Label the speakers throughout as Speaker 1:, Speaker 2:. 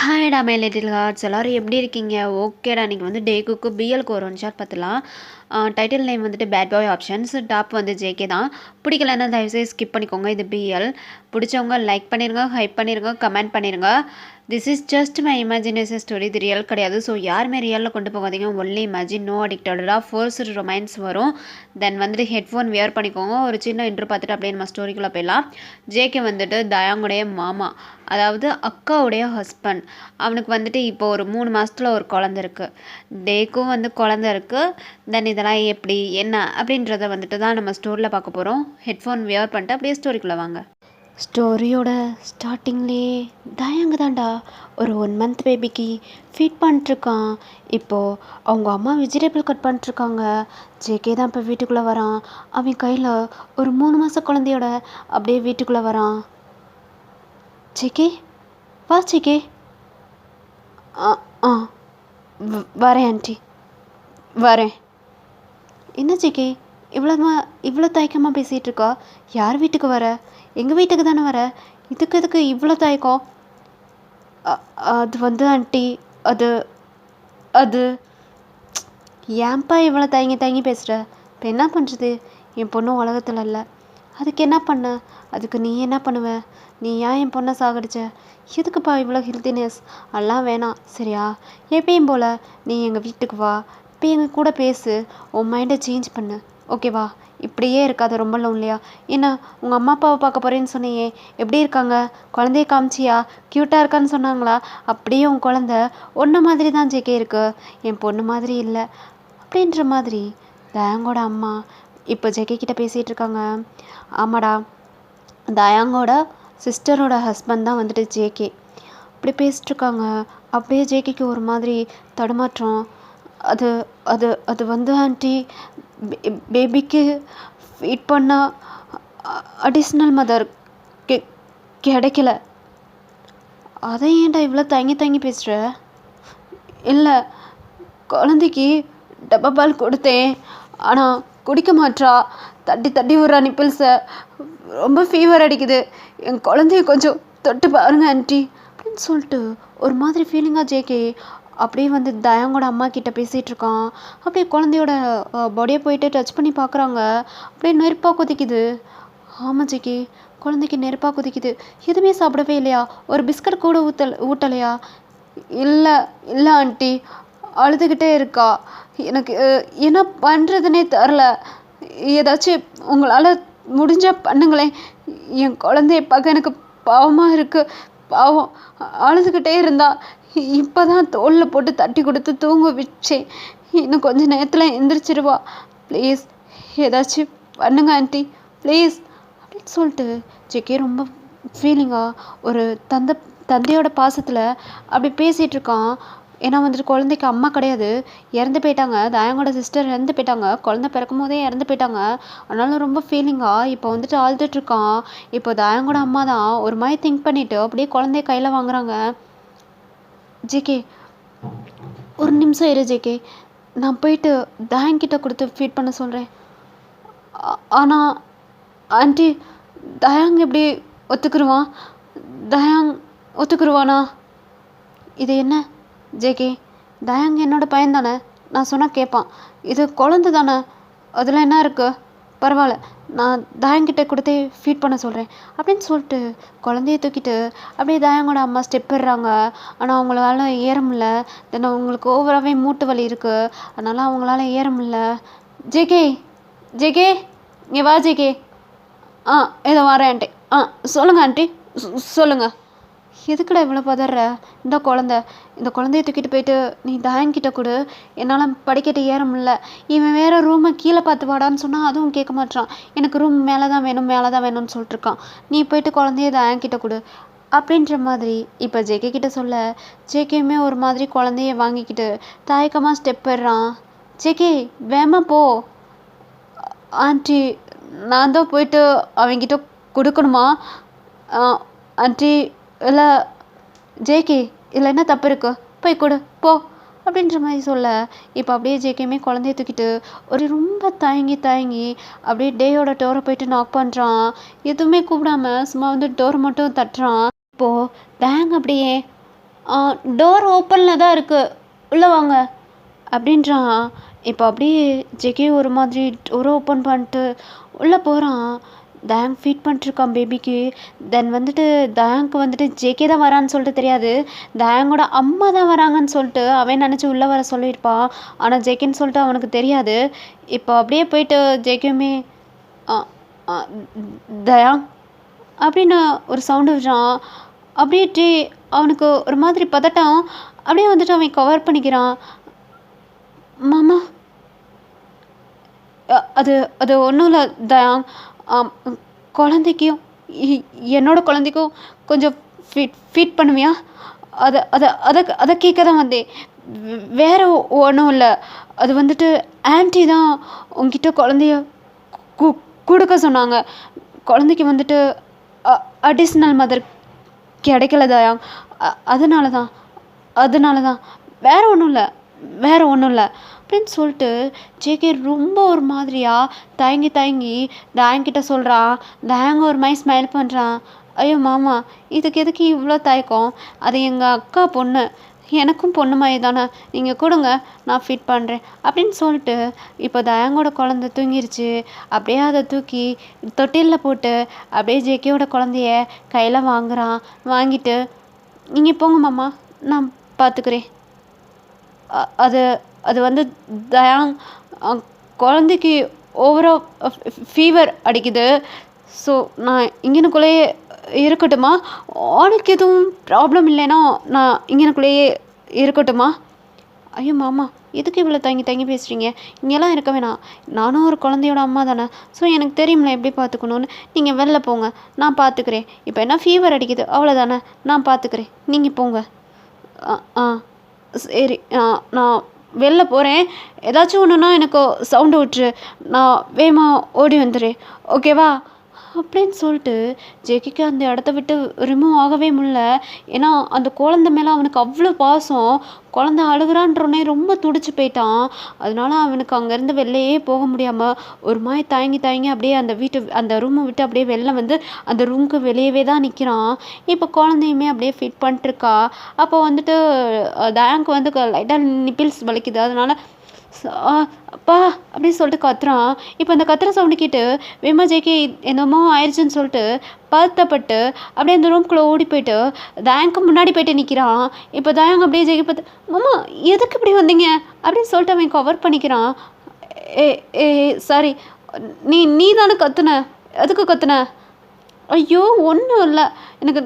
Speaker 1: ஹாய்டா my little hearts எல்லோரும் எப்படி இருக்கீங்க? ஓகேடா, இன்றைக்கி வந்து டேக்குக்கு பிஎல்க்கு ஒரு ஒன் ஷாட் பார்த்துலாம். டைட்டில் நேம் வந்துட்டு பேட் பாய் ஆப்ஷன்ஸ், டாப் வந்து ஜேகே தான். பிடிக்கலன்னா தயவுசெய்து ஸ்கிப் பண்ணிக்கோங்க. இது பிஎல். பிடிச்சவங்க லைக் பண்ணிடுங்க, ஹைப் பண்ணிடுங்க, கமெண்ட் பண்ணிடுங்க. This is just my imagination story, இது ரியல் கிடையாது. ஸோ யாருமே ரியலில் கொண்டு போகாதீங்க. ஒன்லி இமேஜின், நோ அடிக்டடாக ஃபோர்ஸ்டு ரொமான்ஸ் வரும். தென் வந்துட்டு ஹெட்ஃபோன் வியர் பண்ணிக்கோங்க. ஒரு சின்ன இன்ட்ரோ பார்த்துட்டு அப்படியே நம்ம ஸ்டோரிக்குள்ளே போயிடலாம். ஜேகே வந்துட்டு தயாங்குடைய மாமா, அதாவது அக்காவுடைய ஹஸ்பண்ட். அவனுக்கு வந்துட்டு இப்போ ஒரு 3 மாதத்தில் ஒரு குழந்த இருக்குது. டேக்கும் வந்து குழந்த இருக்குது. தென் இதெல்லாம் எப்படி என்ன அப்படின்றத வந்துட்டு தான் நம்ம ஸ்டோரியில் பார்க்க போகிறோம். ஹெட்ஃபோன் வியர் பண்ணிட்டு அப்படியே ஸ்டோரிக்குள்ளே வாங்க. ஸ்டோரியோட ஸ்டார்டிங்லேயே தயங்கு தான்டா ஒரு 1 மந்த் பேபிக்கு ஃபீட் பண்ணிட்டுருக்கான். இப்போது அவங்க அம்மா வெஜிடபிள் கட் பண்ணிட்டுருக்காங்க. ஜேகே தான் இப்போ வீட்டுக்குள்ளே வரான். அவன் கையில் ஒரு 3 மாத குழந்தையோட அப்படியே வீட்டுக்குள்ளே வரான். ஜேகே, வா ஜேகே. ஆ ஆ வரேன் ஆண்டி, வரேன். என்ன ஜேகே இவ்வளோ தயக்கமாக பேசிகிட்டு இருக்கா? யார் வீட்டுக்கு வர? எங்கள் வீட்டுக்கு தானே வர. எதுக்கு இவ்வளோ தயக்கம்? அது வந்து ஆண்டி, அது அது ஏன்பா இவ்வளோ தயங்கி பேசுகிற? இப்போ என்ன பண்ணுறது? என் பொண்ணு உலகத்தில் இல்லை. அதுக்கு என்ன பண்ண? அதுக்கு நீ என்ன பண்ணுவ? நீ ஏன் என் பொண்ணை சாகடிச்ச? எதுக்குப்பா இவ்வளோ ஹெல்த்தினஸ்? எல்லாம் வேணாம் சரியா? எப்பயும் போல் நீ எங்கள் வீட்டுக்கு வா, இப்போ எங்கள் கூட பேசு, உன் மைண்டை சேஞ்ச் பண்ணு, ஓகேவா? இப்படியே இருக்காது ரொம்ப லோன்லியா. என்ன உங்கள் அம்மா அப்பாவை பார்க்க போகிறேன்னு சொன்னியே, எப்படி இருக்காங்க? குழந்தைய காமிச்சியா? க்யூட்டாக இருக்கான்னு சொன்னாங்களா? அப்படியே உன் குழந்த ஒன்று மாதிரி தான் ஜேகே இருக்கு, என் பொண்ணு மாதிரி இல்லை அப்படின்ற மாதிரி தயாங்கோட அம்மா இப்போ ஜேகே கிட்ட பேசிகிட்டு இருக்காங்க. ஆமாடா, தயாங்கோட சிஸ்டரோட ஹஸ்பண்ட் தான் வந்துட்டு ஜேகே. அப்படி பேசிட்டுருக்காங்க. அப்படியே ஜேகேக்கு ஒரு மாதிரி தடுமாற்றம். அது அது அது வந்து ஆண்டி, பேபிக்கு ஃபீட் பண்ணால் அடிஷ்னல் மதர் கிடைக்கல. அதை ஏன்டா இவ்வளோ தயங்கி பேசுகிற? இல்லை, குழந்தைக்கு டப்பா பால் கொடுத்தேன், ஆனால் குடிக்க மாட்டா. தட்டி விட்றா நிப்பிள்ஸை. ரொம்ப ஃபீவர் அடிக்குது. என் குழந்தைய கொஞ்சம் தொட்டு பாருங்க ஆண்டி அப்படின்னு சொல்லிட்டு ஒரு மாதிரி ஃபீலிங்காக ஜேகே அப்படியே வந்து தயாங்கோட அம்மா கிட்ட பேசிகிட்டு இருக்கான். அப்படியே குழந்தையோட பாடியை போயிட்டு டச் பண்ணி பார்க்குறாங்க. அப்படியே நெருப்பாக கொதிக்குது. ஆமாம் ஜேகே, குழந்தைக்கு நெருப்பாக கொதிக்குது. எதுவுமே சாப்பிடவே இல்லையா? ஒரு பிஸ்கட் கூட ஊட்டலையா? இல்லை இல்லை ஆண்டி, அழுதுகிட்டே இருக்கா. எனக்கு என்ன பண்ணுறதுனே தெரில. ஏதாச்சும் உங்களால் முடிஞ்சால் பண்ணுங்களேன். என் குழந்தைய பார்க்க எனக்கு பாவமாக இருக்குது. பாவம், அழுதுகிட்டே இருந்தா. இப்போ தான் தோளில் போட்டு தட்டி கொடுத்து தூங்க வச்சேன். இன்னும் கொஞ்சம் நேரத்தில் எந்திரிச்சிருவா. ப்ளீஸ் ஏதாச்சும் பண்ணுங்க ஆண்டி, ப்ளீஸ் அப்படின்னு சொல்லிட்டு ஜேகே ரொம்ப ஃபீலிங்காக ஒரு தந்தையோட பாசத்தில் அப்படி பேசிகிட்டு இருக்கான். ஏன்னா வந்துட்டு குழந்தைக்கு அம்மா கிடையாது, இறந்து போயிட்டாங்க. தயாங்கோட சிஸ்டர் இறந்து போயிட்டாங்க. குழந்தை பிறக்கும் போதே இறந்து போயிட்டாங்க. அதனால ரொம்ப ஃபீலிங்காக இப்போ வந்துட்டு அழுதுட்ருக்கான். இப்போ தயாங்கோட அம்மா தான் ஒரு மாதிரி திங்க் பண்ணிவிட்டு அப்படியே குழந்தைய கையில் வாங்குறாங்க. ஜேகே, ஒரு நிமிஷம் இரு ஜேகே, நான் போயிட்டு தயாங்கிட்ட கொடுத்து ஃபீட் பண்ண சொல்கிறேன். ஆனால் ஆண்டி, தயாங் எப்படி ஒத்துக்குருவான்? தயாங் ஒத்துக்குருவானா? இது என்ன ஜேகே, தயாங் என்னோட பையன் தானே, நான் சொன்னால் கேட்பான். இது குழந்தை தானே, அதில் என்ன இருக்குது? பரவாயில்ல, நான் தயாங்கிட்ட கொடுத்தே ஃபீட் பண்ண சொல்கிறேன் அப்படின்னு சொல்லிட்டு குழந்தைய தூக்கிட்டு அப்படியே தயாங்கோட அம்மா ஸ்டெப் ஏறுறாங்க. ஆனால் அவங்களால ஏற முடியல. தென் அவங்களுக்கு ஓவராகவே மூட்டு வலி இருக்குது. அதனால் அவங்களால ஏற முடியல. ஜேகே ஜேகே, இங்கே வா ஜேகே. ஏதோ வரேன் ஆண்டி. சொல்லுங்கள் ஆண்டி, சொல்லுங்கள். எதுக்குடா இவ்வளோ பதற? இந்த குழந்தைய தூக்கிட்டு போயிட்டு நீ தயாங்கிட்ட கொடு. என்னால் படிக்கட்டு ஏற முடியல. இவன் வேறு ரூமை கீழே பார்த்து வாடான்னு சொன்னால் அதுவும் கேட்க மாட்டான். எனக்கு ரூம் மேலே தான் வேணும்னு சொல்லிட்டுருக்கான். நீ போயிட்டு குழந்தைய தயாங்கிட்ட கொடு அப்படின்ற மாதிரி இப்போ ஜேகே கிட்ட சொல்ல, ஜேகேயுமே ஒரு மாதிரி குழந்தைய வாங்கிக்கிட்டு தயக்கமாக ஸ்டெப் ஏறுறான். ஜேகே, வேமா போ. ஆண்டி, நான் தான் போயிட்டு அவங்கிட்ட கொடுக்கணுமா? ஆண்டி, இல்லை ஜேகே, இல்லை என்ன தப்பு இருக்கு, போய் கொடு போ அப்படின்ற மாதிரி சொல்ல, இப்போ அப்படியே ஜேகேயுமே குழந்தைய தூக்கிட்டு ஒரு ரொம்ப தயங்கி அப்படியே டேயோட டோரை போயிட்டு நாக் பண்ணுறான். எதுவுமே கூப்பிடாம சும்மா வந்து டோர் மட்டும் தட்டுறான். இப்போது டேங் அப்படியே டோர் ஓப்பனில் தான் இருக்குது, உள்ளே வாங்க அப்படின்றான். இப்போ அப்படியே ஜெகே ஒரு மாதிரி டோரை ஓப்பன் பண்ணிட்டு உள்ளே போகிறான். தயாங் ஃபீட் பண்ணிட்டுருக்கான் பேபிக்கு. தென் வந்துட்டு தயாங்க்கு வந்துட்டு ஜேகே தான் வரான்னு சொல்லிட்டு தெரியாது, தயாங்கோட அம்மா தான் வராங்கன்னு சொல்லிட்டு அவன் நினச்சி உள்ளே வர சொல்லியிருப்பான். ஆனால் ஜேகேன்னு சொல்லிட்டு அவனுக்கு தெரியாது. இப்போ அப்படியே போயிட்டு ஜேகேயுமே தயாங் அப்படின்னு ஒரு சவுண்டு விடுறான். அப்படியே அவனுக்கு ஒரு மாதிரி பதட்டம். அப்படியே வந்துட்டு அவன் கவர் பண்ணிக்கிறான். மாமா அது அது ஒன்றும் இல்லை தயாங், குழந்தைக்கும் என்னோட குழந்தைக்கும் கொஞ்சம் ஃபீட் பண்ணுவியா? அதை அதை அதை அதை கேட்க தான் வந்தேன், வேறு ஒன்றும் இல்லை. அது வந்துட்டு ஆன்ட்டி தான் உங்ககிட்ட குழந்தைய கொடுக்க சொன்னாங்க. குழந்தைக்கு வந்துட்டு அடிஷ்னல் மதர் கிடைக்கல தயாங், அதனால தான் வேறு ஒன்றும் இல்லை அப்படின்னு சொல்லிட்டு ஜேகே ரொம்ப ஒரு மாதிரியாக தயங்கி தயங்கிட்ட சொல்கிறான். தயங்க ஒரு மாதிரி ஸ்மைல் பண்ணுறான். ஐயோ மாமா, இதுக்கு எதுக்கு இவ்வளோ தயக்கம்? அது எங்கள் அக்கா பொண்ணு, எனக்கும் பொண்ணு மாதிரி தானே, நீங்கள் கொடுங்க நான் ஃபிட் பண்ணுறேன் அப்படின்னு சொல்லிட்டு இப்போ தயாங்கோட குழந்தை தூங்கிருச்சு. அப்படியே அதை தூக்கி தொட்டிலில் போட்டு அப்படியே ஜேகேயோட குழந்தைய கையில் வாங்கிட்டு நீங்கள் போங்க மாமா, நான் பார்த்துக்கிறேன். அது அது வந்து தயாங், குழந்தைக்கு ஓவராக ஃபீவர் அடிக்குது. ஸோ நான் இங்கனுக்குள்ளேயே இருக்கட்டுமா? உனக்கு எதுவும் ப்ராப்ளம் இல்லைன்னா நான் இங்கனுக்குள்ளேயே இருக்கட்டுமா? ஐயோ மாமா, எதுக்கு இவ்வளோ தங்கி பேசுகிறீங்க? இங்கெல்லாம் இருக்க வேணாம், நானும் ஒரு குழந்தையோட அம்மா தானே, ஸோ எனக்கு தெரியும்ல எப்படி பார்த்துக்கணுன்னு. நீங்கள் வெளில போங்க, நான் பார்த்துக்கிறேன். இப்போ என்ன ஃபீவர் அடிக்குது அவ்வளோதானே, நான் பார்த்துக்கிறேன், நீங்கள் போங்க. சரி, நான் வெளில போகிறேன். ஏதாச்சும் ஒன்றுனா எனக்கு சவுண்டு விட்டுரு, நான் வேகமாக ஓடி வந்துடுறேன், ஓகேவா அப்படின்னு சொல்லிட்டு ஜெகிக்கு அந்த இடத்த விட்டு ரிமூவ் ஆகவே முடியல. ஏன்னா அந்த குழந்தை மேலே அவனுக்கு அவ்வளோ பாசம். குழந்தை அழுகுறான்றோடனே ரொம்ப துடிச்சு போயிட்டான். அதனால அவனுக்கு அங்கேருந்து வெளிலையே போக முடியாமல் ஒரு மாதிரி தயங்கி அப்படியே அந்த ரூமை விட்டு அப்படியே வெளில வந்து அந்த ரூமுக்கு வெளியவே தான் நிற்கிறான். இப்போ குழந்தையுமே அப்படியே ஃபிட் பண்ணிட்டுருக்கா. அப்போ வந்துட்டு தயாங்க்கு வந்து லைட்டாக நிப்பிள்ஸ் வலிக்குது. அதனால அப்பா அப்படின்னு சொல்லிட்டு கத்துறான். இப்போ அந்த கத்துற சவுண்டு கேட்டு வேமா ஜேகே என்னமோ ஆயிடுச்சுன்னு சொல்லிட்டு பதட்டப்பட்டு அப்படியே அந்த ரூம்குள்ளே ஓடி போயிட்டு தயாங்க்கு முன்னாடி போயிட்டு நிற்கிறான். இப்போ தயாங் அப்படியே ஜேகே பார்த்து, மாமா எதுக்கு இப்படி வந்தீங்க அப்படின்னு சொல்லிட்டு அவன் கவர் பண்ணிக்கிறான். ஏ சாரி, நீ தானே கத்துன, எதுக்கு கத்துன? ஐயோ ஒன்றும் இல்லை, எனக்கு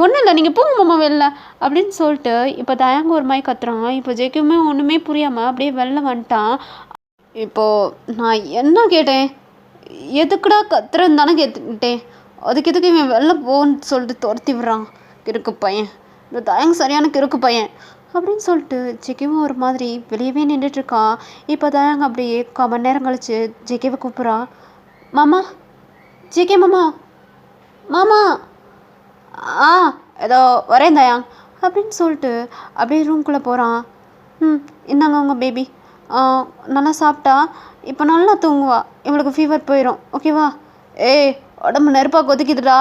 Speaker 1: ஒன்றும் இல்லை, நீங்கள் போங்க மாமா வெளில அப்படின்னு சொல்லிட்டு இப்போ தயாங்க ஒரு மாதிரி கத்துறான். இப்போ ஜெய்க்குமே ஒன்றுமே புரியாமல் அப்படியே வெளில வந்துட்டான். இப்போது நான் என்ன கேட்டேன், எதுக்குடா கத்துறன்னு தானே கேட்டுட்டேன், அதுக்கு எதுக்கு இவன் வெளில போன்னு சொல்லிட்டு துரத்தி விடுறான் கிறுக்கு பையன், இந்த தயாங்க சரியான கிறுக்கு பையன் அப்படின்னு சொல்லிட்டு ஜெகேவும் ஒரு மாதிரி வெளியவே நின்றுட்டுருக்கான். இப்போ தயாங்க அப்படியே 1/4 மணி நேரம் கழிச்சு ஜெகேவை கூப்பிட்றான். மாமா, ஜேகே மாமா, மாமா ஏதோ வரேன் தயாங் அப்படின்னு சொல்லிட்டு அப்படியே ரூம்குள்ளே போகிறான். இந்தாங்க உங்கள் பேபி, நல்லா சாப்பிட்டா இப்போ நல்லா தூங்குவா, இவளுக்கு ஃபீவர் போயிடும், ஓகேவா? உடம்பு நெருப்பாக கொதிக்குதுடா,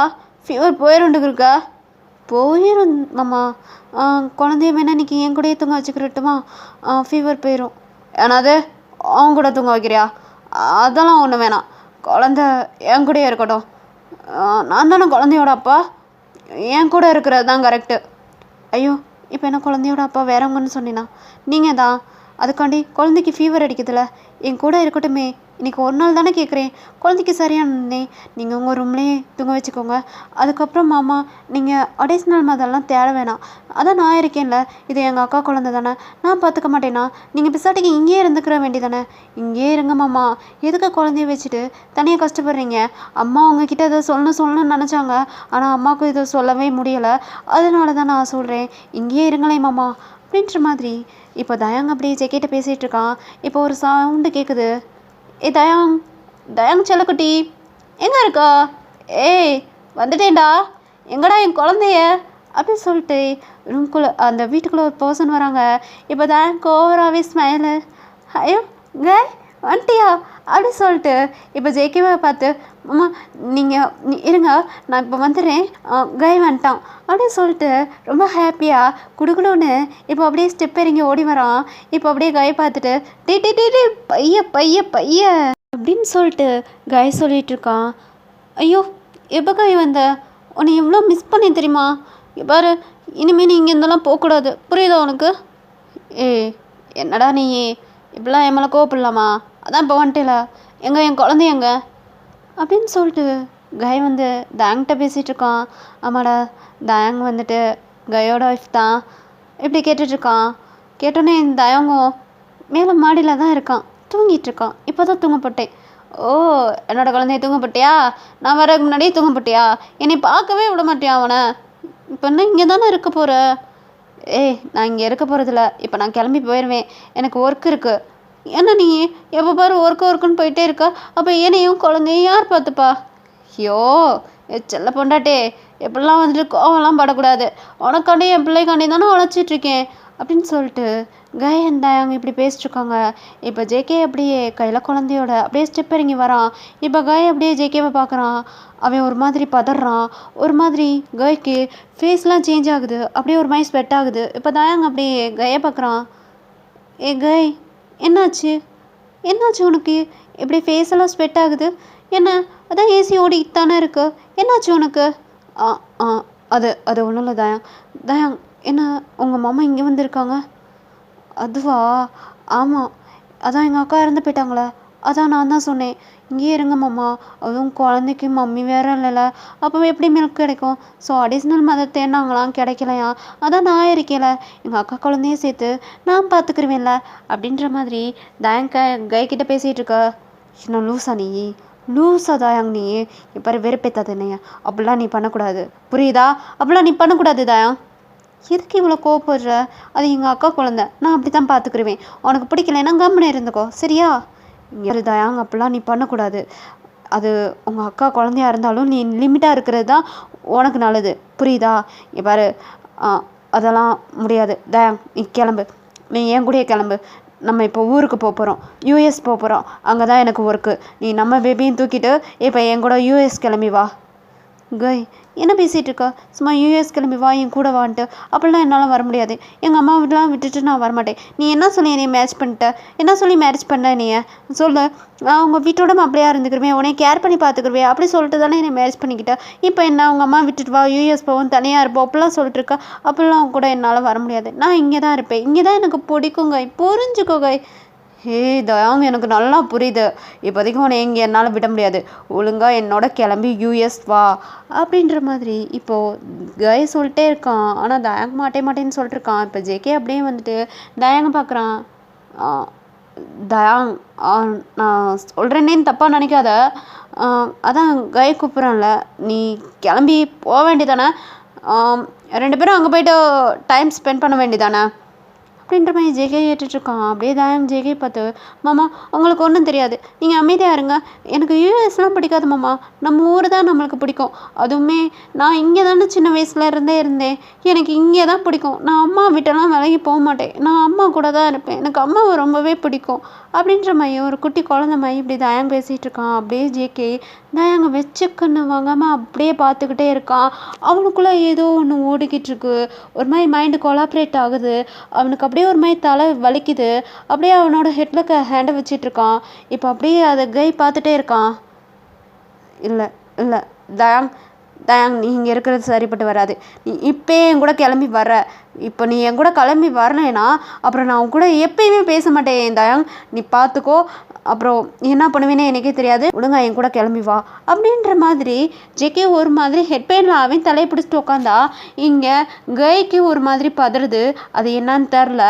Speaker 1: ஃபீவர் போயிடும்ட்டு இருக்கா? போயிடும் மாமா, குழந்தைய வேணா இன்றைக்கி என் கூடயே தூங்க வச்சுக்கிறட்டுமா? ஃபீவர் போயிடும். ஏன்னாது அவன் கூட தூங்க வைக்கிறியா? அதெல்லாம் ஒன்றும் வேணாம், குழந்த என் கூடயே இருக்கட்டும். நான் தானே குழந்தையோட அப்பா, என் கூட இருக்கிறது தான் கரெக்டு. ஐயோ, இப்போ என்ன குழந்தையோட அப்பா வேறவங்கன்னு சொன்னீனா? நீங்கள் தான், அதுக்காண்டி குழந்தைக்கு ஃபீவர் அடிக்குதுல்ல, என் கூட இருக்கட்டுமே, இன்றைக்கி ஒரு நாள் தானே கேட்குறேன், குழந்தைக்கு சரியானே நீங்கள் உங்கள் ரூம்லேயே தூங்க வச்சுக்கோங்க. அதுக்கப்புறம் மாமா நீங்கள் அடிஷ்னல் மதெல்லாம் தேட வேணாம், அதான் நான் இருக்கேன்ல, இது எங்கள் அக்கா குழந்தை தானே, நான் பார்த்துக்க மாட்டேனா? நீங்கள் பிசாட்டிக்கு இங்கேயே இருந்துக்கிற வேண்டியதானே? இங்கேயே இருங்க மாமா, எதுக்கு குழந்தைய வச்சுட்டு தனியாக கஷ்டப்படுறீங்க? அம்மா உங்ககிட்ட இதை சொல்லணும்னு நினச்சாங்க, ஆனால் அம்மாவுக்கு இதை சொல்லவே முடியலை, அதனால தான் நான் சொல்கிறேன், இங்கேயே இருங்களே மாமா அப்படின்ற மாதிரி. இப்போ தயாங் அப்படியே ஜெகேட்ட பேசிகிட்டு இருக்கான். இப்போ ஒரு சவுண்டு கேட்குது. தயாங் செல்லக்குட்டி எங்கே இருக்கா? வந்துட்டேன்டா, எங்கடா என் குழந்தைய அப்படின்னு சொல்லிட்டு ரூம்குள்ளே அந்த வீட்டுக்குள்ளே ஒரு பர்சன் வராங்க. இப்போ தயாங்க்கு ஓவராகவே ஸ்மைலு. ஐயோ கே வந்துட்டியா அப்படி சொல்லிட்டு இப்போ ஜேகேவை பார்த்து அம்மா நீங்கள் இருங்க நான் இப்போ வந்துடுறேன் கை வந்துட்டான் அப்படின்னு சொல்லிட்டு ரொம்ப ஹாப்பியாக குடுக்கணும்னு இப்போ அப்படியே ஸ்டெப் இறங்கி ஓடி வரான். இப்போ அப்படியே கை பார்த்துட்டு டே பைய பைய பைய அப்படின்னு சொல்லிட்டு கை சொல்லிட்டு இருக்கான். ஐயோ எப்போ கை வந்த உன்னை எவ்வளோ மிஸ் பண்ணி தெரியுமா? பாரு இனிமேல் நீ இங்கே இருந்தெல்லாம் போகக்கூடாது புரியுதா உனக்கு? ஏய் என்னடா நீ இப்படிலாம் என் மேலே கோவப்படலாமா? அதான் இப்போ வந்துட்டேல என் குழந்தை எங்க அப்படின்னு சொல்லிட்டு கை வந்து தயங்கிட்ட பேசிகிட்டு இருக்கான். ஆமாடா தயங் வந்துட்டு கையோட ஒய்ஃப் தான் இப்படி கேட்டுட்ருக்கான். கேட்டோன்னே தயங்கும் மேலே மாடியில் தான் இருக்கான், தூங்கிட்டு இருக்கான். இப்போ தான் தூங்கப்பட்டேன். ஓ என்னோட குழந்தைய தூங்கப்பட்டியா? நான் வரதுக்கு முன்னாடியே தூங்கப்பட்டியா? என்னை பார்க்கவே விட மாட்டியா அவனை? இப்போ என்ன இங்கே தானே இருக்க போகிற? ஏய் நான் இங்கே இருக்க போகிறதில்ல, இப்போ நான் கிளம்பி போயிடுவேன், எனக்கு ஒர்க் இருக்குது. ஏன்னா நீ எப்போ பாரு ஒர்க்குன்னு போயிட்டே இருக்கா, அப்போ என்னையும் குழந்தையும் யார் பார்த்துப்பா? ஐயோ செல்ல பொண்டாட்டே எப்படிலாம் வந்துட்டு கோவம்லாம் படக்கூடாது, உனக்காண்டி என் பிள்ளைக்காண்டி தானே உழைச்சிட்ருக்கேன் அப்படின்னு சொல்லிட்டு கயன் தயாங்க இப்படி பேசிட்டுருக்காங்க. இப்போ ஜேகே அப்படியே கையில் குழந்தையோட அப்படியே ஸ்டெப் இறங்கி வரான். இப்போ கய் அப்படியே ஜேகேவை பார்க்குறான். அவன் ஒரு மாதிரி பதறான். ஒரு மாதிரி கய்க்கு ஃபேஸ்லாம் சேஞ்ச் ஆகுது, அப்படியே ஒரு மாதிரி ஸ்வெட் ஆகுது. இப்போ தயாங்க அப்படியே கையை பார்க்குறான். ஏ கய் என்னாச்சு உனக்கு? இப்படி ஃபேஸெல்லாம் ஸ்வெட் ஆகுது என்ன? அதான் ஏசி ஓடிக்கிட்டு தானே இருக்கு, என்னாச்சு உனக்கு? ஆ ஆ அது அது ஒன்றும் இல்லை தயாங் என்ன உங்கள் மாமா இங்கே வந்திருக்காங்க? அதுவா? ஆமாம் அதான் எங்கள் அக்கா இறந்து போயிட்டாங்களே, அதான் நான் தான் சொன்னேன் இங்கேயே இருங்க மாமா, அதுவும் குழந்தைக்கு மம்மி வேற இல்லைல்ல, அப்போ எப்படி மில்க் கிடைக்கும்? ஸோ அடிஷ்னல் மதர் தேடினாங்களாம், கிடைக்கலையா, அதான் நான் இருக்கேல, எங்கள் அக்கா குழந்தைய சேர்த்து நான் பார்த்துக்கிருவேன்ல அப்படின்ற மாதிரி கைக்கிட்ட பேசிகிட்டு இருக்க. இன்னும் லூஸா நீ? லூஸா தயாங் நீ? இப்போ வெறுப்பேத்தாது என்னைய, அப்படிலாம் நீ பண்ணக்கூடாது புரியுதா? அப்படிலாம் நீ பண்ணக்கூடாது தயாங். எதுக்கு இவ்வளோ கோவப்படுற? அது எங்கள் அக்கா குழந்தை, நான் அப்படி தான் பார்த்துக்கிருவேன். உனக்கு பிடிக்கலைன்னா கம்முன்னு இருந்துக்கோ சரியா? இங்கே தயாங் அப்படிலாம் நீ பண்ணக்கூடாது. அது உங்கள் அக்கா குழந்தையா இருந்தாலும் நீ லிமிட்டாக இருக்கிறது தான் உனக்கு நல்லது புரியுதா? பாரு அதெல்லாம் முடியாது தயாங், நீ கிளம்பு, நீ என் கூடயே கிளம்பு. நம்ம இப்போ ஊருக்கு போகிறோம், யூஎஸ் போகிறோம், அங்கே தான் எனக்கு ஒர்க்கு. நீ நம்ம பேபியும் தூக்கிட்டு இப்போ என் கூட யூஎஸ் கிளம்பி வா. கய் என்ன பேசிகிட்டு இருக்கா? சும்மா யூஎஸ் கிளம்பி வா, என் கூட வான்ட்டு. அப்படிலாம் என்னால் வர முடியாது, எங்கள் அம்மா வீட்டெலாம் விட்டுட்டு நான் வரமாட்டேன். நீ என்ன சொல்லி என்னை மேரேஜ் பண்ணிட்ட? என்ன சொல்லி மேரேஜ் பண்ண நீ சொல்லு? நான் உங்கள் வீட்டோட அப்படியே இருந்துக்கிருவேன், உன்னை கேர் பண்ணி பார்த்துக்கிருவேன் அப்படி சொல்லிட்டு தானே என்னை மேரேஜ் பண்ணிக்கிட்டேன். இப்போ என்ன உங்கள் அம்மா விட்டுட்டு வா, யூஎஸ் போவோம், தனியாக இருப்போம் அப்படிலாம் சொல்லிட்டு இருக்கா? அப்படிலாம் கூட என்னால் வர முடியாது, நான் இங்கே தான் இருப்பேன், இங்கே தான் எனக்கு பிடிக்குங்க, புரிஞ்சுக்கோங்க. ஹே தயாங் எனக்கு நல்லா புரியுது, இப்போதைக்கு உன்னை இங்கே என்னால் விட முடியாது, ஒழுங்காக என்னோட கிளம்பி யூஎஸ் வா அப்படின்ற மாதிரி இப்போது கை சொல்லிட்டே இருக்கான். ஆனால் தயாங் மாட்டேன்னு சொல்லிட்டு இருக்கான். இப்போ ஜேகே அப்படியே வந்துட்டு தயாங்க பார்க்குறான். தயாங் நான் சொல்கிறேன்னேன்னு தப்பாக நினைக்காத, அதான் கை கூப்பிட்றான்ல, நீ கிளம்பி போக வேண்டியதானே, 2 பேரும் அங்கே போய்ட்டு டைம் ஸ்பெண்ட் பண்ண வேண்டியதானே அப்படின்ற மாதிரி ஜேகே ஏற்றுட்ருக்கான். அப்படியே தயாங் ஜேகே பார்த்து மாமா உங்களுக்கு ஒன்றும் தெரியாது, நீங்கள் அமைதியாக இருங்க, எனக்கு யூஎஸ்லாம் பிடிக்காது மாமா, நம்ம ஊர் தான் நம்மளுக்கு பிடிக்கும். அதுவுமே நான் இங்கே தானே சின்ன வயசில் இருந்தேன், எனக்கு இங்கே தான் பிடிக்கும். நான் அம்மா வீட்டெல்லாம் விலகி போக மாட்டேன், நான் அம்மா கூட தான் இருப்பேன், எனக்கு அம்மாவை ரொம்பவே பிடிக்கும் அப்படின்ற மாதிரி ஒரு குட்டி குழந்த மாதிரி இப்படி தயாங் பேசிகிட்டு இருக்கான். அப்படியே ஜேகே தயாங்க வச்சுக்கன்னு வாங்காமல் அப்படியே பார்த்துக்கிட்டே இருக்கான். அவனுக்குள்ளே ஏதோ ஒன்று ஓடிக்கிட்டு இருக்கு, ஒரு மாதிரி மைண்டு கொலாப்ரேட் ஆகுது. அவனுக்கு அப்படியே ஒரு மாதிரி தலை வலிக்குது. அப்படியே அவனோட ஹெட்டில் ஹேண்டை வச்சிட்ருக்கான். இப்போ அப்படியே அதை கை பார்த்துட்டே இருக்கான். இல்லை இல்லை தயாங் நீ இங்கே இருக்கிறது சரிப்பட்டு வராது, நீ இப்போ என் கூட கிளம்பி வர, இப்போ நீ என் கூட கிளம்பி வரலைன்னா அப்புறம் நான் உன் கூட எப்பயுமே பேச மாட்டேன் தயாங், நீ பார்த்துக்கோ, அப்புறம் என்ன பண்ணுவேன்னு எனக்கே தெரியாது, ஒழுங்கா என் கூட கிளம்பி வா அப்படின்ற மாதிரி ஜேகே ஒரு மாதிரி ஹெட்பெயினில் அவன் தலையை பிடிச்சிட்டு உட்காந்தா. இங்கே கைக்கு ஒரு மாதிரி பதறுது, அது என்னன்னு தெரில.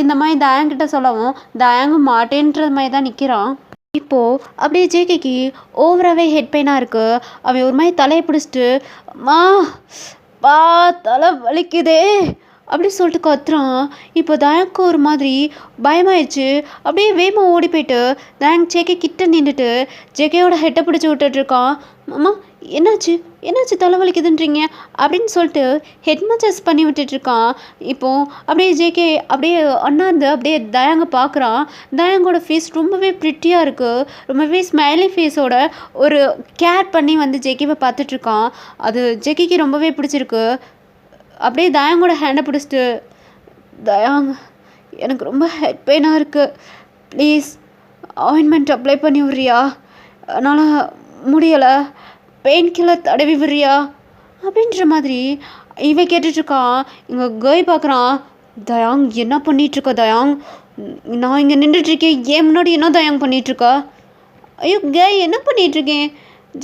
Speaker 1: இந்த மாதிரி தயாங்கிட்ட சொல்லவும் தயாங்கும் மாட்டேன்ற மாதிரி தான் நிற்கிறான். இப்போது அப்படியே ஜேகேக்கு ஓவராகவே ஹெட் பெயினாக இருக்குது. அவன் ஒரு மாதிரி தலையை பிடிச்சிட்டு மா பா தலை வலிக்குதே அப்படி சொல்லிட்டு கத்துறான். இப்போ தயாங்க்கு ஒரு மாதிரி பயமாயிடுச்சு. அப்படியே வேகமாக ஓடி போயிட்டு தயாங் ஜேகே கிட்ட நின்றுட்டு ஜேகேயோட ஹெட்டை பிடிச்சி விட்டுட்ருக்கான். மாமா என்னாச்சு என்னாச்சு தலைவலிக்குதுன்றீங்க அப்படின்னு சொல்லிட்டு ஹெட் மசாஜ் பண்ணி விட்டுட்ருக்கான். இப்போது அப்படியே ஜேகே அப்படியே அண்ணாந்து அப்படியே தயாங்க பார்க்குறான். தயாங்கோட ஃபேஸ் ரொம்பவே ப்ரிட்டியாக இருக்குது. ரொம்பவே ஸ்மைலி ஃபேஸோட ஒரு கேர் பண்ணி வந்து ஜேகேவை பார்த்துட்ருக்கான். அது ஜேகேக்கு ரொம்பவே பிடிச்சிருக்கு. அப்படியே தயாங்கோட ஹேண்டை பிடிச்சிட்டு, தயாங் எனக்கு ரொம்ப ஹெட் பெயினாக இருக்குது, ப்ளீஸ் ஆயின்மெண்ட் அப்ளை பண்ணி விட்றியா, என்னால் முடியலை, பெயின் கில்லர் தடவி விட்றியா அப்படின்ற மாதிரி இவன் கேட்டுட்ருக்கான். இங்கே கேய் பார்க்குறான். தயாங் என்ன பண்ணிகிட்ருக்க தயாங், நான் இங்கே நின்றுட்டுருக்கேன், ஏன் முன்னாடி என்ன தயாங் பண்ணிகிட்ருக்கா? ஐயோ கேய் என்ன பண்ணிகிட்ருக்கேன்,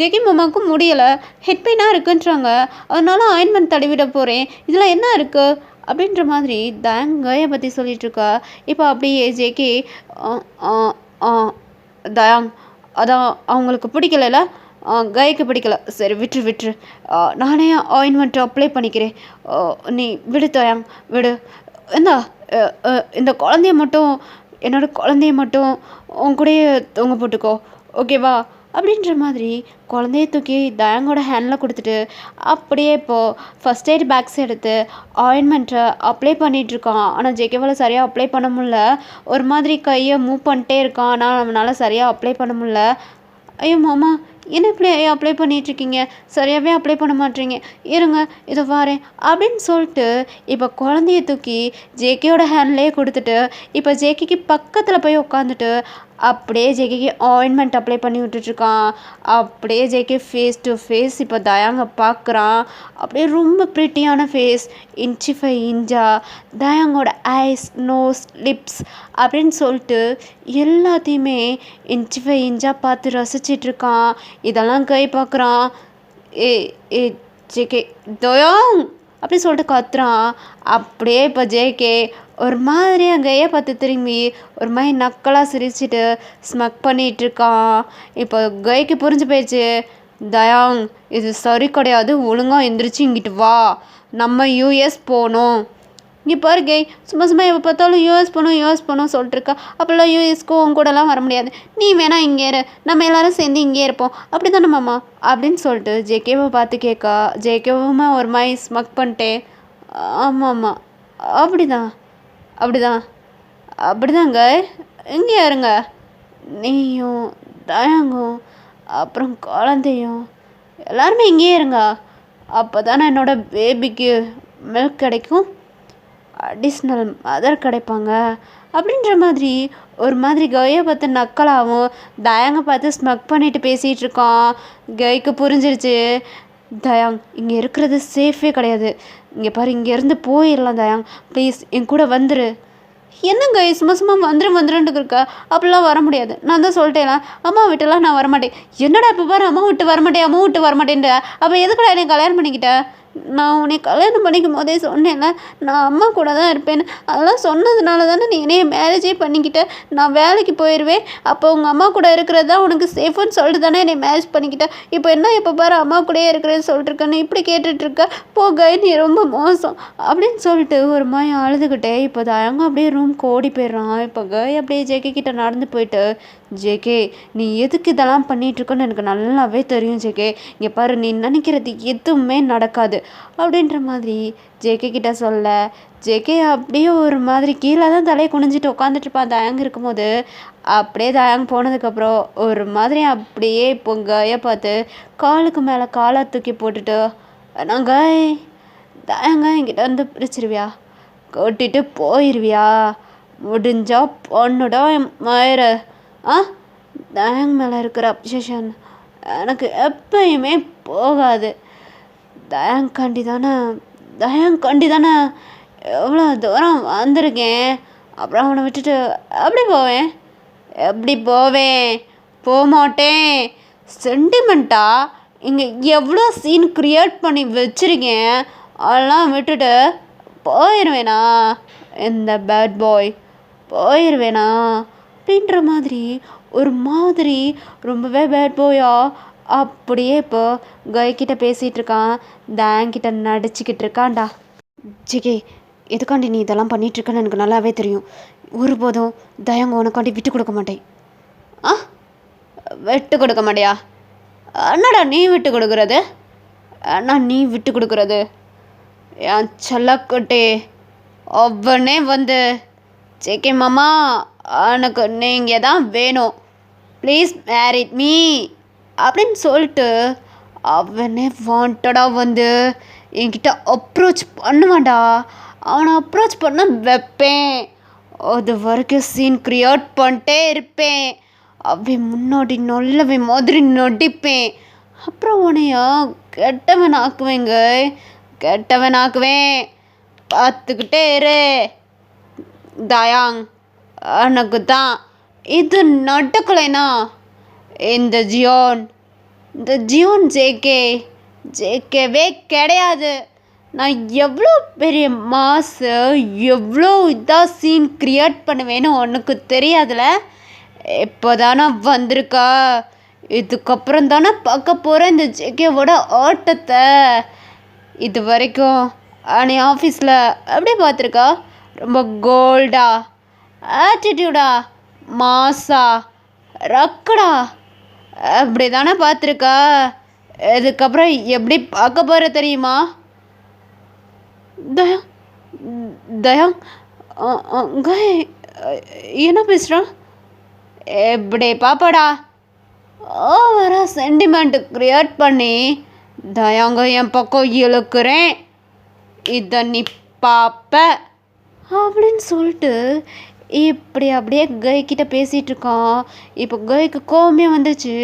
Speaker 1: ஜெகி மாமாவுக்கும் முடியலை, ஹெட் பெயினாக இருக்குன்றாங்க, அதனால ஆயின்மெண்ட் தடவிட போகிறேன், இதில் என்ன இருக்குது அப்படின்ற மாதிரி தயாங் கேயை பற்றி சொல்லிகிட்ருக்கா. இப்போ அப்படியே ஜேகே தயாங் அதான் அவங்களுக்கு பிடிக்கல, கைக்கு பிடிக்கல, சரி விட்டுரு விட்டுரு, நானே ஆயின்மெண்ட் அப்ளை பண்ணிக்கிறேன், நீ விடு தயாங் விடு, இந்தா இந்த குழந்தைய மட்டும், என்னோடய குழந்தைய மட்டும் உன் கூடயே தொங்க போட்டுக்கோ, ஓகேவா அப்படின்ற மாதிரி குழந்தைய தூக்கி தயாங்கோட ஹேண்டில் கொடுத்துட்டு அப்படியே இப்போது ஃபஸ்ட் எய்ட் பேக்ஸ் எடுத்து ஆயின்மெண்ட்டை அப்ளை பண்ணிகிட்ருக்கான். ஆனால் ஜேகேவால் சரியாக அப்ளை பண்ண முடில, ஒரு மாதிரி கையை மூவ் பண்ணிட்டே இருக்கான், ஆனால் நம்மளால் சரியாக அப்ளை பண்ண முடில. ஐயோ மாமா என்ன இப்படி அப்ளை பண்ணிகிட்ருக்கீங்க, சரியாகவே அப்ளை பண்ண மாட்டீங்க, இருங்க இதை வாரேன் அப்படின்னு சொல்லிட்டு இப்போ குழந்தைய தூக்கி ஜேகேயோட ஹேண்ட்லேயே கொடுத்துட்டு இப்போ ஜேகேக்கு பக்கத்தில் போய் உட்காந்துட்டு அப்படியே ஜேகேக்கு ஆயின்மெண்ட் அப்ளை பண்ணி விட்டுட்ருக்கான். அப்படியே ஜேகே ஃபேஸ் டு ஃபேஸ் இப்போ தயாங்க பார்க்குறான். அப்படியே ரொம்ப ப்ரிட்டியான ஃபேஸ், இன்ச்சி ஃபை இன்ச்சா, தயாங்கோட ஐஸ், நோஸ், லிப்ஸ் அப்படின்னு சொல்லிட்டு எல்லாத்தையுமே இன்ச்சி ஃபை இன்ச்சாக பார்த்து ரசிச்சிட்ருக்கான். இதெல்லாம் கை பார்க்குறான். ஏ ஏ ஜேகே தயாங் அப்படி சொல்லிட்டு கத்துறான். அப்படியே இப்போ ஜேகே ஒரு மாதிரி கையை பார்த்து திரும்பி ஒரு மாதிரி நக்கலாக சிரிச்சிட்டு ஸ்மக் பண்ணிகிட்ருக்கான். இப்போ கைக்கு புரிஞ்சு போயிடுச்சு, தயாங் இது சரி கிடையாது, ஒழுங்காக எந்திரிச்சு இங்கிட்டு வா, நம்ம யூஎஸ் போகணும். இங்கே பாரு கே, சும்மா சும்மா எப்போ பார்த்தாலும் யூஎஸ் போகணும் சொல்லிட்டுருக்கா, அப்போல்லாம் யூஎஸ்க்கு உன் கூடலாம் வர முடியாது, நீ வேணா இங்கே இரு, நம்ம எல்லோரும் சேர்ந்து இங்கே இருப்போம், அப்படி தானே மாமா அப்படின்னு சொல்லிட்டு ஜேகேவை பார்த்து கேட்கா. ஜேகேவுமே ஒரு மாதிரி ஸ்மக் பண்ணிட்டே, ஆமாம் அப்படிதான் அப்படிதாங்க, எங்கே இருங்க, நீயும் தயாங்கும் அப்புறம் குழந்தையும் எல்லாருமே இங்கேயே இருங்க, அப்போ தானே என்னோடய பேபிக்கு மில்க் கிடைக்கும், அடிஷ்னல் மதர் கிடைப்பாங்க அப்படின்ற மாதிரி ஒரு மாதிரி கையை பார்த்து நக்கலாகவும் தயாங்க பார்த்து ஸ்மக் பண்ணிட்டு பேசிகிட்டு இருக்கான். கைக்கு புரிஞ்சிருச்சு, தயாங் இங்கே இருக்கிறது சேஃபே கிடையாது, இங்கே பாரு இங்கேருந்து போயிடலாம் தயாங், ப்ளீஸ் என் கூட வந்துரு. என்னங்க சும்மா சும்மா வந்துருன்ட்டு இருக்கா, அப்படிலாம் வர முடியாது, நான் தான் சொல்லிட்டேன் அம்மா விட்டுலாம் நான் வரமாட்டேன். என்னடா இப்போ பாரு அம்மா விட்டு வரமாட்டேன்ட்டு, அப்போ எதுக்குடா என்னை கல்யாணம் பண்ணிக்கிட்டேன், நான் உன்னை கல்யாணம் பண்ணிக்கும் போதே சொன்னேன்ல நான் அம்மா கூட தான் இருப்பேன்னு, அதெல்லாம் சொன்னதுனால தானே நீ என்னைய மேரேஜே பண்ணிக்கிட்ட, நான் வேலைக்கு போயிடுவேன், அப்போ உங்கள் அம்மா கூட இருக்கிறது தான் உனக்கு சேஃப்னு சொல்லிட்டு தானே என்னை மேரேஜ் பண்ணிக்கிட்டேன், இப்போ என்ன இப்போ பாரு அம்மா கூடயே இருக்கிறேன்னு சொல்லிட்டுருக்கேன்னு இப்படி கேட்டுட்ருக்க, போக நீ ரொம்ப மோசம் அப்படின்னு சொல்லிட்டு ஒரு மாதிரி அழுதுகிட்டே இப்போ தயங்க அப்படியே ரூம்க்கு ஓடி போயிடுறான். இப்போ கை அப்படியே ஜேகே கிட்ட நடந்து போயிட்டு, ஜேகே நீ எதுக்கு இதெல்லாம் பண்ணிகிட்ருக்கோன்னு எனக்கு நல்லாவே தெரியும் ஜேகே, இங்கே பாரு நீ நினைக்கிறது எதுவுமே நடக்காது அப்படின்ற மாதிரி ஜேகே கிட்ட சொல்ல, ஜேகே அப்படியே ஒரு மாதிரி கீழே தான் தலையை குனிஞ்சிட்டு உட்காந்துட்ருப்பான் தயாங் இருக்கும்போது. அப்படியே தயாங் போனதுக்கப்புறம் ஒரு மாதிரி அப்படியே இப்போ கையை பார்த்து காலுக்கு மேலே காலை தூக்கி போட்டுட்டு, நான் காய் தயாங்க என்கிட்ட வந்து பிரிச்சிருவியா, கொட்டிட்டு போயிடுவியா, முடிஞ்சா பொண்ணுடா மயிர, தயாங் மேலே இருக்கிற அப்சஷன் எனக்கு எப்பயுமே போகாது, தயாங்காண்டி தானே எவ்வளோ தூரம் வந்திருக்கேன், அப்புறம் அவனை விட்டுட்டு எப்படி போவேன், போக மாட்டேன், சென்டிமெண்ட்டாக இங்கே எவ்வளோ சீன் க்ரியேட் பண்ணி வச்சுருக்கேன், அதெல்லாம் விட்டுட்டு போயிடுவேனா, இந்த பேட் பாய் போயிடுவேனா அப்படின்ற மாதிரி ஒரு மாதிரி ரொம்பவே பேட் பாயா அப்படியே இப்போ கைக்கிட்ட பேசிகிட்டு இருக்கான், தயாங்கிட்ட நடிச்சுக்கிட்டு இருக்கான்டா. ஜிகே எதுக்காண்டி நீ இதெல்லாம் பண்ணிகிட்ருக்கன்னு எனக்கு நல்லாவே தெரியும், ஒருபோதும் தயாங்க உனக்காண்டி விட்டு கொடுக்க மாட்டேன். விட்டு கொடுக்க மாட்டியா, என்னடா நீ விட்டு கொடுக்குறது? நீ விட்டு கொடுக்குறது? என் செல்லக்குட்டி அவனே வந்து ஜேகே மாமா எனக்கு நீங்கள் தான் வேணும், ப்ளீஸ் மேரிட் மீ அப்படின்னு சொல்லிட்டு அவனே வாண்டடாக வந்து என்கிட்ட அப்ரோச் பண்ணுவான்டா. அவனை அப்ரோச் பண்ண வைப்பேன். அது வரைக்கும் சீன் க்ரியேட் பண்ணிட்டே இருப்பேன். அவன் முன்னாடி நல்லவே மாதிரி நடிப்பேன். அப்புறம் உனையா கெட்டவன் ஆக்குவேங்க, கெட்டவன் ஆக்குவேன். பார்த்துக்கிட்டே இரு தயாங். எனக்கு தான் இது நடக்கலைனா இந்த ஜியோன் ஜேகேவே கிடையாது. நான் எவ்வளோ பெரிய மாசு, எவ்வளோ இதாக சீன் க்ரியேட் பண்ணுவேன்னு உனக்கு தெரியாதுல. இப்போ தானே வந்திருக்கா, இதுக்கப்புறம் தானே பார்க்க போகிறேன் இந்த ஜேகேவோட ஆட்டத்தை. இது வரைக்கும் நீ ஆஃபீஸில் அப்படியே பார்த்துருக்கா, ரொம்ப கோல்டா, ஆட்டிடியூடா, மாசா, ரக்கடா அப்படி தானே பார்த்துருக்கா. இதுக்கப்புறம் எப்படி பார்க்க போகிற தெரியுமா? தயா தயா என்ன பேசுகிறான்? எப்படி பாப்பாடா ஓவரா சென்டிமெண்ட் க்ரியேட் பண்ணி தயாங்க என் பக்கம் இழுக்கிறேன், இதை நீ பாப்ப அப்படின்னு சொல்லிட்டு இப்படி அப்படியே கைக்கிட்ட பேசிகிட்டு இருக்கான். இப்போ கைக்கு கோவமே வந்துச்சு.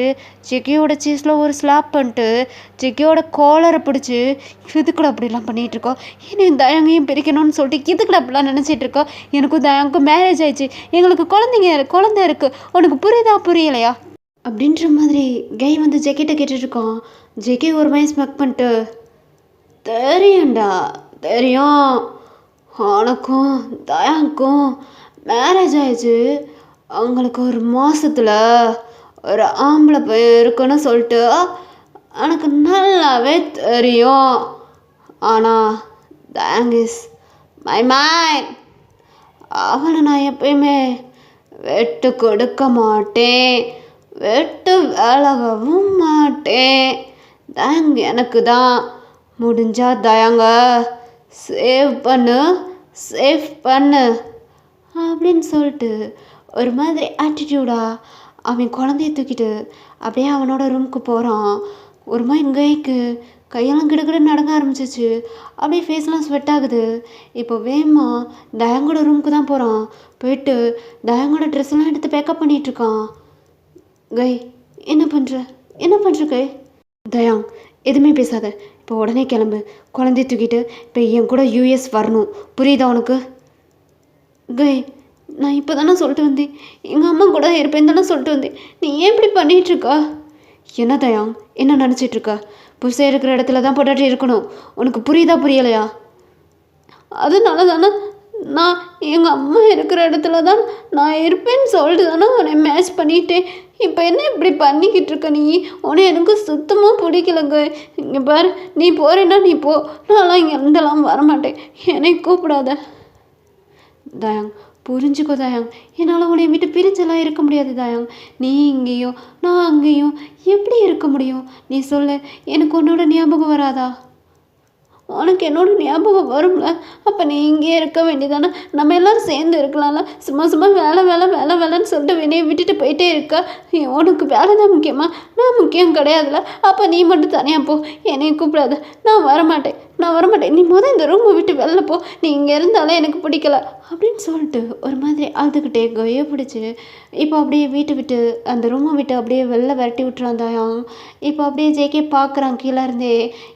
Speaker 1: ஜெக்கியோட சீஸில் ஒரு ஸ்லாப் பண்ணிட்டு ஜெக்கியோட காலரை பிடிச்சி இதுக்கூட அப்படிலாம் பண்ணிகிட்ருக்கோம். இன்னும் தயங்கையும் பிரிக்கணும்னு சொல்லிட்டு இதுக்கூட அப்படிலாம் நினச்சிட்ருக்கா. எனக்கும் தயங்கும் மேரேஜ் ஆயிடுச்சு, எங்களுக்கு குழந்தை இருக்குது, உனக்கு புரியுதா புரியலையா அப்படின்ற மாதிரி கை வந்து ஜெக்கிட்ட கேட்டுட்ருக்கான். ஜெக்கி ஒரு மாதிரி ஸ்மெக் பண்ணிட்டு தெரியும்டா தெரியும், உனக்கும் தயாங்க்கும் மேரேஜ் ஆயிடுச்சு, அவங்களுக்கு ஒரு மாதத்தில் ஒரு ஆம்பளை பையன் இருக்குன்னு சொல்லிட்டு எனக்கு நல்லாவே தெரியும். ஆனால் தயாங் இஸ் மை மைண்ட். அவளை நான் எப்பயுமே விட்டு கொடுக்க மாட்டேன், விட்டு விலகவும் மாட்டேன். தயாங் எனக்கு தான். முடிஞ்சா தயாங்க சேவ் பண்ணு அப்படின்னு சொல்லிட்டு ஒரு மாதிரி ஆட்டிடியூடாக அவன் குழந்தைய தூக்கிட்டு அப்படியே அவனோட ரூமுக்கு போகிறான். ஒரு மாதிரி கைக்கு கையெல்லாம் கிடுக்கிட்டு நடக்க ஆரம்பிச்சிச்சு. அப்படியே ஃபேஸ்லாம் ஸ்வெட் ஆகுது. இப்போ வேமா தயாங்கோட ரூமுக்கு தான் போகிறான். போயிட்டு தயாங்கோட ட்ரெஸ்ஸெல்லாம் எடுத்து பேக்கப் பண்ணிகிட்ருக்கான். கை என்ன பண்ணுற கை? தயாங் எதுவுமே பேசாத, இப்போ உடனே கிளம்பு, குழந்தைய தூக்கிட்டு இப்போ என் கூட யூஎஸ் வரணும், புரியுதா உனக்கு? கை நான் இப்போ தானே சொல்லிட்டு வந்தேன், எங்கள் அம்மா கூட இருப்பேன் தானே சொல்லிட்டு வந்தேன், நீ ஏன் இப்படி பண்ணிகிட்ருக்கா? என்ன தயாங் என்ன நினச்சிட்ருக்கா? புதுசாக இருக்கிற இடத்துல தான் பொட்டாட்டி இருக்கணும், உனக்கு புரியுதா புரியலையா? அதனால தானே நான் எங்கள் அம்மா இருக்கிற இடத்துல தான் நான் இருப்பேன்னு சொல்லிட்டு தானே உன்னை மேட்ச் பண்ணிட்டேன். இப்போ என்ன இப்படி பண்ணிக்கிட்டு இருக்க நீ? உன்னை எனக்கு சுத்தமாக பிடிக்கலங்க. இங்கே பாரு, நீ போகிறேன்னா நீ போ, நான்லாம் இங்கே இருந்தெல்லாம் வரமாட்டேன், என்னை கூப்பிடாத. தயாங் புரிஞ்சுக்கோ தயாங், என்னால் உன்னை விட்டு பிரிஞ்செல்லாம் இருக்க முடியாது தயாங். நீ இங்கேயும் நான் அங்கேயும் எப்படி இருக்க முடியும்? நீ சொல்லு, எனக்கு உன்னோட ஞாபகம் வராதா? உனக்கு என்னோட ஞாபகம் வரும்ல, அப்போ நீ இங்கேயே இருக்க வேண்டியதானே, நம்ம எல்லோரும் சேர்ந்து இருக்கலாம்ல. சும்மா வேலைன்னு சொல்லிட்டு என்னையை விட்டுட்டு போயிட்டே இருக்கா. உனக்கு வேலை தான் முக்கியமா? நான் முக்கியம் கிடையாதுல. அப்போ நீ மட்டும் தனியாக போ, என்னையை கூப்பிடாத, நான் வரமாட்டேன். நீ இந்த ரூமை விட்டு வெளில போ, நீ இங்கே இருந்தாலே எனக்கு பிடிக்கல அப்படின்னு சொல்லிட்டு ஒரு மாதிரி அழுதுகிட்டே கையை பிடிச்சி இப்போ அப்படியே வீட்டை விட்டு அந்த ரூமை விட்டு அப்படியே வெளில விரட்டி விட்டுறான் தயாங். இப்போ அப்படியே ஜேகே பார்க்குறான் கீழே இருந்தே.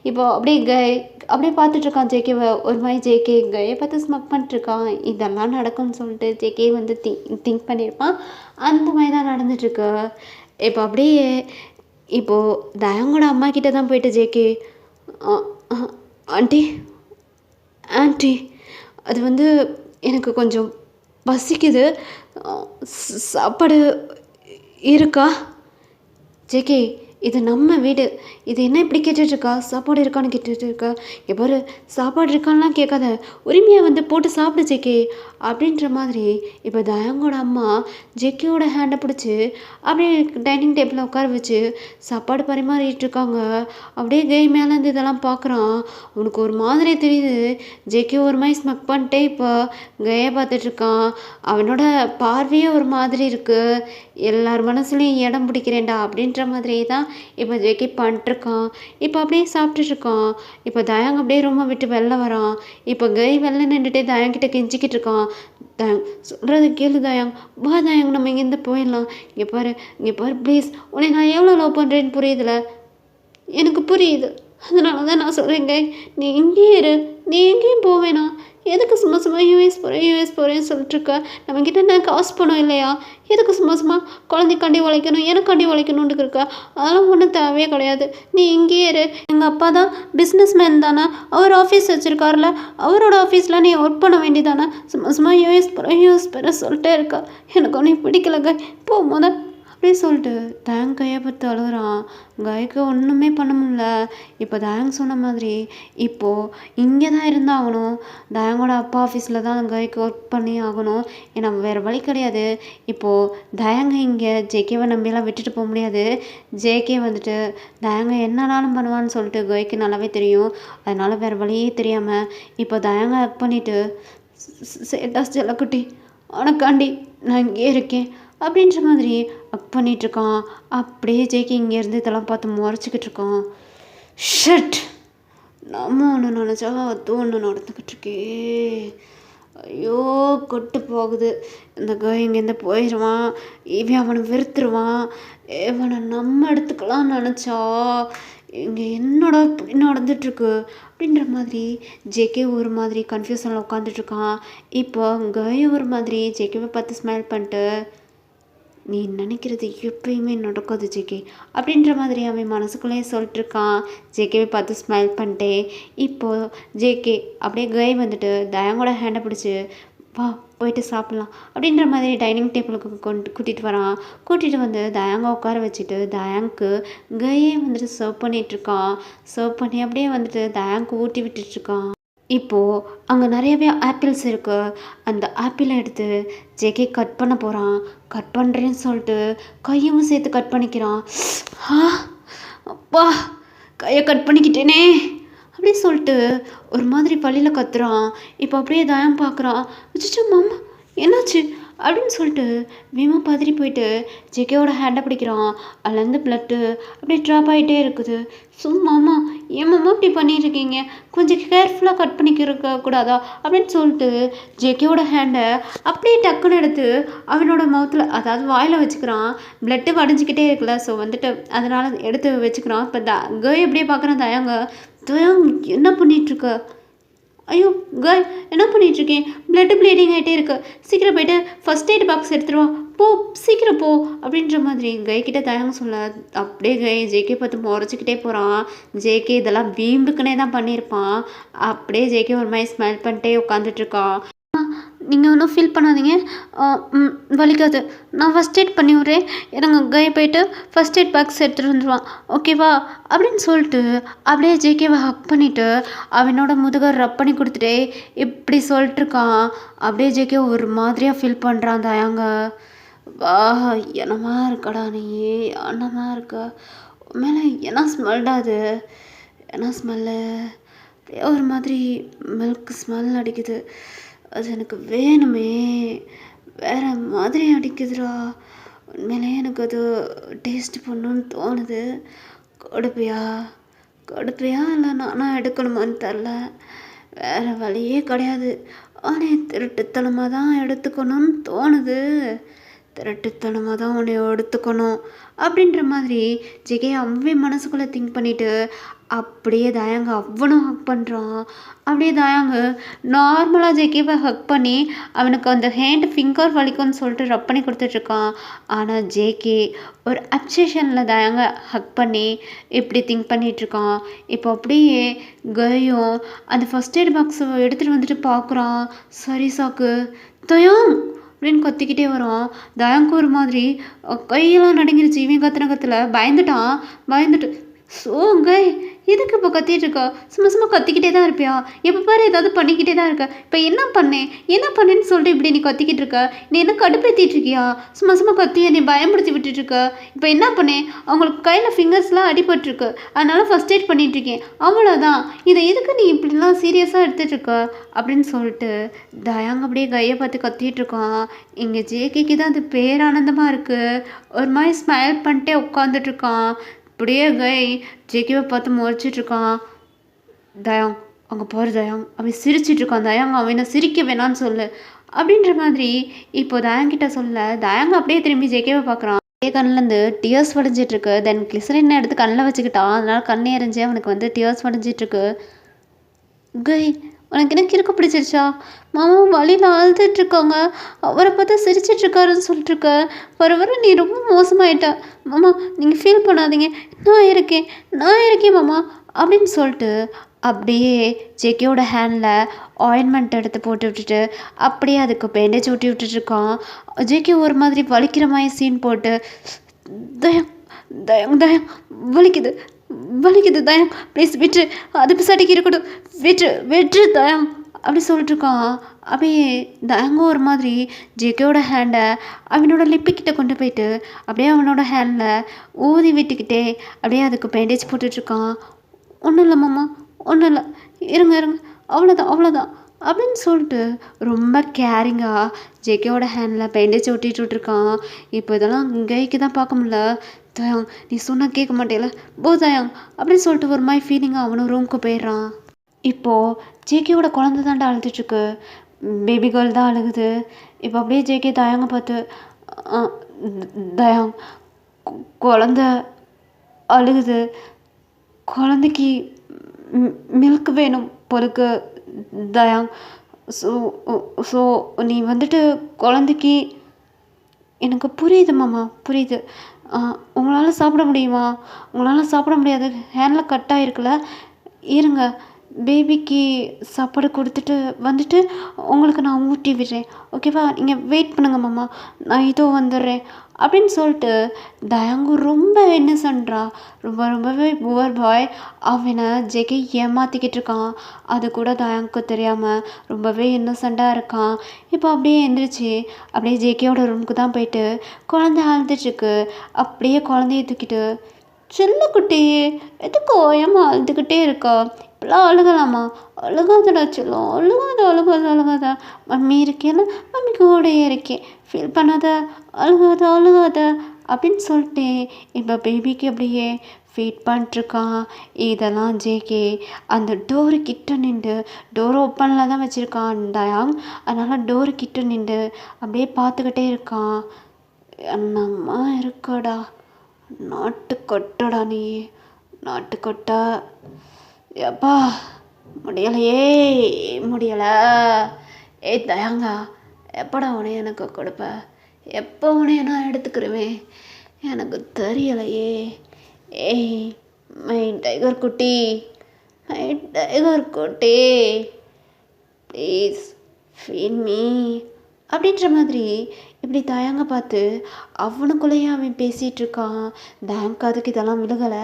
Speaker 1: இப்போ அப்படியே பார்த்துட்ருக்கான் ஜேகேவை. ஒரு மாதிரி ஜேகே கையை பார்த்து ஸ்மக் பண்ணிட்டுருக்கான். இதெல்லாம் நடக்கும்னு சொல்லிட்டு ஜேகே வந்து திங்க் பண்ணியிருப்பான். அந்த மாதிரி தான் நடந்துட்டுருக்கு. இப்போ அப்படியே இப்போது தயாங்கோட அம்மா கிட்டே தான் போயிட்டு ஜேகே, ஆண்டி அது வந்து எனக்கு கொஞ்சம் பசிக்குது, சாப்பாடு இருக்கா? ஜேகே இது நம்ம வீடு. இது என்ன இப்படி கேட்டுட்ருக்கா? சாப்பாடு இருக்கான்னு கேட்டுட்ருக்கா? இங்க பாரு, சாப்பாடு இருக்கான்லாம் கேட்காத. உரிமையா வந்து போட்டு சாப்பிடு ஜேகே. அப்படின்ற மாதிரி இப்போ தயாங்கோட அம்மா ஜேகேவோட ஹேண்டை பிடிச்சி அப்படியே டைனிங் டேபிளில் உட்கார வச்சு சாப்பாடு பரிமாறிட்டு இருக்காங்க. அப்படியே கை மேலேருந்து இதெல்லாம் பார்க்குறான். அவனுக்கு ஒரு மாதிரி தெரியுது. ஜேகே ஒரு மாதிரி ஸ்மக் பண்ணிட்டே இப்போ கையை பார்த்துட்ருக்கான். அவனோட பார்வையே ஒரு மாதிரி இருக்குது. எல்லார் மனசுலையும் இடம் பிடிக்கிறேன்டா அப்படின்ற மாதிரி தான் இப்போ ஜேகே பண்ணிட்டுருக்கான். இப்போ அப்படியே சாப்பிட்டுட்ருக்கான். இப்போ தயாங் அப்படியே ரூமை விட்டு வெளில வரான். இப்போ கை வெளில நின்றுட்டே தயாங்கிட்ட கெஞ்சிக்கிட்டு இருக்கான். தயாங் சொல்கிறது கேளு தயாங், வா தயாங், நம்ம இங்கேருந்து போயிடலாம். இங்கே பாரு ப்ளீஸ், உன்னை நான் எவ்வளோ லவ் பண்ணுறேன்னு புரியுதுல? எனக்கு புரியுது. அதனால தான் நான் சொல்கிறேங்க, நீ இங்கேயே இரு, நீ எங்கேயும் போவேணா. எதுக்கு சும்மா சும்மா யூஎஸ் போகிறேன்னு சொல்லிட்டுருக்க? நம்மக்கிட்ட என்ன காசு பணம் இல்லையா? எதுக்கு சும்மா சும்மா குழந்தைக்காண்டி உழைக்கணும், எனக்காண்டி உழைக்கணுன்ட்டு இருக்கா? அதெல்லாம் ஒன்றும் தேவையே கிடையாது. நீ இங்கேயே இரு. எங்கள் அப்பா தான் பிஸ்னஸ் மேன் தானே, அவர் ஆஃபீஸ் வச்சுருக்காருல, அவரோட ஆஃபீஸில் நீ ஒர்க் பண்ண வேண்டியதானே? சும்மா சும்மா யூஎஸ் போகிறேன் சொல்லிட்டே இருக்கா. எனக்கு ஒன்றும் பிடிக்கலங்க, போ முத அப்படியே சொல்லிட்டு தேங்க் கையை பார்த்து அழுகுறான். கைக்கு ஒன்றுமே பண்ண முடியல. இப்போ தேங்க் சொன்ன மாதிரி இப்போது இங்கே தான் இருந்தாகணும். தயாங்கோட அப்பா ஆஃபீஸில் தான் கைக்கு ஒர்க் பண்ணி ஆகணும். ஏன்னா வேறு வழி கிடையாது. இப்போது தயாங்க இங்கே ஜேகேவை நம்பியெல்லாம் விட்டுட்டு போக முடியாது. ஜேகே வந்துட்டு தயாங்க என்னன்னாலும் பண்ணுவான்னு சொல்லிட்டு கைக்கு நல்லாவே தெரியும். அதனால் வேறு வழியே தெரியாமல் இப்போ தயாங்க ஒர்க் பண்ணிவிட்டு சேட்டா செல்லக்குட்டி உனக்காண்டி நான் இங்கே இருக்கேன் அப்படின்ற மாதிரி ஒர்க் பண்ணிகிட்ருக்கான். அப்படியே ஜேகே இங்கேருந்து இதெல்லாம் பார்த்து முறைச்சிக்கிட்டு இருக்கான். ஷட், நம்ம ஒன்று நினச்சா அது ஒன்று நடந்துக்கிட்டு இருக்கே. ஐயோ கொட்டு போகுது. இந்த காய் இங்கேருந்து போயிடுவான். இவன் அவனை வெறுத்துருவான். இவனை நம்ம எடுத்துக்கலாம்னு நினச்சா இங்கே என்னடா இப்படி நடந்துட்டுருக்கு அப்படின்ற மாதிரி ஜேகே ஒரு மாதிரி கன்ஃபியூஷனில் உட்காந்துட்ருக்கான். இப்போ காய் ஒரு மாதிரி ஜேகேவை பார்த்து ஸ்மைல் பண்ணிட்டு, நீ நினைக்கிறது எப்பயுமே நடக்காது ஜேகே அப்படின்ற மாதிரி அவன் மனசுக்குள்ளேயே சொல்லிட்டுருக்கான். ஜேகேவை பார்த்து ஸ்மைல் பண்ணிட்டே இப்போது ஜேகே அப்படியே கை வந்துட்டு தயாங்கோட ஹேண்டை பிடிச்சி, வா போயிட்டு சாப்பிட்லாம் அப்படின்ற மாதிரி டைனிங் டேபிளுக்கு கூட்டிகிட்டு வரான். கூட்டிகிட்டு வந்து தயாங்க உட்கார வச்சுட்டு தயாங்க்கு கையே வந்துட்டு சர்வ் பண்ணிகிட்ருக்கான். சர்வ் பண்ணி அப்படியே வந்துட்டு தயாங்க்கு ஊட்டி விட்டுட்ருக்கான். இப்போது அங்கே நிறையவே ஆப்பிள்ஸ் இருக்குது. அந்த ஆப்பிளை எடுத்து ஜேகே கட் பண்ண போகிறான். கட் பண்ணுறேன்னு சொல்லிட்டு கையவும் சேர்த்து கட் பண்ணிக்கிறான். அப்பா, கையை கட் பண்ணிக்கிட்டேனே அப்படி சொல்லிட்டு ஒரு மாதிரி பள்ளியில் கத்துறான். இப்போ அப்படியே தயம் பார்க்குறான். வச்சுட்டு மாமா என்னாச்சு அப்படின்னு சொல்லிட்டு வேமா பதறி போயிட்டு ஜேகேவோட ஹேண்டை பிடிக்கிறான். அதுலேருந்து ப்ளட்டு அப்படியே ட்ராப் ஆகிட்டே இருக்குது. சும்மாம்மா ஏமாம்மா இப்படி பண்ணிட்டுருக்கீங்க, கொஞ்சம் கேர்ஃபுல்லாக கட் பண்ணிக்க கூடாதா அப்படின்னு சொல்லிட்டு ஜேகேவோட ஹேண்டை அப்படியே டக்குன்னு எடுத்து அவனோட மவுத்தில், அதாவது வாயில் வச்சுக்கிறான். ப்ளட்டு வடிஞ்சிக்கிட்டே இருக்குல்ல, ஸோ வந்துட்டு அதனால் எடுத்து வச்சுக்கிறான். இப்போ கேர்ள் எப்படியே பார்க்குறான். தயாங் என்ன பண்ணிகிட்ருக்க? ஐயோ கேர்ள் என்ன பண்ணிகிட்ருக்கேன்? ப்ளட்டு ப்ளீடிங் ஆகிட்டே இருக்கு, சீக்கிரம் போய்ட்டு ஃபஸ்ட் எய்ட் பாக்ஸ் எடுத்துருவா, போ சீக்கிரம் போ அப்படின்ற மாதிரி கைக்கிட்ட தயாங்க சொல்ல, அப்படியே கை ஜேகே பார்த்து முறைச்சிக்கிட்டே போகிறான். ஜேகே இதெல்லாம் வீம்புக்குனே தான் பண்ணியிருப்பான். அப்படியே ஜேகே ஒரு மாதிரி ஸ்மைல் பண்ணிட்டே உட்காந்துட்ருக்கான். நீங்கள் ஒன்றும் ஃபீல் பண்ணாதீங்க, வலிக்காது, நான் ஃபஸ்ட் எய்ட் பண்ணி விட்றேன், எனக்கு கை போய்ட்டு ஃபஸ்ட் எய்ட் பாக்ஸ் எடுத்துகிட்டு வந்துடுவான், ஓகேவா அப்படின்னு சொல்லிட்டு அப்படியே ஜேகேவை ஹக் பண்ணிவிட்டு அவனோட முதுகை ரப் பண்ணி கொடுத்துட்டே இப்படி சொல்லிட்டுருக்கான். அப்படியே ஜேகே ஒரு மாதிரியாக ஃபீல் பண்ணுறான். தயாங்க, வா என்னமா இருக்கடா நீ, என்னமா இருக்க, மேலே என்ன ஸ்மெல்டா அது, என்ன ஸ்மெல்லு, ஒரு மாதிரி மில்க் ஸ்மெல் அடிக்குது, அது எனக்கு வேணுமே, வேறு மாதிரி அடிக்குதுடா, உண்மையிலே எனக்கு அது டேஸ்ட் பண்ணணுன்னு தோணுது, கொடுப்பியா இல்லை நானாக எடுக்கணுமான்னு தெரில, வேறு வழியே கிடையாது, ஆனால் திருட்டுத்தனமாக தான் எடுத்துக்கணும்னு தோணுது, திருட்டுத்தனமாக தான் உன்னை எடுத்துக்கணும் அப்படின்ற மாதிரி ஜெகே அவன் மனசுக்குள்ளே திங்க் பண்ணிவிட்டு அப்படியே தயாங்க அவனும் ஹக் பண்ணுறான். அப்படியே தயாங்க நார்மலாக ஜேகேவை ஹக் பண்ணி அவனுக்கு அந்த ஹேண்ட் ஃபிங்கர் வலிக்கும்னு சொல்லிட்டு ரப் பண்ணி கொடுத்துட்ருக்கான். ஆனால் ஜேகே ஒரு அப்சேஷனில் தயாங்க ஹக் பண்ணி இப்படி திங்க் பண்ணிகிட்ருக்கான். இப்போ அப்படியே கையும் அந்த ஃபஸ்ட் எய்ட் பாக்ஸை எடுத்துகிட்டு வந்துட்டு பார்க்குறான். சரி சாக்கு, தயாங் அப்படின்னு கத்திக்கிட்டே வரான். தயாங்க்கு ஒரு மாதிரி கையெல்லாம் நடுங்கிருச்சு. இவன் கத்துன கத்துல பயந்துட்டான். பயந்துட்டு ஸோ கை எதுக்கு இப்போ கத்திட்டு இருக்கா? சும்மா சும்மா கத்திக்கிட்டே தான் இருப்பியா? எப்போ பாரு ஏதாவது பண்ணிக்கிட்டே தான் இருக்க. இப்போ என்ன பண்ணேன் என்ன பண்ணேன்னு சொல்லிட்டு இப்படி நீ கத்திக்கிட்டு இருக்க? நீ என்ன கடுப்பேற்றிட்டு இருக்கியா? சும்மா சும்மா கத்திய நீ பயமுடுத்தி விட்டுட்டு இருக்க. இப்போ என்ன பண்ணேன்? அவங்களுக்கு கையில் ஃபிங்கர்ஸ்லாம் அடிபட்டுருக்கு. அதனால ஃபஸ்ட் எய்ட் பண்ணிட்டு இருக்கேன். அவ்வளோதான். இதை எதுக்கு நீ இப்படிலாம் சீரியஸாக எடுத்துகிட்டு இருக்க அப்படின்னு சொல்லிட்டு தயாங்க அப்படியே கையை பார்த்து கத்திட்டு இருக்கான். இங்கே ஜேகேக்கு தான் அது பேரானந்தமாக இருக்குது. ஒரு மாதிரி ஸ்மைல் பண்ணிட்டே உட்காந்துட்டு இருக்கான். அப்படியே கை ஜேகேவை பார்த்து முறைச்சிட்ருக்கான். தயாங் அங்கே பாரு தயாங், அவன் சிரிச்சிட்ருக்கான். தயாங் அவனை சிரிக்க வேணான்னு சொல்லு அப்படின்ற மாதிரி இப்போ தயாங்கிட்ட சொல்ல தயாங்க அப்படியே திரும்பி ஜேகேவை பார்க்குறான். கண்ணிலேருந்து டியர்ஸ் வடிஞ்சிட்ருக்கு. தென் கிளிசரின் எடுத்து கண்ணில் வச்சுக்கிட்டான். அதனால் கண்ணை எறிஞ்சு அவனுக்கு வந்து டியர்ஸ் வடிஞ்சிட்ருக்கு. கை உனக்கு என்ன கிறுக்கு பிடிச்சிருச்சா? மாமா வழியில் அழுதுட்ருக்காங்க. அவரை பார்த்தா சிரிச்சிட்ருக்காருன்னு சொல்லிட்டுருக்க. வர வர நீ ரொம்ப மோசமாயிட்ட. மாமா நீங்கள் ஃபீல் பண்ணாதீங்க, நான் இருக்கேன் மாமா அப்படின்னு சொல்லிட்டு அப்படியே ஜேகேயோட ஹேண்டில் ஆயின்மெண்ட் எடுத்து போட்டு விட்டுட்டு அப்படியே அதுக்கு பேண்டேஜ் ஊட்டி விட்டுட்ருக்கான். ஜேகே ஒரு மாதிரி வலிக்கிற மாதிரி சீன் போட்டு தயம் தயம் தயம் வலிக்குது வலிக்குது தயம் ப்ளீஸ் விட்டு அது பிசாட்டிக்கு இருக்கட்டும் விட்டு தயம் அப்படி சொல்லிட்டுருக்கான். அப்படியே தயங்கும் ஒரு மாதிரி ஜேகேயோட ஹேண்டை அவனோட லிப்புக்கிட்ட கொண்டு போயிட்டு அப்படியே அவனோட ஹேண்டில் ஊதி விட்டுக்கிட்டே அப்படியே அதுக்கு பேண்டேஜ் போட்டுட்ருக்கான். ஒன்றும் இல்லை மாமா ஒன்றும் இல்லை, இருங்க அவ்வளோதான் அப்படின்னு சொல்லிட்டு ரொம்ப கேரிங்காக ஜேகேவோட ஹேண்டில் பேண்டேஜ் ஒட்டிட்டு விட்ருக்கான். இப்போ இதெல்லாம் கைக்கு தான் பார்க்க முடியல. தயாங் நீ சொன்னால் கேட்க மாட்டேல போ தயாங் அப்படின்னு சொல்லிட்டு ஒரு மாதிரி ஃபீலிங்காக அவனும் ரூமுக்கு போயிடுறான். இப்போது ஜேகேவோட குழந்தை தாண்டா அழுதுட்டுருக்கு. பேபி கேர்ள் தான் அழுகுது. இப்போ அப்படியே ஜேகே தயாங்க பார்த்து தயாங் குழந்த அழுகுது, குழந்தைக்கு மில்க் வேணும் பொறுக்கு தயாங். ஸோ நீ வந்துட்டு குழந்தைக்கு எனக்கு புரியுது மாமா புரியுது. உங்களால் சாப்பிட முடியுமா? உங்களால் சாப்பிட முடியாது, ஹேண்டில் கட் ஆகிருக்குல்ல. இருங்க பேபிக்கு சாப்பாடு கொடுத்துட்டு வந்துட்டு உங்களுக்கு நான் ஊட்டி விடுறேன் ஓகேவா? நீங்கள் வெயிட் பண்ணுங்க மாமா, நான் இதோ வந்துடுறேன் அப்படின்னு சொல்லிட்டு தயாங்கு ரொம்ப இன்னசென்ட்ரா ரொம்பவே புவர் பாய் அவனை ஜெகை ஏமாற்றிக்கிட்டு இருக்கான். அது கூட தயாங்க்கு தெரியாமல் ரொம்பவே இன்னசென்ட்டாக இருக்கான். இப்போ அப்படியே எந்திரிச்சு அப்படியே ஜேகேயோட ரூமுக்கு தான் போயிட்டு குழந்தை அழுதுட்டுருக்கு. அப்படியே குழந்தைய தூக்கிட்டு செல்லக்குட்டி எதுக்கு ஓயமாக அழுதுகிட்டே இருக்கா? இப்பெல்லாம் அழுகலாமா? அழுகாதடா செல்லம், அழுகாத மம்மி இருக்கேன்னு மம்மி கூடயே இருக்கேன், ஃபீல் பண்ணாத, அழுகாத அப்படின்னு சொல்லிட்டு இப்போ பேபிக்கு அப்படியே ஃபீட் பண்ணிட்டுருக்கான். இதெல்லாம் ஜேகே அந்த டோரு கிட்ட நின்று டோர் ஓப்பனில் தான் வச்சுருக்கான் தயாங். அதனால் டோரு கிட்ட நின்று அப்படியே பார்த்துக்கிட்டே இருக்கான். என்னம்மா இருக்காடா நாட்டுக்கொட்டடா நீ, நாட்டுக்கொட்டை. எப்பா முடியலை. தயாங்கா எப்படா உனைய எனக்கு கொடுப்ப? எப்போ உனைய நான் எடுத்துக்கிருவேன் எனக்கு தெரியலையே. மை டைகர் குட்டி ப்ளீஸ் ஃபீல் மீ அப்படின்ற மாதிரி இப்படி தயாங்க பார்த்து அவனுக்குள்ளேயே அவன் பேசிகிட்டு இருக்கான். தயாங்க்கு அதுக்கு இதெல்லாம் விழுகலை.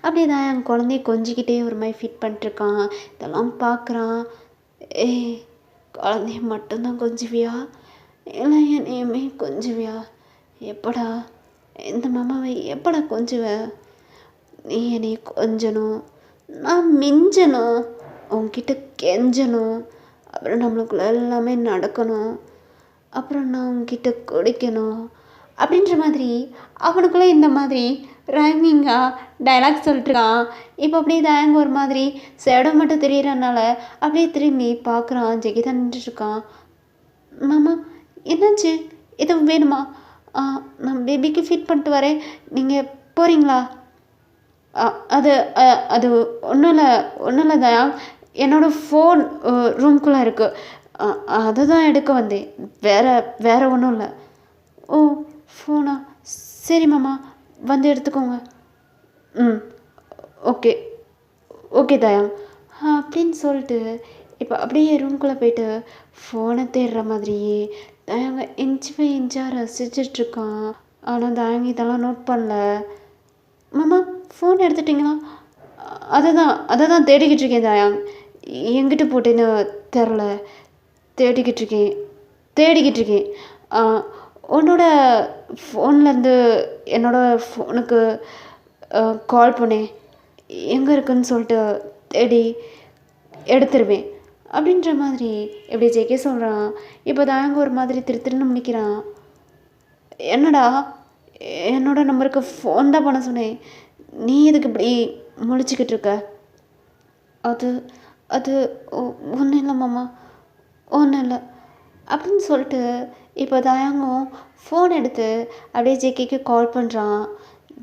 Speaker 1: அப்படியே தயாங்க குழந்தைய கொஞ்சிக்கிட்டே ஒரு மாதிரி ஃபிட் பண்ணிட்டுருக்கான். இதெல்லாம் பார்க்குறான். குழந்தைய மட்டும்தான் கொஞ்சுவியா இல்லை என்னையுமே கொஞ்சுவியா? எப்படா இந்த மாமாவை எப்படா கொஞ்சுவ? நீ என்னை கொஞ்சணும், நான் மிஞ்சணும், உன்கிட்ட கெஞ்சணும், அப்புறம் நம்மளுக்குள்ள எல்லாமே நடக்கணும், அப்புறம் நான் உங்ககிட்ட குடிக்கணும் அப்படின்ற மாதிரி அவனுக்குள்ளே இந்த மாதிரி ரைமிங்காக டைலாக் சொல்லிட்டுருக்கான். இப்போ அப்படியே தயங்க ஒரு மாதிரி சேடம் மட்டும் தெரியறதுனால அப்படியே திரும்பி பார்க்குறான். ஜெகிதா நின்றுட்டுருக்கான். மாமா என்னாச்சு? எதுவும் வேணுமா? நான் பேபிக்கு ஃபீட் பண்ணிட்டு வரேன், நீங்கள் போகிறீங்களா? அது அது ஒன்றும் இல்லை தயா, என்னோடய ஃபோன் ரூம்குள்ளே இருக்குது, அதை தான் எடுக்க வந்தேன், வேறு ஒன்றும் இல்லை. ஓ ஃபோனா? சரி மாமா வந்து எடுத்துக்கோங்க. ஓகே தயா அப்படின்னு சொல்லிட்டு இப்போ அப்படியே ரூம்குள்ளே போயிட்டு ஃபோனை தேடுற மாதிரியே தயங்க இன்ச் பை இன்ச்சாக ரசிச்சிட்ருக்கான். ஆனால் தயங்க இதெல்லாம் நோட் பண்ணல. மாமா ஃபோன் எடுத்துட்டிங்களா? அதை தான் தேடிக்கிட்டு இருக்கேன் தயாங். எங்கிட்ட போட்டேன்னு தெரில. தேடிக்கிட்டு இருக்கேன். உன்னோட ஃபோன்லேருந்து என்னோட ஃபோனுக்கு கால் பண்ணேன். எங்கே இருக்குன்னு சொல்லிட்டு தேடி எடுத்துருவேன் அப்படின்ற மாதிரி எப்படி ஜெயிக்க சொல்கிறான். இப்போ தாங்க ஒரு மாதிரி திருன்னு முடிக்கிறான். என்னடா, என்னோட நம்பருக்கு ஃபோன் தான் பண்ண சொன்னேன், நீ எதுக்கு இப்படி முழிச்சிக்கிட்டு இருக்க? அது அது ஒன்றும் இல்லை மாமா, ஒன்றும் இல்லை அப்படின்னு சொல்லிட்டு இப்போ தயாங்கும் ஃபோன் எடுத்து அப்படியே ஜேகேக்கு கால் பண்ணுறான்.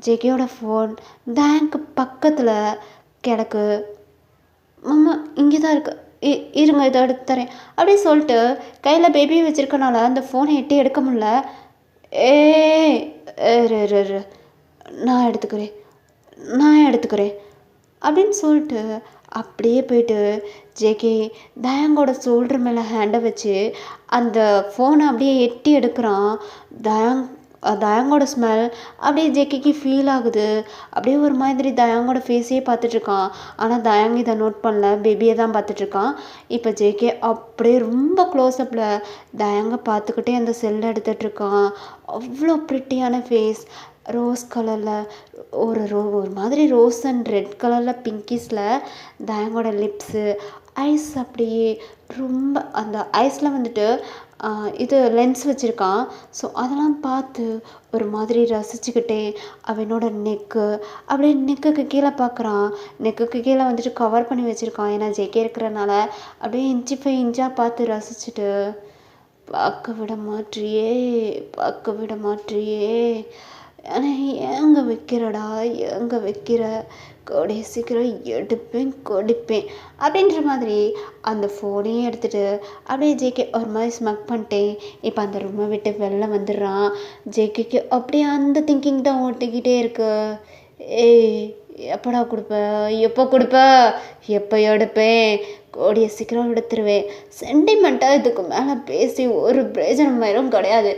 Speaker 1: ஜேகேயோட ஃபோன் தயாங்க்கு பக்கத்தில் கிடக்கு. மாமா இங்கே தான் இருக்கு, இருங்க இதை எடுத்து தரேன் அப்படின்னு சொல்லிட்டு கையில் பேபி வச்சுருக்கனால அந்த ஃபோனை எட்டி எடுக்க முடியல. ஏ நான் எடுத்துக்கிறேன் அப்படின்னு சொல்லிட்டு அப்படியே போயிட்டு ஜேகே தயாங்கோட ஷோல்டர் மேலே ஹேண்டை வச்சு அந்த ஃபோனை அப்படியே எட்டி எடுக்கிறான். தயாங்கோட ஸ்மெல் அப்படியே ஜேகேக்கு ஃபீல் ஆகுது. அப்படியே ஒரு மாதிரி தயாங்கோட ஃபேஸையே பார்த்துட்ருக்கான். ஆனால் தயாங் இதை நோட் பண்ணல, பேபியை தான் பார்த்துட்ருக்கான். இப்போ ஜேகே அப்படியே ரொம்ப க்ளோஸ்அப்பில் தயாங்க பார்த்துக்கிட்டே அந்த செல்லை எடுத்துகிட்ருக்கான். அவ்வளோ ப்ரிட்டியான ஃபேஸ், ரோஸ் கலரில் ஒரு மாதிரி ரோஸ் அண்ட் ரெட் கலரில் பிங்கிஸில் தயாங்கோட லிப்ஸு, ஐஸ் அப்படியே ரொம்ப அந்த ஐஸில் வந்துட்டு இது லென்ஸ் வச்சுருக்கான். ஸோ அதெல்லாம் பார்த்து ஒரு மாதிரி ரசிச்சுக்கிட்டே அவனோட நெக்கு அப்படியே நெக்குக்கு கீழே பார்க்குறான். நெக்குக்கு கீழே வந்துட்டு கவர் பண்ணி வச்சுருக்கான். ஏன்னா ஜேகே இருக்கிறனால அப்படியே இன்ச்சு பை இன்ச்சாக பார்த்து ரசிச்சுட்டு பார்க்க விட மாற்றியே ஆனால் எங்கே வைக்கிற கூடிய சீக்கிரம் எடுப்பேன் கொடுப்பேன் அப்படின்ற மாதிரி அந்த ஃபோனையும் எடுத்துகிட்டு அப்படியே ஜேகே ஒரு மாதிரி ஸ்மக் பண்ணிட்டேன். இப்போ அந்த ரூமை விட்டு வெளில வந்துடுறான். ஜேகேக்கு அப்படியே அந்த திங்கிங் தான் ஓட்டிக்கிட்டே இருக்கு. எப்படா கொடுப்ப, எப்போ எடுப்பேன், கூடிய சீக்கிரம் எடுத்துருவேன். சென்டிமெண்ட்டாக இதுக்கு மேலே பேசி ஒரு பிரயோஜனமாயிரும் கிடையாது.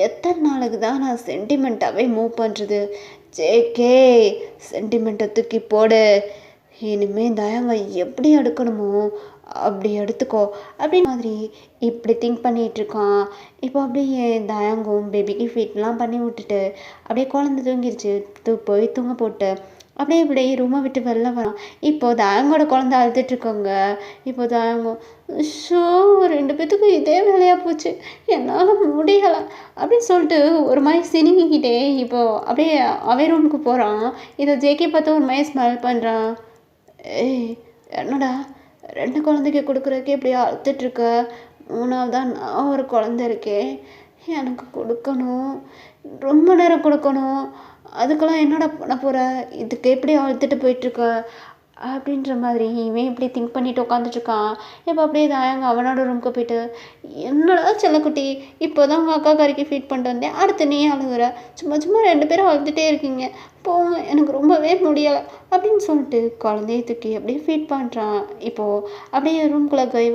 Speaker 1: எத்தனை நாளுக்கு தான் நான் சென்டிமெண்ட்டாகவே மூவ் பண்ணுறது? ஜேகே சென்டிமெண்ட்டை தூக்கி போடு. இனிமேல் தயாங்க எப்படி எடுக்கணுமோ அப்படி எடுத்துக்கோ அப்படின்னு மாதிரி இப்படி திங்க் பண்ணிகிட்ருக்கான். இப்போ அப்படியே தயாங்கும் பேபிக்கு ஃபீட்லாம் பண்ணி விட்டுட்டு அப்படியே குழந்தை தூங்கிருச்சு. போய் தூங்க போட்டு அப்படியே இப்படி ரூமை விட்டு வெளில வரான். இப்போது தயாங்கோட குழந்தை அழுதுட்ருக்கோங்க. இப்போ தயாங்கும் ரெண்டு பேத்துக்கும் இதே வேலையாக போச்சு, என்னால் முடியலை அப்படின்னு சொல்லிட்டு ஒரு மாதிரி சினிங்கிக்கிட்டே இப்போது அப்படியே அவன் ரூமுக்கு போகிறான். இதை ஜேகே பார்த்து ஒரு மாதிரி ஸ்மெல் பண்ணுறான். என்னடா 2 குழந்தைக்கு கொடுக்குறதுக்கே இப்படி அழுத்துட்ருக்க, 3ஆவதாக நான் ஒரு குழந்தை இருக்கேன், எனக்கு கொடுக்கணும், ரொம்ப நேரம் கொடுக்கணும், அதுக்கெல்லாம் என்னடா பண்ண போகிற, இதுக்கு எப்படி அழுத்துட்டு போயிட்டுருக்க அப்படின்ற மாதிரி இவன் இப்படி திங்க் பண்ணிட்டு உட்காந்துட்ருக்கான். இப்போ அப்படியே தாயாங்க அவனோட ரூமுக்கு போயிட்டு, என்னடா செல்லக்குட்டி, இப்போ தான் உங்கள் அக்கா கறிக்கு ஃபீட் பண்ணிட்டு வந்தேன், அடுத்து நீ அழுகுற, சும்மா 2 பேரும் அழுதுகிட்டே இருக்கீங்க, போங்க எனக்கு ரொம்பவே முடியலை அப்படின்னு சொல்லிட்டு குழந்தைய தூக்கி அப்படியே ஃபீட் பண்ணுறான். இப்போது அப்படியே ரூம்குள்ளே கை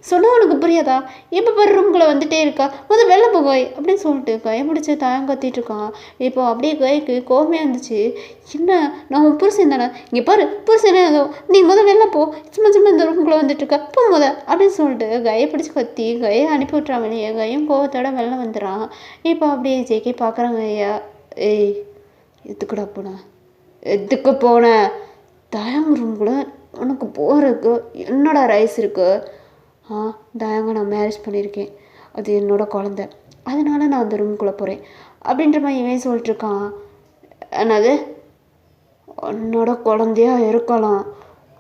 Speaker 1: சொன்னால் உனக்கு புரியாதா, எப்போ பாரு ரூம்குள்ளே வந்துட்டே இருக்கா, வெளில போய் அப்படின்னு சொல்லிட்டு கையை பிடிச்சி தாயம் கத்திட்டு இருக்கான். இப்போ அப்படியே கைக்கு கோவமே இருந்துச்சு. என்ன நான் உன் புருஷன் தானே, இங்கே பாரு புருஷனே ஏதோ, நீ வெளில போ, சும்மா இந்த ரூம்குள்ளே வந்துட்டுருக்கா, போ அப்படின்னு சொல்லிட்டு கையை பிடிச்சி கத்தி கையை அனுப்பி விட்றான் வெளியே. கையும் கோவத்தோட வெளில வந்துடுறான். இப்போ அப்படியே ஜேகே பார்க்குறாங்க. ஐயா எதுக்கு போனேன் தாயாங்க ரூம்குள்ளே, உனக்கு போகிறதுக்கு என்னடா ரைஸ் இருக்குது? தயாங்க நான் மேரேஜ் பண்ணியிருக்கேன், அது என்னோடய குழந்த, அதனால நான் அந்த ரூம்குள்ளே போகிறேன் அப்படின்ற மாதிரி இவன் சொல்லிட்டுருக்கான். என்னது, உன்னோட குழந்தையா இருக்கலாம்,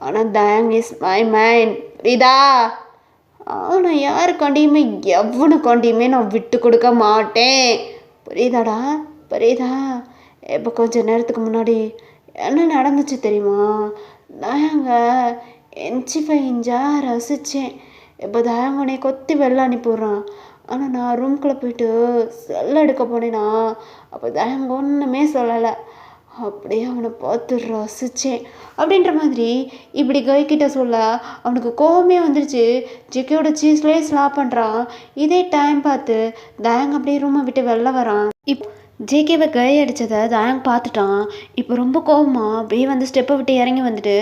Speaker 1: ஆனால் தயாங் இஸ் மை மைண்ட், புரியுதா? நான் யாருக்காண்டியுமே எவனுக்காண்டியுமே நான் விட்டு கொடுக்க மாட்டேன், புரியுதா? இப்போ கொஞ்சம் நேரத்துக்கு முன்னாடி என்ன நடந்துச்சு தெரியுமா? தயாங்க இன்ச்சு பை இன்ச்சாக ரசித்தேன். இப்போ தயாங்கனை கொத்தி வெளில அனுப்பிவிட்றான். ஆனால் நான் ரூம்குள்ளே போயிட்டு செல்ல எடுக்க போனேன்னா அப்போ தயாங்க ஒன்றுமே சொல்லலை. அப்படியே அவனை பார்த்து ரசித்தேன் அப்படின்ற மாதிரி இப்படி கைக்கிட்ட சொல்ல அவனுக்கு கோவமே வந்துருச்சு. ஜிக்கியோட சீஸ்லேயே ஸ்லாப் பண்ணுறான். இதே டைம் பார்த்து தயங் அப்படியே ரூமை விட்டு வெளில வரான். ஜேகேவை கை அடித்ததை தயங் பார்த்துட்டான். இப்போ ரொம்ப கோவமா அப்படியே வந்து ஸ்டெப்பை விட்டு இறங்கி வந்துட்டு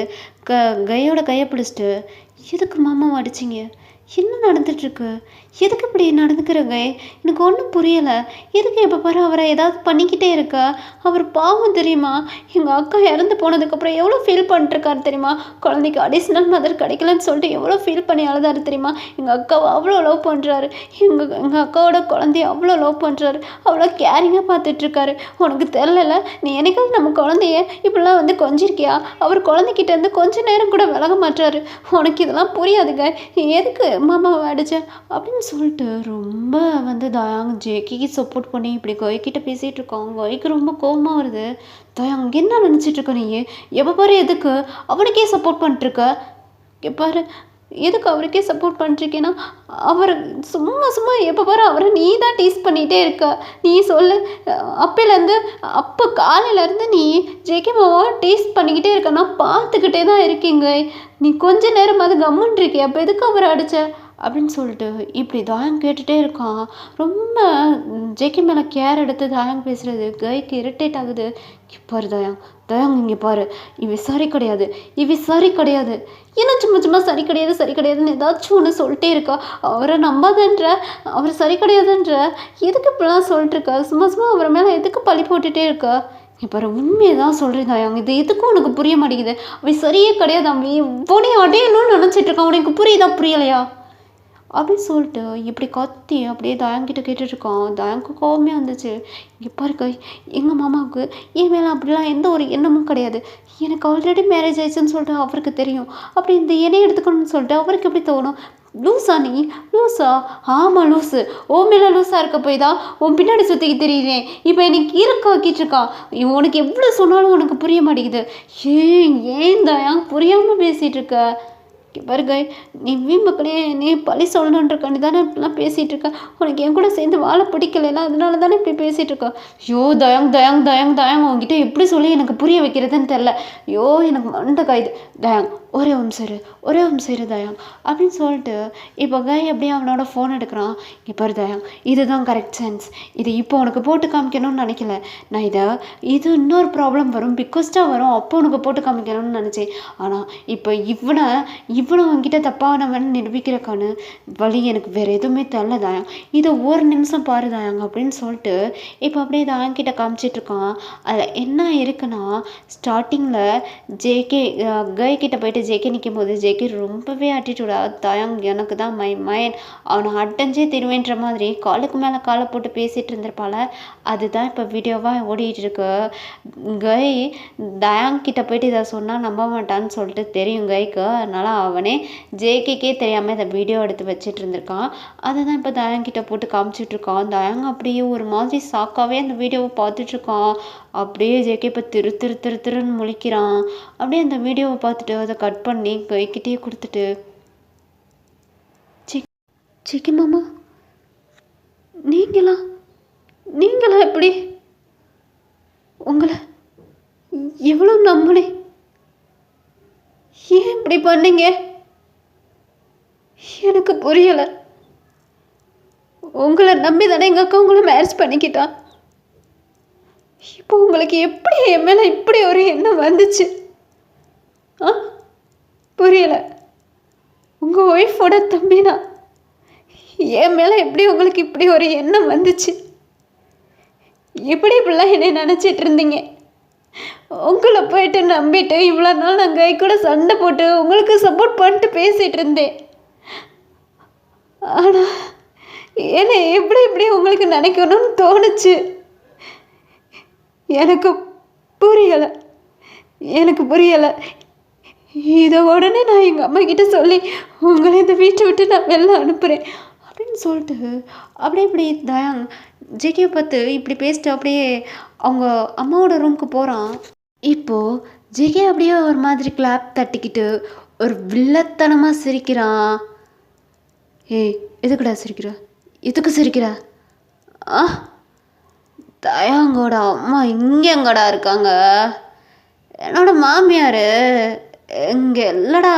Speaker 1: கையோட கையை பிடிச்சிட்டு, எதுக்கு மாமாவை அடிச்சிங்க, என்ன நடந்துட்டுருக்கு, எதுக்கு இப்படி நடந்துக்கிறங்க, எனக்கு ஒன்றும் புரியலை, எதுக்கு எப்போ பாரு அவரை ஏதாவது பண்ணிக்கிட்டே இருக்கா, அவர் பாவம் தெரியுமா, எங்கள் அக்கா இறந்து போனதுக்கப்புறம் எவ்வளோ ஃபீல் பண்ணிட்டுருக்காரு தெரியுமா, குழந்தைக்கு அடிஷ்னல் மதர் கிடைக்கலன்னு சொல்லிட்டு எவ்வளோ ஃபீல் பண்ணி அழுதாரு தெரியுமா, எங்கள் அக்காவை அவ்வளோ லவ் பண்ணுறாரு, எங்கள் அக்காவோட குழந்தைய அவ்வளோ லவ் பண்ணுறாரு, அவ்வளோ கேரிங்காக பார்த்துட்ருக்காரு. உனக்கு தெரில, நீ என்னைக்காவது நம்ம குழந்தைய இப்படிலாம் வந்து கொஞ்சிருக்கியா, அவர் குழந்தைகிட்டேருந்து கொஞ்ச நேரம் கூட விலக மாட்டாரு, உனக்கு இதெல்லாம் புரியாதுங்க, நீ எதுக்கு மாமாவை அடித்தேன் அப்படின்னு சொல்லிட்டு ரொம்ப வந்து தயாங் ஜேக்கிக்கு சப்போர்ட் பண்ணி இப்படி கைக்கிட்ட பேசிகிட்டு இருக்கோம். கைக்கு ரொம்ப கோபமாக வருது. தயாங் என்ன நினச்சிட்டு இருக்க நீ, எப்போ பாரு எதுக்கு அவனுக்கே சப்போர்ட் பண்ணிட்டுருக்க, பாரு எதுக்கு அவருக்கே சப்போர்ட் பண்ணிருக்கேன்னா, அவர் சும்மா சும்மா எப்போ பாரு அவரை நீ தான் டீஸ் பண்ணிகிட்டே இருக்க, நீ சொல்லு, அப்போலேருந்து அப்போ காலையிலேருந்து நீ ஜேகே மாவை டீஸ் பண்ணிக்கிட்டே இருக்க, நான் பார்த்துக்கிட்டே தான் இருக்கீங்க, நீ கொஞ்ச நேரமாவது கம்முன்னு இருக்கிய, அப்போ எதுக்கு அவரை அடித்த அப்படின்னு சொல்லிட்டு இப்படி தாயம் கேட்டுகிட்டே இருக்கான். ரொம்ப ஜேகே மேலே கேர் எடுத்து தாயம் பேசுகிறது கைக்கு இரிட்டேட் ஆகுது. பாரு தயாங், தயாங் இங்கே பாரு, இவ சரி கிடையாது, இவ சரி கிடையாது, ஏன்னா சும்மா சும்மா சரி கிடையாது சரி கிடையாதுன்னு ஏதாச்சும் ஒன்று சொல்லிட்டே இருக்கா, அவரை நம்பாதன்ற, அவர் சரி கிடையாதுன்ற, எதுக்கு இப்படிலாம் சொல்லிட்டு இருக்கா, சும்மா சும்மா அவர் மேலே எதுக்கு பழி போட்டுகிட்டே இருக்கா, இப்போ உண்மையை தான் சொல்கிறேன் தயாங், இது எதுக்கும் உனக்கு புரிய மாட்டேங்குது, அவன் சரியே கிடையாது, அவன் உடனே அடையணும்னு நினச்சிட்டு இருக்கான், உனக்கு புரியுதா புரியலையா அப்படின்னு சொல்லிட்டு இப்படி கத்தி அப்படியே தயாங்கிட்ட கேட்டுட்ருக்கான். தயாங்க்கு கோவமே வந்துச்சு. இங்கே பாருக்க, எங்கள் மாமாவுக்கு என் மேலே அப்படிலாம் எந்த ஒரு எண்ணமும் கிடையாது, எனக்கு ஆல்ரெடி மேரேஜ் ஆயிடுச்சுன்னு சொல்லிட்டு அவருக்கு தெரியும், அப்படி இந்த எண்ணெய் எடுத்துக்கணும்னு சொல்லிட்டு அவருக்கு எப்படி தோணும், லூஸா நீ, லூஸா, ஆமாம் லூஸு, ஓ மேலே லூஸாக இருக்க போய் தான் உன் பின்னாடி சுற்றிக்கு தெரியுறேன், இப்போ எனக்கு இருக்க வைக்கிட்டுருக்கான், உனக்கு எவ்வளோ சொன்னாலும் உனக்கு புரிய மாட்டேங்குது, ஏன் தயாங் புரியாமல் பேசிகிட்டு இருக்க, பாருங்க நீ வீம்புக்கனே நீ பழி சொல்லணுன்றக்காண்டி தானே இப்படிலாம் பேசிகிட்டு இருக்க, உனக்கு என் கூட சேர்ந்து வாழ பிடிக்கலைன்னா அதனால தானே இப்படி பேசிகிட்டு இருக்கா, ஐயோ தயாங் தயாங் தயாங் தயாங் உங்ககிட்ட எப்படி சொல்லி எனக்கு புரிய வைக்கிறதுன்னு தெரில, ஐயோ எனக்கு மண்டை காயுது, தயாங் ஒரே நிமிஷம் இரு தயாங் அப்படின்னு சொல்லிட்டு இப்போ காய் அப்படியே அவனோட ஃபோன் எடுக்கிறான். இங்கே பாரு தயாங், இதுதான் கரெக்ட் சென்ஸ், இது இப்போ உனக்கு போட்டு காமிக்கணும்னு நினைக்கல, நான் இது இன்னொரு ப்ராப்ளம் வரும், பிக்காஸ்டாக வரும், அப்போ உனக்கு போட்டு காமிக்கணும்னு நினச்சேன், ஆனால் இப்போ இவனை உங்ககிட்ட தப்பானவன் நிரூபிக்கிறக்கான வழி எனக்கு வேறு எதுவுமே தெரில தயாங், இதை ஒரு நிமிஷம் பாரு தயாங் அப்படின்னு சொல்லிட்டு இப்போ அப்படியே தயாங் கிட்ட காமிச்சிட்ருக்கான். அதில் என்ன இருக்குன்னா, ஸ்டார்டிங்கில் ஜேகே கை கிட்ட போயிட்டு ஜேகே நிற்கும் போது ஜேகே ரொம்பவே ஆட்டிடியூடா, தயாங் எனக்கு தான் மைண்ட், அவனை அடைஞ்சே திருவேன்ற மாதிரி காலுக்கு மேலே காலை போட்டு பேசிகிட்டு இருந்திருப்பாள். அதுதான் இப்போ வீடியோவாக ஓடிட்டு இருக்கு. கை தயாங் கிட்ட போயிட்டு இதை சொன்னால் நம்ப மாட்டான்னு சொல்லிட்டு தெரியும் கைக்கு, அதனால் அவனே ஜேகேக்கே தெரியாமல் இதை வீடியோ எடுத்து வச்சிட்டு இருந்திருக்கான். அதை தான் இப்போ தயாங் கிட்ட போட்டு காமிச்சிட்ருக்கான். தயாங் அப்படியே ஒரு மாதிரி சாக்காவே அந்த வீடியோவை பார்த்துட்ருக்கான். அப்படியே ஜேகே இப்போ திருன்னு முழிக்கிறான். அப்படியே அந்த வீடியோவை பார்த்துட்டு அதை கட் பண்ணி கைக்கிட்டே கொடுத்துட்டு, ஜேகே மாமா நீங்களா எப்படி, உங்களை எவ்வளோ நம்பினேன், ஏன் இப்படி பண்ணீங்க, எனக்கு புரியலை, உங்களை நம்பி தானே எங்கள் அக்கா உங்களை மேரேஜ் பண்ணிக்கிட்டா, இப்போ உங்களுக்கு எப்படி என் மேலே இப்படி ஒரு எண்ணம் வந்துச்சு, புரியலை, உங்கள் ஒய்ஃபோட தம்பினா என் மேலே எப்படி உங்களுக்கு இப்படி ஒரு எண்ணம் வந்துச்சு, எப்படி இப்படிலாம் என்னை நினச்சிட்டு இருந்தீங்க, உங்களை போயிட்டு நம்பிட்டு இவ்வளோ நாள் நான் கை கூட சண்டை போட்டு உங்களுக்கு சப்போர்ட் பண்ணிட்டு பேசிகிட்டு இருந்தேன், ஆனால் என்னை எப்படி உங்களுக்கு நினைக்கணும்னு தோணுச்சு, எனக்கு புரியலை, இதை உடனே நான் எங்கள் அம்மா கிட்ட சொல்லி உங்களை இந்த வீட்டை விட்டு நான் வெளில அனுப்புகிறேன் அப்படின்னு சொல்லிட்டு அப்படியே இப்படி தயாங் ஜேகே பார்த்து இப்படி பேசிட்டு அப்படியே அவங்க அம்மாவோட ரூமுக்கு போகிறான். இப்போது ஜேகே அப்படியே ஒரு மாதிரி கிளாப் தட்டிக்கிட்டு ஒரு வில்லத்தனமாக சிரிக்கிறான். ஏய் எதுக்குடா சிரிக்கிற, எதுக்கு சிரிக்கிற, தயாங்கோட அம்மா இங்கே எங்கடா இருக்காங்க? என்னோட மாமியார் இங்கே இல்லடா,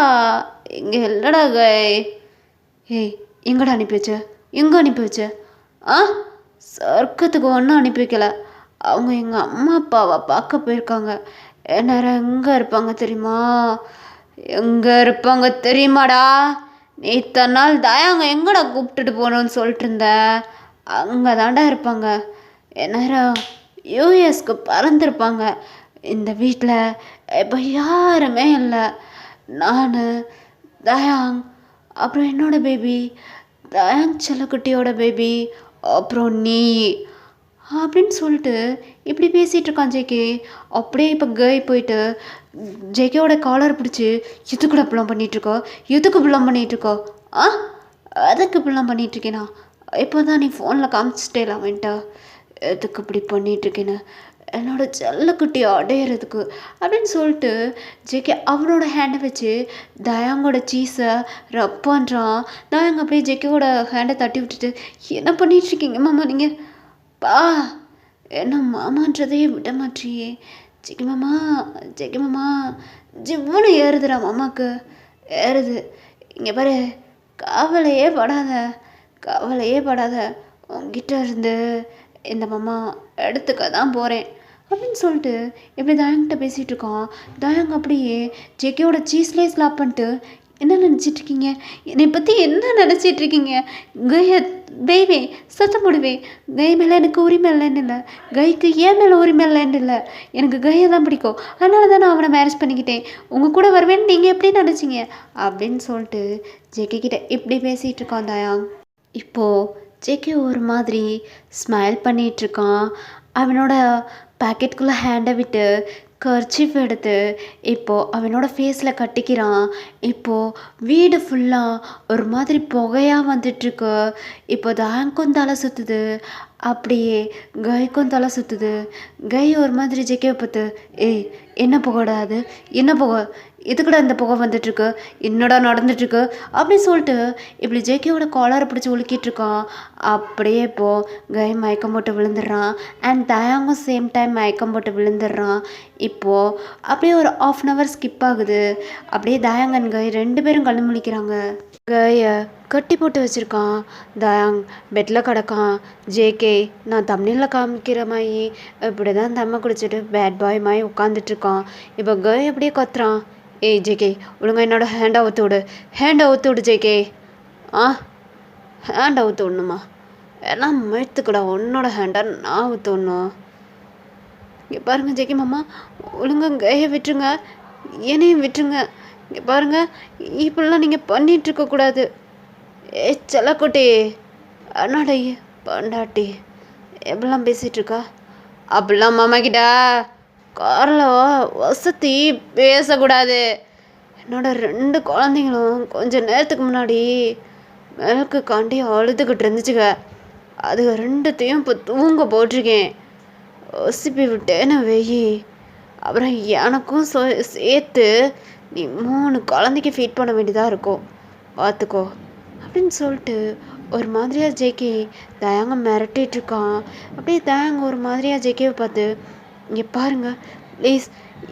Speaker 1: இங்கே இல்லடா கை. ஏய், எங்கடா அனுப்பி வச்ச? எங்கே அனுப்பி வச்ச? ஆ, சொர்க்கத்துக்கு ஒன்றும் அனுப்பி வைக்கல. அவங்க எங்கள் அம்மா அப்பாவை பார்க்க போயிருக்காங்க. நேரம் எங்கே இருப்பாங்க தெரியுமா? எங்கே இருப்பாங்க தெரியுமாடா? நீ இத்தனை நாள் தயாங்க எங்கடா கூப்பிட்டுட்டு போகணுன்னு சொல்லிட்டு இருந்த? அங்கே தாண்டா இருப்பாங்க. நேரம் யூஎஸ்க்கு பறந்துருப்பாங்க. இந்த வீட்டில் இப்போ யாருமே இல்லை. நான், தயாங், அப்புறம் என்னோட பேபி, தயாங் செல்லக்குட்டியோட பேபி, அப்புறம் நீ அப்படின்னு சொல்லிட்டு இப்படி பேசிகிட்டு இருக்கான் ஜேகே. அப்படியே இப்போ கை போயிட்டு ஜேகேவோட காலர் பிடிச்சி, எதுக்குடா இப்படிலாம் பண்ணிகிட்ருக்கோ? எதுக்கு இப்படிலாம் பண்ணிகிட்ருக்கோ? ஆ, அதுக்கு இப்படிலாம் பண்ணிகிட்ருக்கேனா? இப்போ தான் நீ ஃபோனில் காமிச்சிட்டேலாம் அவன்ட்ட எதுக்கு இப்படி பண்ணிகிட்ருக்கேன்னு, என்னோட செல்லக்குட்டி அடையிறதுக்கு அப்படின்னு சொல்லிட்டு ஜேகே அவனோட ஹேண்டை வச்சு தயாங்கோட சீஸை ரப் பண்ணுறான். தயாங்க அப்படியே ஜேகேவோட ஹேண்டை தட்டி விட்டுட்டு, என்ன பண்ணிகிட்ருக்கீங்க மாமா நீங்கள்? பா, என்ன மாமான்றதையே விட மாட்டியே. ஜெகி மாமா, ஜெகி மாமா, ஜிவ்வுன்னு ஏறுதுடா மாமாவுக்கு, ஏறுது. இங்கே பாரு, கவலையே படாத, கவலையே படாத, உங்ககிட்ட இருந்து இந்த மாமா எடுத்துக்க தான் போகிறேன் அப்படின்னு சொல்லிட்டு இப்படி தயாங்கிட்ட பேசிகிட்டு இருக்கான். தயாங்க அப்படியே ஜெகேவோட சீஸ்லேயே ஸ்லாப் பண்ணிட்டு, என்ன நினச்சிட்ருக்கீங்க? என்னை பற்றி என்ன நினச்சிட்ருக்கீங்க? கையை பேபி சத்தம் போடுவேன். கை மேலே எனக்கு உரிமை இல்லைன்னு இல்லை, கைக்கு ஏன் மேலே உரிமை இல்லைன்னு இல்லை, எனக்கு கையை தான் பிடிக்கும். அதனால தான் நான் அவனை மேரேஜ் பண்ணிக்கிட்டேன். உங்கள் கூட வருவேன்னு நீங்கள் எப்படி நினச்சிங்க அப்படின்னு சொல்லிட்டு ஜேகே கிட்ட இப்படி பேசிகிட்டு இருக்கான் தயாங். இப்போது ஜேகே ஒரு மாதிரி ஸ்மைல் பண்ணிகிட்ருக்கான். அவனோட பேக்கெட்டுக்குள்ளே ஹேண்டை விட்டு கர்ச்சீஃப் எடுத்து இப்போது அவனோட ஃபேஸில் கட்டிக்கிறான். இப்போது வீடு ஃபுல்லாக ஒரு மாதிரி புகையாக வந்துட்டுருக்கு. இப்போ தயாங்கும் தலை சுற்றுது, அப்படியே கைக்கும் தலை சுற்றுது. கை ஒரு மாதிரி ஜெகேவை பார்த்து, ஏய் என்ன புகைடா அது? என்ன புகை? எதுக்குடா இந்த புகை வந்துட்டுருக்கு? என்னடா நடந்துட்டுருக்கு அப்படின்னு சொல்லிட்டு இப்படி ஜேகேவோட காலரை பிடிச்சி உலுக்கிட்டு இருக்கான். அப்படியே இப்போது கை மயக்கம் போட்டு விழுந்துடுறான். அண்ட் தயாங்கும் சேம் டைம் மயக்கம் போட்டு விழுந்துடுறான். இப்போது அப்படியே ஒரு 1/2 hour ஸ்கிப் ஆகுது. அப்படியே தயாங்கன் கை 2 பேரும் கண்ணு முழிக்கிறாங்க. கையை கட்டி போட்டு வச்சுருக்கான். தயாங் பெட்டில் கிடக்கான். ஜேகே நான் தமிழில் காமிக்கிற மாதிரி இப்படி தான் தம்மை குடிச்சிட்டு பேட் பாய் மாதிரி உட்காந்துட்ருக்கான். இப்போ கை அப்படியே கத்துறான், ஏய் ஜேகே ஒழுங்கா என்னோட ஹேண்டை அவுத்து விடு, ஹேண்டை அவுத்து விடு ஜேகே. ஆ, ஹேண்டை அவுத்து விடணுமா? எல்லாம் மயத்துக்கூட உன்னோட ஹேண்டை நான் ஊற்று விடணும். இங்கே பாருங்கள் ஜேகே மாமா, ஒழுங்கா கையை விட்டுருங்க, என்னையும் விட்டுருங்க. இங்கே பாருங்கள், இப்படிலாம் நீங்கள் பண்ணிகிட்ருக்கக்கூடாது. ஏ செல்லக்குட்டி, அண்ணாடே பண்டாட்டி எப்படிலாம் பேசிகிட்ருக்கா? அப்படிலாம் மாமா கிட்ட காரில் வசதி பேசக்கூடாது. என்னோட 2 குழந்தைங்களும் கொஞ்சம் நேரத்துக்கு முன்னாடி மிளகு காண்டி அழுதுகிட்டு இருந்துச்சுங்க. அதுங்க 2த்தையும் இப்போ தூங்க போட்டிருக்கேன். ஒசிப்பி விட்டேன்னு வெயி, அப்புறம் எனக்கும் சேர்த்து நீ 3 குழந்தைக்கு ஃபீட் பண்ண வேண்டியதாக இருக்கும், பார்த்துக்கோ அப்படின்னு சொல்லிட்டு ஒரு மாதிரியாக ஜேகே தயாங்க மிரட்டிகிட்ருக்கான். அப்படியே தயாங்க ஒரு மாதிரியாக ஜேகேவை பார்த்து, இங்கே பாருங்க ப்ளீஸ்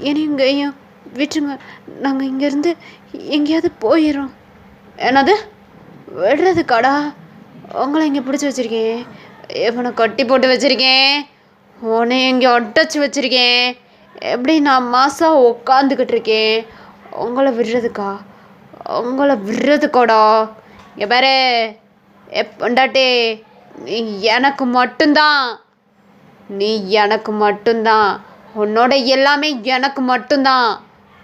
Speaker 1: என்னையும் கையும் விட்டுருங்க, நாங்கள் இங்கேருந்து எங்கேயாவது போயிடுறோம். என்னது விடுறதுக்காடா? உங்களை இங்கே பிடிச்சி வச்சுருக்கேன், இவனை கட்டி போட்டு வச்சுருக்கேன், உன்னை இங்கே அடைச்சி வச்சுருக்கேன், எப்படி நான் மாதம் உட்காந்துக்கிட்டு இருக்கேன். உங்களை விடுறதுக்கா? உங்களை விடுறதுக்காடா? இங்கே பாரு பொண்டாட்டி, நீ எனக்கு மட்டும்தான், நீ எனக்கு மட்டும்தான், உன்னோட எல்லாமே எனக்கு மட்டும்தான்,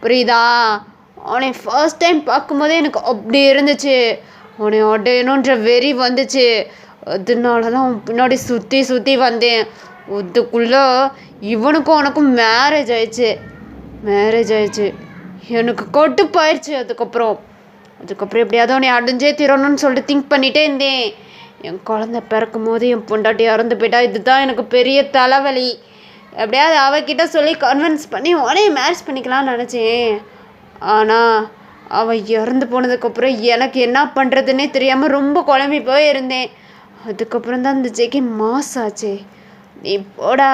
Speaker 1: புரியுதா? உன்னை ஃபர்ஸ்ட் டைம் பார்க்கும்போதே எனக்கு அப்படி இருந்துச்சு, உன்னை அடையணுன்ற வெறி வந்துச்சு. அதனால தான் உன் பின்னாடி சுற்றி சுற்றி வந்தேன். அதுக்குள்ளே இவனுக்கும் உனக்கும் மேரேஜ் ஆயிடுச்சு. எனக்கு கட்டுப்பாயிடுச்சு. அதுக்கப்புறம் எப்படியாவது உன்னை அடைஞ்சே தீரணும்னு சொல்லிட்டு திங்க் பண்ணிகிட்டே இருந்தேன். என் குழந்தை பிறக்கும் போது என் பொண்டாட்டி இறந்து போயிட்டா. இதுதான் எனக்கு பெரிய தலைவலி. எப்படியாவது அவகிட்ட சொல்லி கன்வின்ஸ் பண்ணி உடனே மேரேஜ் பண்ணிக்கலாம்னு நினச்சேன். ஆனால் அவள் இறந்து போனதுக்கப்புறம் எனக்கு என்ன பண்ணுறதுன்னே தெரியாமல் ரொம்ப குழம்பி போய் இருந்தேன். அதுக்கப்புறம் தான் இந்த ஜேகே மாஸ் ஆச்சு. நீ போடா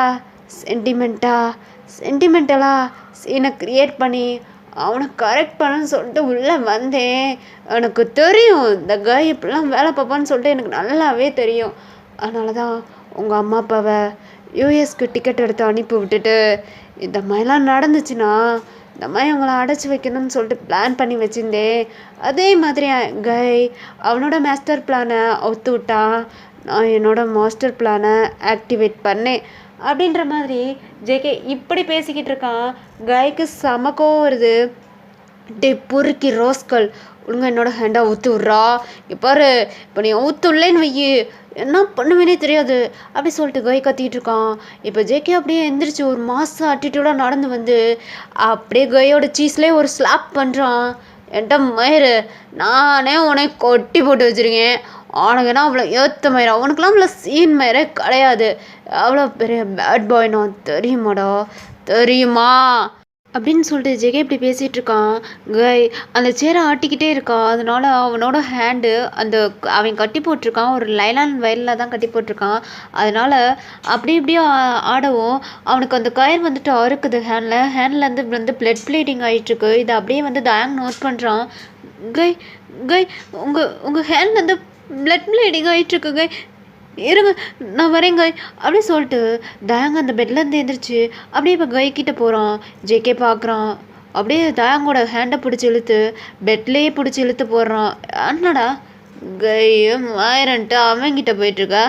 Speaker 1: சென்டிமெண்டலாக சீனை க்ரியேட் பண்ணி அவனை கரெக்ட் பண்ணன்னு சொல்லிட்டு உள்ளே வந்தேன். எனக்கு தெரியும் இந்த கை இப்படிலாம் வேலை பார்ப்பான்னு சொல்லிட்டு எனக்கு நல்லாவே தெரியும். அதனால தான் உங்கள் அம்மா அப்பாவை யூஎஸ்க்கு டிக்கெட் எடுத்து அனுப்பி விட்டுட்டு இந்த மாதிரிலாம் நடந்துச்சுன்னா இந்த மாதிரி அவங்கள அடைச்சி வைக்கணும்னு சொல்லிட்டு பிளான் பண்ணி வச்சுருந்தேன். அதே மாதிரி கை அவனோட மாஸ்டர் பிளானை ஒத்து விட்டான், நான் என்னோடய மாஸ்டர் பிளானை ஆக்டிவேட் பண்ணேன் அப்படின்ற மாதிரி ஜேகே இப்படி பேசிக்கிட்டு இருக்கான். கைக்கு செம கோவம் வருது. டே பொறுக்கி ரோஸ்கல், ஒழுங்கா என்னோட ஹேண்டை ஊற்று விட்றா. இங்கே பாரு, இப்போ நீ ஊற்று இல்லைன்னு வையி என்ன பண்ணுவேனே தெரியாது அப்படி சொல்லிட்டு கை கத்திக்கிட்டு இருக்கான். இப்போ ஜேகே அப்படியே எந்திரிச்சு ஒரு மாதம் ஆட்டிடியூடாக நடந்து வந்து அப்படியே கையோட சீஸ்லேயே ஒரு ஸ்லாப் பண்ணுறான். என்கிட்ட மயிறு நானே உனக்கு கொட்டி போட்டு வச்சுருக்கேன், அவனுக்குன்னா அவ்வளோ ஏற்ற மயிறு, அவனுக்குலாம் அவ்வளோ சீன் மயிரே கிடையாது, அவ்வளோ பெரிய பேட் பாய் நான் தெரியுமாடா, தெரியுமா அப்படின்னு சொல்லிட்டு ஜெகே இப்படி பேசிகிட்டு இருக்கான். கை அந்த சேரை ஆட்டிக்கிட்டே இருக்கான். அதனால அவனோட ஹேண்டு அந்த அவன் கட்டி போட்டிருக்கான், ஒரு லைலான் வயலில் தான் கட்டி போட்டிருக்கான். அதனால அப்படி இப்படியே ஆடவும் அவனுக்கு அந்த கயிறு வந்துட்டு அறுக்குது ஹேண்ட்லேருந்து வந்து பிளட் ப்ளீடிங் ஆகிட்டுருக்கு. இதை அப்படியே வந்து தயாங் நோட் பண்ணுறான். கை கை உங்கள் ஹேண்ட்லேருந்து பிளட் ப்ளீடிங் ஆகிட்டுருக்கு கை, இருங்க நான் வரேங்க அப்படி சொல்லிட்டு தயாங்க அந்த பெட்லேருந்து எழுந்திரிச்சு அப்படியே இப்போ கைக்கிட்ட போகிறான். ஜேகே பார்க்குறான். அப்படியே தயாங்கோட ஹேண்டை பிடிச்சி இழுத்து பெட்லேயே பிடிச்சி இழுத்து போடுறான். என்னடா கையும் ஆயிரன்ட்டு அவங்கிட்ட போயிட்டுருக்கா,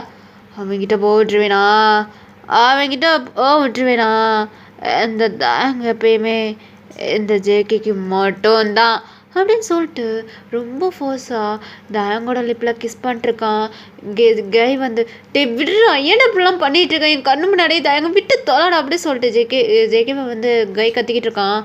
Speaker 1: அவங்கிட்ட விட்டுருவேனா, அவங்கிட்ட விட்டுருவேனா. இந்த தயாங்க எப்பயுமே இந்த ஜேகேக்கு மட்டும்தான் அப்படின்னு சொல்லிட்டு ரொம்ப ஃபோர்ஸாக தயாங்கோட லிப்பில் கிஸ் பண்ணிட்டுருக்கான். கை வந்து டே விடுறா, ஏன் இப்படிலாம் பண்ணிகிட்ருக்கேன், என் கண்ணு முன்னாடியே தயங்க விட்டு தொலைடா அப்படி சொல்லிட்டு ஜேகேவை வந்து கை கத்திக்கிட்டு இருக்கான்.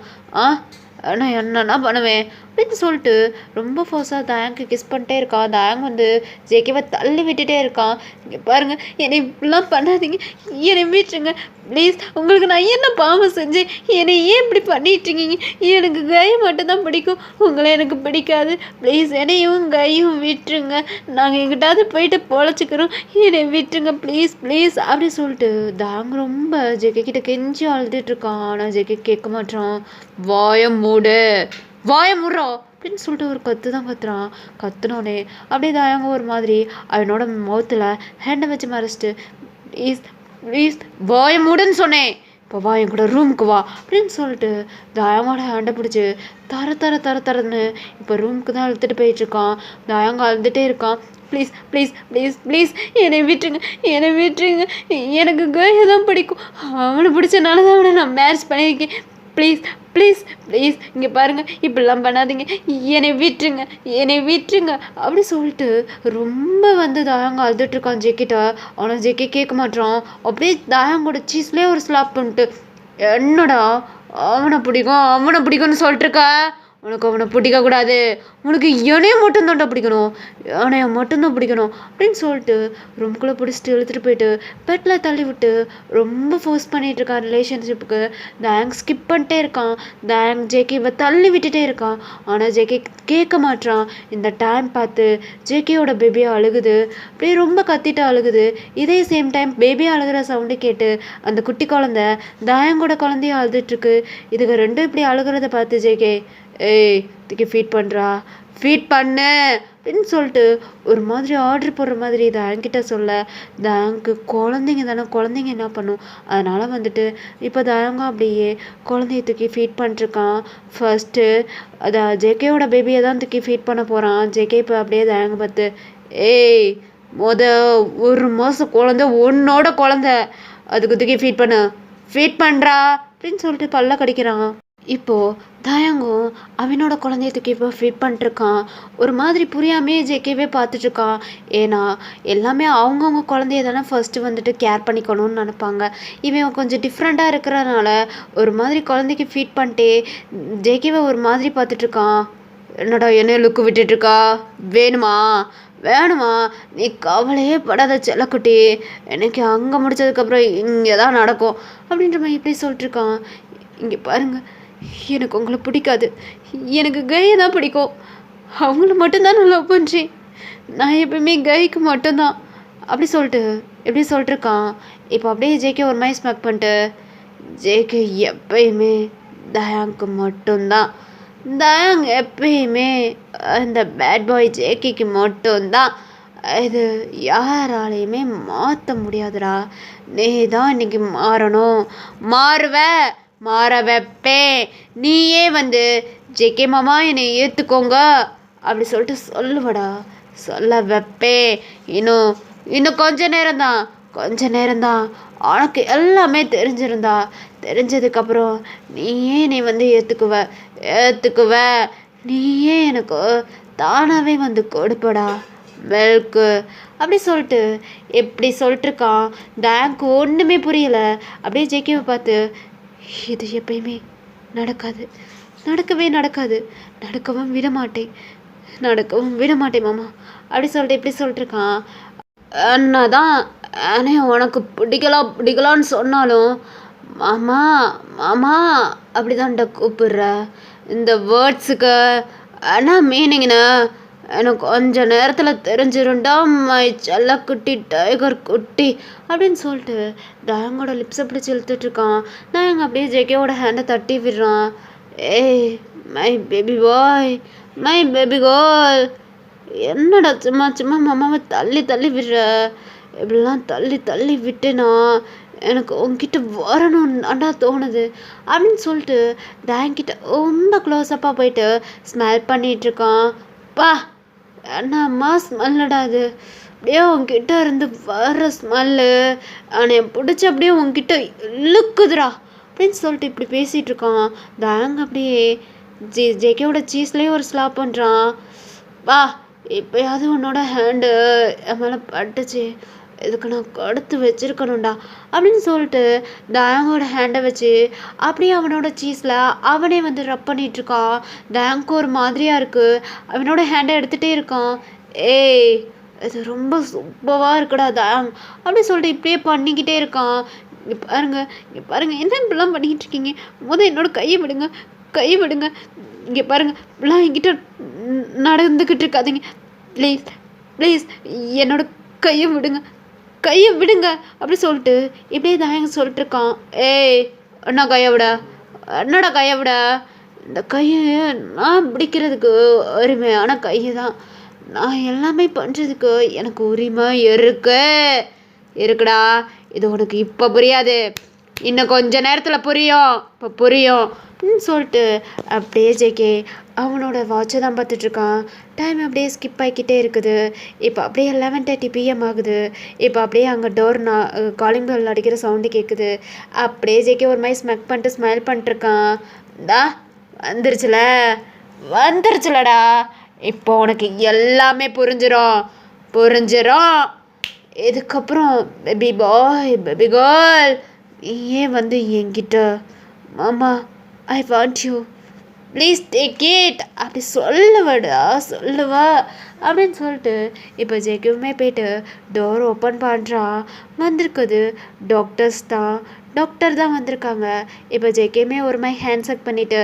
Speaker 1: நான் என்னன்னா பண்ணுவேன் அப்படின்னு சொல்லிட்டு ரொம்ப ஃபோர்ஸாக தயாங்க்கு கிஸ் பண்ணிட்டே இருக்கான். தயாங் வந்து ஜேகேவை தள்ளி விட்டுட்டே இருக்கான். இங்கே பாருங்கள், என்னை இப்படிலாம் பண்ணாதீங்க, என்னை விட்டுருங்க ப்ளீஸ், உங்களுக்கு நான் என்ன பாவம் செஞ்சேன், என்னை ஏன் இப்படி பண்ணிட்டுருக்கீங்க, எனக்கு கையை மட்டும்தான் பிடிக்கும், உங்களை எனக்கு பிடிக்காது, ப்ளீஸ் என்னையும் கையும் விட்டுருங்க, நாங்கள் எங்கிட்டாவது போயிட்டு பொழைச்சிக்கிறோம், என்னை விட்டுருங்க ப்ளீஸ் ப்ளீஸ் அப்படி சொல்லிட்டு தாங்க ரொம்ப ஜேகே கிட்ட கெஞ்சி அழுதுட்டுருக்கான். ஆனால் ஜேகே கேட்க மாட்டான். வாய மூடுறா அப்படின்னு சொல்லிட்டு ஒரு தான் கத்துனோடனே அப்படியே தாயாங்க ஒரு மாதிரி அவனோட முகத்தில் ஹேண்டை வச்சு மறைச்சிட்டு ப்ளீஸ் வாய மூடுன்னு சொன்னேன், இப்போ வா என் கூட ரூமுக்கு வா அப்படின்னு சொல்லிட்டு தாயாங்கோட ஹேண்டை பிடிச்சி தரன்னு இப்போ ரூமுக்கு தான் அழுத்துட்டு போயிட்டுருக்கான். தாயாங்க அழுதுகிட்டே இருக்கான். ப்ளீஸ் ப்ளீஸ் ப்ளீஸ் ப்ளீஸ் என்னை விட்டுருங்க, எனக்கு கையை தான் பிடிக்கும், அவனை பிடிச்சனால தான் அவனை நான் மேரேஜ் பண்ணியிருக்கேன், ப்ளீஸ் இங்கே பாருங்கள், இப்படிலாம் பண்ணாதீங்க, என்னை விட்டுருங்க அப்படி சொல்லிட்டு ரொம்ப வந்து தாயாங்க அழுதுட்ருக்கான் ஜேக்கிட்ட. அவனை ஜேக்கே கேட்க மாட்டான். அப்படியே தாயாங்கோட சீஸ்லேயே ஒரு ஸ்லாப் பண்ணிட்டு என்னடா அவனை பிடிக்கும்னு சொல்லிட்டுருக்க, உனக்கு அவனை பிடிக்கக்கூடாது, உனக்கு என்னைய மட்டும்தான்டா பிடிக்கணும், என்னைய மட்டும்தான் பிடிக்கணும் அப்படின்னு சொல்லிட்டு ரூம்குள்ளே பிடிச்சிட்டு இழுத்துட்டு போயிட்டு பெட்டில் தள்ளி விட்டு ரொம்ப ஃபோர்ஸ் பண்ணிகிட்டு இருக்கான் ரிலேஷன்ஷிப்புக்கு. தயாங் ஸ்கிப் பண்ணிட்டே இருக்கான். தயாங் ஜேகேவை தள்ளி விட்டுட்டே இருக்கான். ஆனால் ஜேகே கேட்க மாட்டான். இந்த டைம் பார்த்து ஜேகேயோட பேபியை அழுகுது, அப்படியே ரொம்ப கத்திட்டு அழுகுது. இதே சேம் டைம் பேபி அழுகிற சவுண்டு கேட்டு அந்த குட்டி குழந்தை தயாங்கோட குழந்தைய அழுதுட்டுருக்கு. இதுக்கு ரெண்டும் இப்படி அழுகிறத பார்த்து ஜேகே இதுக்கு ஃபீட் பண்ணு அப்படின்னு சொல்லிட்டு ஒரு மாதிரி ஆர்டர் போடுற மாதிரி தயாங்கிட்ட சொல்ல, தயாங்க்கு குழந்தைங்க தானே, குழந்தைங்க என்ன பண்ணும், அதனால் வந்துட்டு இப்போ தயாங்க அப்படியே குழந்தைய தூக்கி ஃபீட் பண்ணிட்டுருக்கான். ஃபர்ஸ்ட்டு ஜேகேயோட பேபியை தான் தூக்கி ஃபீட் பண்ண போகிறான். ஜேகே இப்போ அப்படியே தயாங்க பார்த்து ஒரு மாதம் குழந்தை உன்னோட குழந்தை, அதுக்கு தூக்கி ஃபீட் பண்ணுறா அப்படின்னு சொல்லிட்டு பல்ல கடிக்கிறான். இப்போது தயாங்கும் அவனோட குழந்தைய தூக்கி இப்போ ஃபீட் பண்ணிட்டுருக்கான். ஒரு மாதிரி புரியாமே ஜேகேவே பார்த்துட்ருக்கான். ஏன்னா எல்லாமே அவங்கவுங்க குழந்தைய தானே ஃபர்ஸ்ட்டு வந்துட்டு கேர் பண்ணிக்கணும்னு நினப்பாங்க. இவன் கொஞ்சம் டிஃப்ரெண்ட்டாக இருக்கிறனால ஒரு மாதிரி குழந்தைக்கு ஃபீட் பண்ணிட்டே ஜேகேவை ஒரு மாதிரி பார்த்துட்ருக்கான். என்னடா என்ன லுக்கு விட்டுட்ருக்கா, வேணுமா நீ கவலையே படாத செல்லக்குட்டி, எனக்கு அங்கே முடிச்சதுக்கப்புறம் இங்கே தான் நடக்கும் அப்படின்ற மாதிரி இப்படி சொல்லிட்டுருக்கான். இங்கே பாருங்கள், எனக்கு உங்களை பிடிக்காது, எனக்கு கையை தான் பிடிக்கும், அவங்கள மட்டும்தான் நான் லவ் பண்ணுறேன், நான் எப்பவுமே கைக்கு மட்டும்தான், அப்படி சொல்லிட்டு எப்படி சொல்லிட்டுருக்கான். இப்போ அப்படியே ஜேகே ஒரு மாதிரி ஸ்மெக் பண்ணிட்டு, ஜேகே எப்பயுமே தயாங்க்கு மட்டும்தான், தயாங் எப்பயுமே இந்த பேட் பாய் ஜேகேக்கு மட்டும்தான், இது யாராலையுமே மாற்ற முடியாதுடா, நீ தான் இன்னைக்கு மாறணும், மாறுவ, மாற வைப்பேன், நீயே வந்து ஜேகே மாமா என்னை ஏற்றுக்கோங்க அப்படி சொல்லிட்டு சொல்லுவடா, சொல்ல வைப்பேன். இன்னும் இன்னும் கொஞ்ச நேரம்தான் உனக்கு எல்லாமே தெரிஞ்சதுக்கப்புறம் நீயே நீ வந்து ஏற்றுக்குவ, நீயே எனக்கு தானாகவே வந்து கொடுப்படா மில்க்கு அப்படி சொல்லிட்டு எப்படி சொல்லிட்டுருக்கான். டேங்க்கு ஒன்றுமே புரியல. அப்படியே ஜேகேவை பார்த்து, இது எப்பயுமே நடக்கவே நடக்காது, நடக்கவும் விட மாட்டேன் மாமா அப்படி சொல்லிட்டு எப்படி சொல்லிட்டுருக்கான். என்னதான் அண்ணே உனக்கு பிடிக்கலான்னு சொன்னாலும் மாமா மாமா அப்படிதான்டா கூப்பிடுற. இந்த வேர்ட்ஸுக்கு அண்ணா மீனிங்னா எனக்கு கொஞ்ச நேரத்தில் தெரிஞ்சிருண்டா மை செல்ல குட்டி டைகர் குட்டி அப்படின்னு சொல்லிட்டு தயங்கோட லிப்ஸை பிடிச்சி இழுத்துட்ருக்கான். தயங்க அப்படியே ஜேகேவோட ஹேண்டை தட்டி விடுறான். ஏய் my baby boy, my baby girl, என்னடா சும்மா மாமாவை தள்ளி விடுற, இப்படிலாம் தள்ளி விட்டேனா எனக்கு உங்ககிட்ட வரணும்னா தோணுது அப்படின்னு சொல்லிட்டு டேங்கிட்ட ரொம்ப க்ளோஸ்அப்பாக போயிட்டு ஸ்மெல் பண்ணிகிட்ருக்கான். பா என்னம்மா ஸ்மெல்லடா அது, அப்படியே உங்ககிட்ட இருந்து வர்ற ஸ்மெல்லு அவனை பிடிச்சி அப்படியே உங்ககிட்ட இழுக்குதுடா அப்படின்னு சொல்லிட்டு இப்படி பேசிகிட்டு இருக்கான். டேங் அப்படியே ஜேகேவோட சீஸ்லேயே ஒரு ஸ்லாப் பண்ணுறான். வா இப்போயாவது உன்னோட ஹேண்டு என் மேலே பட்டுச்சு, இதுக்கு நான் கொடுத்து வச்சிருக்கணும்டா அப்படின்னு சொல்லிட்டு டேங்கோட ஹேண்டை வச்சு அப்படியே அவனோட சீஸில் அவனே வந்து ரப் பண்ணிகிட்ருக்கான். டேங்க்கு ஒரு மாதிரியாக இருக்குது, அவனோட ஹேண்டை எடுத்துகிட்டே இருக்கான். ஏய் இது ரொம்ப சூப்பராக இருக்குடா டேங் அப்படின்னு சொல்லிட்டு இப்படியே பண்ணிக்கிட்டே இருக்கான். இங்கே பாருங்க என்ன இப்படிலாம் பண்ணிக்கிட்டு இருக்கீங்க, என்னோட கையை விடுங்க, இங்கே பாருங்க இப்படிலாம் என்கிட்ட நடந்துக்கிட்டு இருக்காதீங்க, ப்ளீஸ் என்னோட கையை விடுங்க அப்படி சொல்லிட்டு இப்படியே தான் சொல்லிட்டு இருக்கான். ஏய் என்னடா கையை விட, இந்த கையை நான் பிடிக்கிறதுக்கு உரிமையான கையை தான், நான் எல்லாமே பண்ணுறதுக்கு எனக்கு உரிமை இருக்குடா. இது உனக்கு இப்போ புரியாது, இன்னும் கொஞ்ச நேரத்தில் புரியும் அப்படின்னு சொல்லிட்டு அப்படியே ஜேகே அவனோட வாட்சை தான் பார்த்துட்ருக்கான். டைம் அப்படியே ஸ்கிப் ஆகிக்கிட்டே இருக்குது. இப்போ அப்படியே 11:30 PM ஆகுது. இப்போ அப்படியே அங்கே டோர் காலிங் பெல் அடிக்கிற சவுண்டு கேட்குது. அப்படியே ஜேகே ஒரு மாதிரி ஸ்மெக் பண்ணிட்டு ஸ்மைல் பண்ணிட்டுருக்கான். வந்துருச்சுலடா, இப்போ உனக்கு எல்லாமே புரிஞ்சிரும். இதுக்கப்புறம் பேபி பாய் பேபி கேர்ள் நீயே வந்து என்கிட்ட மாமா I want you please take it அப்படி சொல்லுவா அப்படின்னு சொல்லிட்டு இப்போ ஜேகேவுமே போயிட்டு டோர் ஓப்பன் பண்ணுறான். வந்திருக்குது டாக்டர் தான் வந்திருக்காங்க. இப்போ ஜேகேவுமே ஒரு மாதிரி ஹேண்ட் செக் பண்ணிவிட்டு,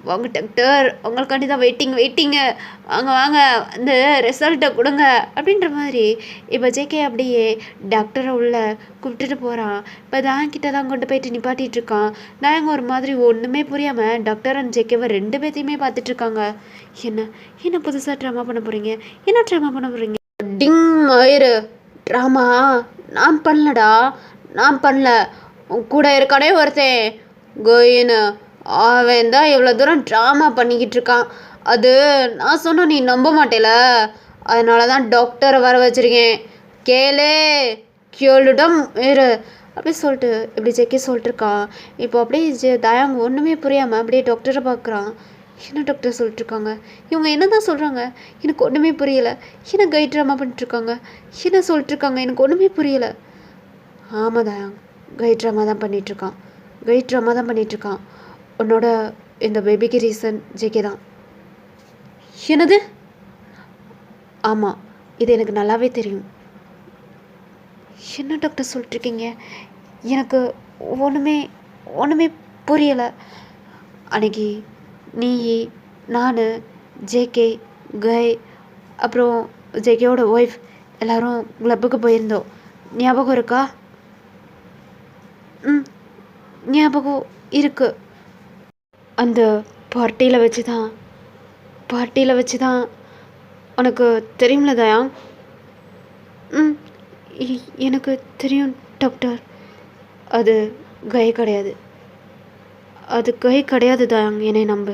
Speaker 1: வாங்க டாக்டர் உங்களுக்காண்டி தான் வெயிட்டிங்கு, வாங்க அந்த ரிசல்ட்டை கொடுங்க அப்படின்ற மாதிரி இப்போ ஜேகே அப்படியே டாக்டரை உள்ள கூப்பிட்டுட்டு போகிறான். இப்போ தாங்கிட்ட தான் கொண்டு போயிட்டு நிப்பாட்டிகிட்டு இருக்கான். நாங்கள் ஒரு மாதிரி ஒன்றுமே புரியாமல் டாக்டர் அண்ட் ஜேகேவை 2 பேர்த்தையுமே பார்த்துட்ருக்காங்க. என்ன புதுசாக ட்ராமா பண்ண போகிறீங்க? டிங் ஆயிரு ட்ராமா நான் பண்ணல, உன் கூட இருக்கானே ஒருத்தன் கோயின்னு, அவன் தான் இவ்வளோ தூரம் ட்ராமா பண்ணிக்கிட்டு இருக்கான். அது நான் சொன்ன நீ நம்ப மாட்டேல, அதனால தான் டாக்டரை வர வச்சுருக்கேன், கேளுடம் இரு அப்படி சொல்லிட்டு இப்படி ஜெக்கி சொல்லிட்டுருக்கான். இப்போ அப்படியே தயாங்க ஒன்றுமே புரியாமல் அப்படியே டாக்டரை பார்க்குறான். என்ன டாக்டர் சொல்லிட்டுருக்காங்க, இவங்க என்ன தான் சொல்கிறாங்க, எனக்கு ஒன்றுமே புரியலை, என்ன கைட் ட்ராமா பண்ணிட்டுருக்காங்க, என்ன சொல்லிட்டுருக்காங்க, எனக்கு ஒன்றுமே புரியலை. ஆமாம் தயாங், கைட் ட்ராமா தான் பண்ணிகிட்ருக்கான். உன்னோட இந்த பேபிக்கு ரீசன் ஜேகே தான். என்னது? ஆமாம், இது எனக்கு நல்லாவே தெரியும். என்ன டாக்டர் சொல்லிட்டுருக்கீங்க, எனக்கு ஒன்றுமே புரியலை. அன்னைக்கு நீ, நான், ஜேகே, கை, அப்புறம் ஜேகேவோட ஒய்ஃப் எல்லாரும் கிளப்புக்கு போயிருந்தோம், ஞாபகம் இருக்கா? ம், ஞாபகம் இருக்கு. அந்த பார்ட்டியில் வச்சு தான் உனக்கு தெரியும்ல தயாங்? ம், எனக்கு தெரியும் டாக்டர். அது கை கிடையாது, தயாங், என்னை நம்பு.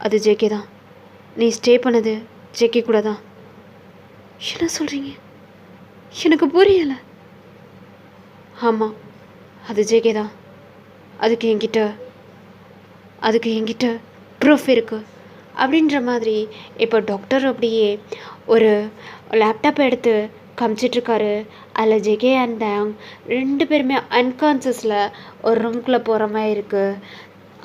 Speaker 1: அது ஜேகே தான். நீ ஸ்டே பண்ணது ஜேகே கூட தான். என்ன சொல்கிறீங்க? எனக்கு புரியலை. ஆமாம், அது ஜேகே தான். அதுக்கு என்கிட்ட ப்ரூஃப் இருக்குது அப்படின்ற மாதிரி இப்போ டாக்டர் அப்படியே ஒரு லேப்டாப் எடுத்து காமிச்சிட்ருக்காரு. அதில் ஜேகே அண்ட் தயாங் 2 பேருமே அன்கான்சியஸில் ஒரு ரூம்குள்ளே போகிற மாதிரி இருக்குது.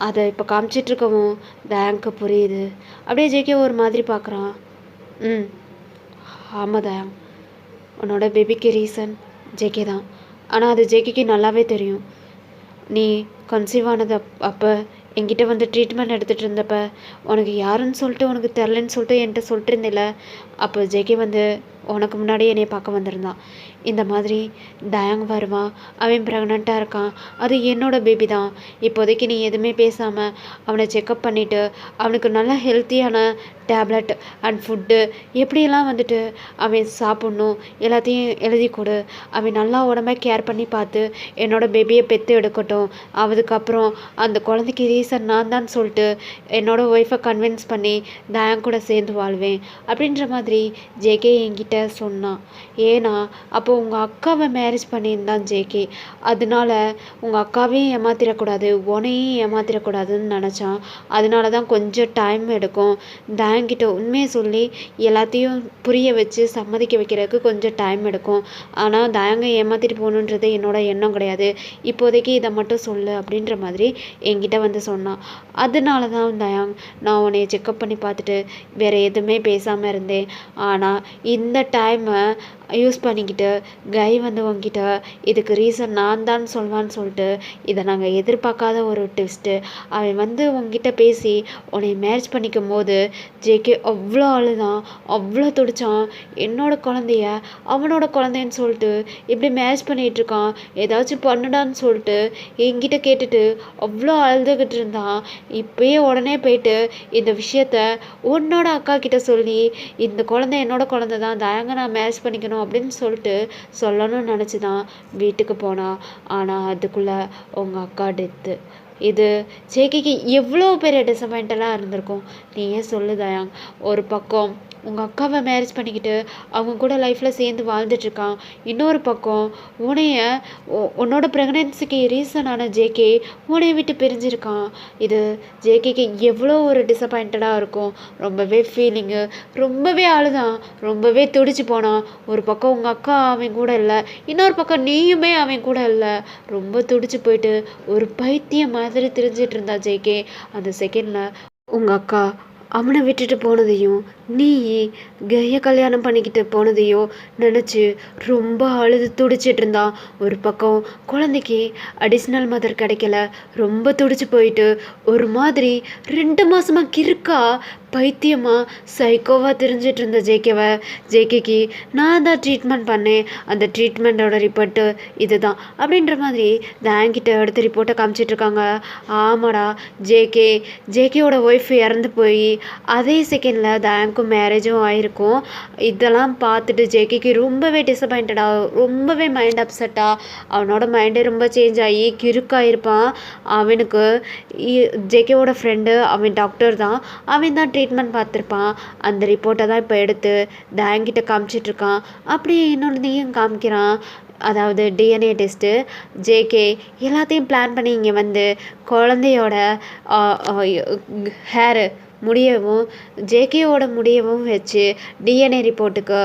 Speaker 1: அதை இப்போ காமிச்சிட்ருக்கவும் தயாங்க்கு புரியுது. அப்படியே ஜேகே ஒரு மாதிரி பார்க்குறான். ம், ஆமாம் தயாங், உன்னோட பேபிக்கு ரீசன் ஜேகே தான். ஆனால் அது ஜேகேக்கு நல்லாவே தெரியும். நீ கன்சீவ் ஆனது அப்போ என்கிட்ட வந்து ட்ரீட்மெண்ட் எடுத்துகிட்டு இருந்தப்ப உனக்கு யாருன்னு சொல்லிட்டு உனக்கு தெரிலன்னு சொல்லிட்டு என்கிட்ட சொல்லிட்டு இருந்தில்ல, அப்போ ஜேகே வந்து உனக்கு முன்னாடியே என்னை பார்க்க வந்திருந்தான். இந்த மாதிரி தயாங் வருவான், அவன் ப்ரெக்னெண்ட்டாக இருக்கான், அது என்னோட பேபி தான். இப்போதைக்கு நீ எதுவுமே பேசாமல் அவனை செக்கப் பண்ணிவிட்டு அவனுக்கு நல்ல ஹெல்த்தியான டேப்லெட் அண்ட் ஃபுட்டு எப்படியெல்லாம் வந்துட்டு அவன் சாப்பிட்ணும் எல்லாத்தையும் எழுதி கொடு. அவன் நல்லா உடம்பை கேர் பண்ணி பார்த்து என்னோட பேபியை பெற்று எடுக்கட்டும். அதுக்கப்புறம் அந்த குழந்தைக்கு ரீசன் நான் தான் சொல்லிட்டு என்னோட ஒய்ஃபை கன்வின்ஸ் பண்ணி தயாங் கூட சேர்ந்து வாழ்வேன் அப்படின்ற மாதிரி ஜேகே என்கிட்ட சொன்னான். ஏன்னா அப்போ உங்கள் அக்காவை மேரேஜ் பண்ணியிருந்தான் ஜேகே. அதனால உங்கள் அக்காவையும் ஏமாத்திடக்கூடாது, உன்னையும் ஏமாத்திடக்கூடாதுன்னு நினச்சான். அதனால தான் கொஞ்சம் டைம் எடுக்கும். தயாங்கிட்ட உண்மையை சொல்லி எல்லாத்தையும் புரிய வச்சு சம்மதிக்க வைக்கிறதுக்கு கொஞ்சம் டைம் எடுக்கும். ஆனால் தயாங்க ஏமாற்றிட்டு போகணுன்றது என்னோட எண்ணம் கிடையாது. இப்போதைக்கு இதை மட்டும் சொல்லு அப்படின்ற மாதிரி என்கிட்ட வந்து சொன்னான். அதனால தான் தயாங் நான் உன்னை செக்கப் பண்ணி பார்த்துட்டு வேறு எதுவுமே பேசாமல் இருந்தேன். ஆனால் இந்த டைமை யூஸ் பண்ணிக்கிட்டு கை வந்து உங்ககிட்ட இதுக்கு ரீசன் நான் தான் சொல்வான்னு சொல்லிட்டு இதை நாங்கள் எதிர்பார்க்காத ஒரு ட்விஸ்ட்டு. அவன் வந்து உங்ககிட்ட பேசி உன்னை மேரேஜ் பண்ணிக்கும் போது ஜேகே அவ்வளோ அழுதான், அவ்வளோ துடிச்சான். என்னோட குழந்தைய அவனோட குழந்தைன்னு சொல்லிட்டு இப்படி மேரேஜ் பண்ணிகிட்ருக்கான், ஏதாச்சும் பண்ணுடான்னு சொல்லிட்டு என்கிட்ட கேட்டுட்டு அவ்வளோ அழுதுகிட்டு இருந்தான். இப்போயே உடனே போயிட்டு இந்த விஷயத்த உன்னோட அக்கா கிட்ட சொல்லி இந்த குழந்தை என்னோட குழந்தை தான், தயாங்க நான் மேரேஜ் பண்ணிக்கணும் அப்படின்னு சொல்லிட்டு சொல்லணும்னு நினச்சி தான் வீட்டுக்கு போனான். ஆனால் அதுக்குள்ளே உங்கள் அக்கா டெத்து. இது ஜேகேக்கு எவ்வளோ பெரிய டிசப்பாயிண்டெல்லாம் இருந்திருக்கும் நீயே சொல்லு தயாங். ஒரு பக்கம் உங்கள் அக்காவை மேரேஜ் பண்ணிக்கிட்டு அவங்க கூட லைஃப்பில் சேர்ந்து வாழ்ந்துட்டுருக்கான். இன்னொரு பக்கம் உன்னோட ப்ரெக்னென்சிக்கு ரீசனான ஜேகே உன்னைய விட்டு பிரிஞ்சிருக்கான். இது ஜேகேக்கு எவ்வளோ ஒரு டிசப்பாயிண்டடாக இருக்கும். ரொம்பவே ஃபீலிங்கு, ரொம்பவே அழுதான், ரொம்பவே துடிச்சு போனான். ஒரு பக்கம் உங்கள் அக்கா அவன் கூட இல்லை, இன்னொரு பக்கம் நீயுமே அவன் கூட இல்லை. ரொம்ப துடிச்சு போயிட்டு ஒரு பைத்தியம் மாதிரி திரிஞ்சிட்டு இருந்தா ஜேகே. அந்த செகண்டில் உங்கள் அக்கா அவனை விட்டுட்டு போனதையும் நீ கையை கல்யாணம் பண்ணிக்கிட்டு போனதையும் நினச்சி ரொம்ப அழுது துடிச்சிட்டு இருந்தான். ஒரு பக்கம் குழந்தைக்கு அடிஷ்னல் மதர் கிடைக்கல, ரொம்ப துடிச்சு போயிட்டு ஒரு மாதிரி 2 மாதமாக கிறுக்கா பைத்தியமாக சைக்கோவாக தெரிஞ்சிட்டு இருந்த ஜேகேக்கு நான் தான் ட்ரீட்மெண்ட் பண்ணேன், அந்த ட்ரீட்மெண்ட்டோட ரிப்போர்ட்டு இது தான் அப்படின்ற மாதிரி தயாங்கிட்ட எடுத்து ரிப்போர்ட்டை காமிச்சிட்ருக்காங்க. ஆமாடா, ஜேகேவோட ஒய்ஃப் இறந்து போய் அதே செகண்டில் தயாங்க்கும் மேரேஜும் ஆகிருக்கும். இதெல்லாம் பார்த்துட்டு ஜேகேக்கு ரொம்பவே டிசப்பாயிண்டடாக, ரொம்பவே மைண்ட் அப்செட்டாக, அவனோட மைண்டே ரொம்ப சேஞ்ச் ஆகி கிறுக்காயிருப்பான். அவனுக்கு ஜேகேவோட ஃப்ரெண்டு அவன் டாக்டர் தான், அவன் தான் ட்ரீட்மெண்ட் பார்த்துருப்பான். அந்த ரிப்போர்ட்டை தான் இப்போ எடுத்து தயாங்கிட்ட காமிச்சிட்ருக்கான். அப்படியே இன்னொன்றையும் காமிக்கிறான். அதாவது டிஎன்ஏ டெஸ்ட்டு. ஜேகே எல்லாத்தையும் பிளான் பண்ணி இங்கே வந்து குழந்தையோட ஹேரு முடியவும் ஜேகேவோட முடியவும் வச்சு டிஎன்ஏ ரிப்போர்ட்டுக்கு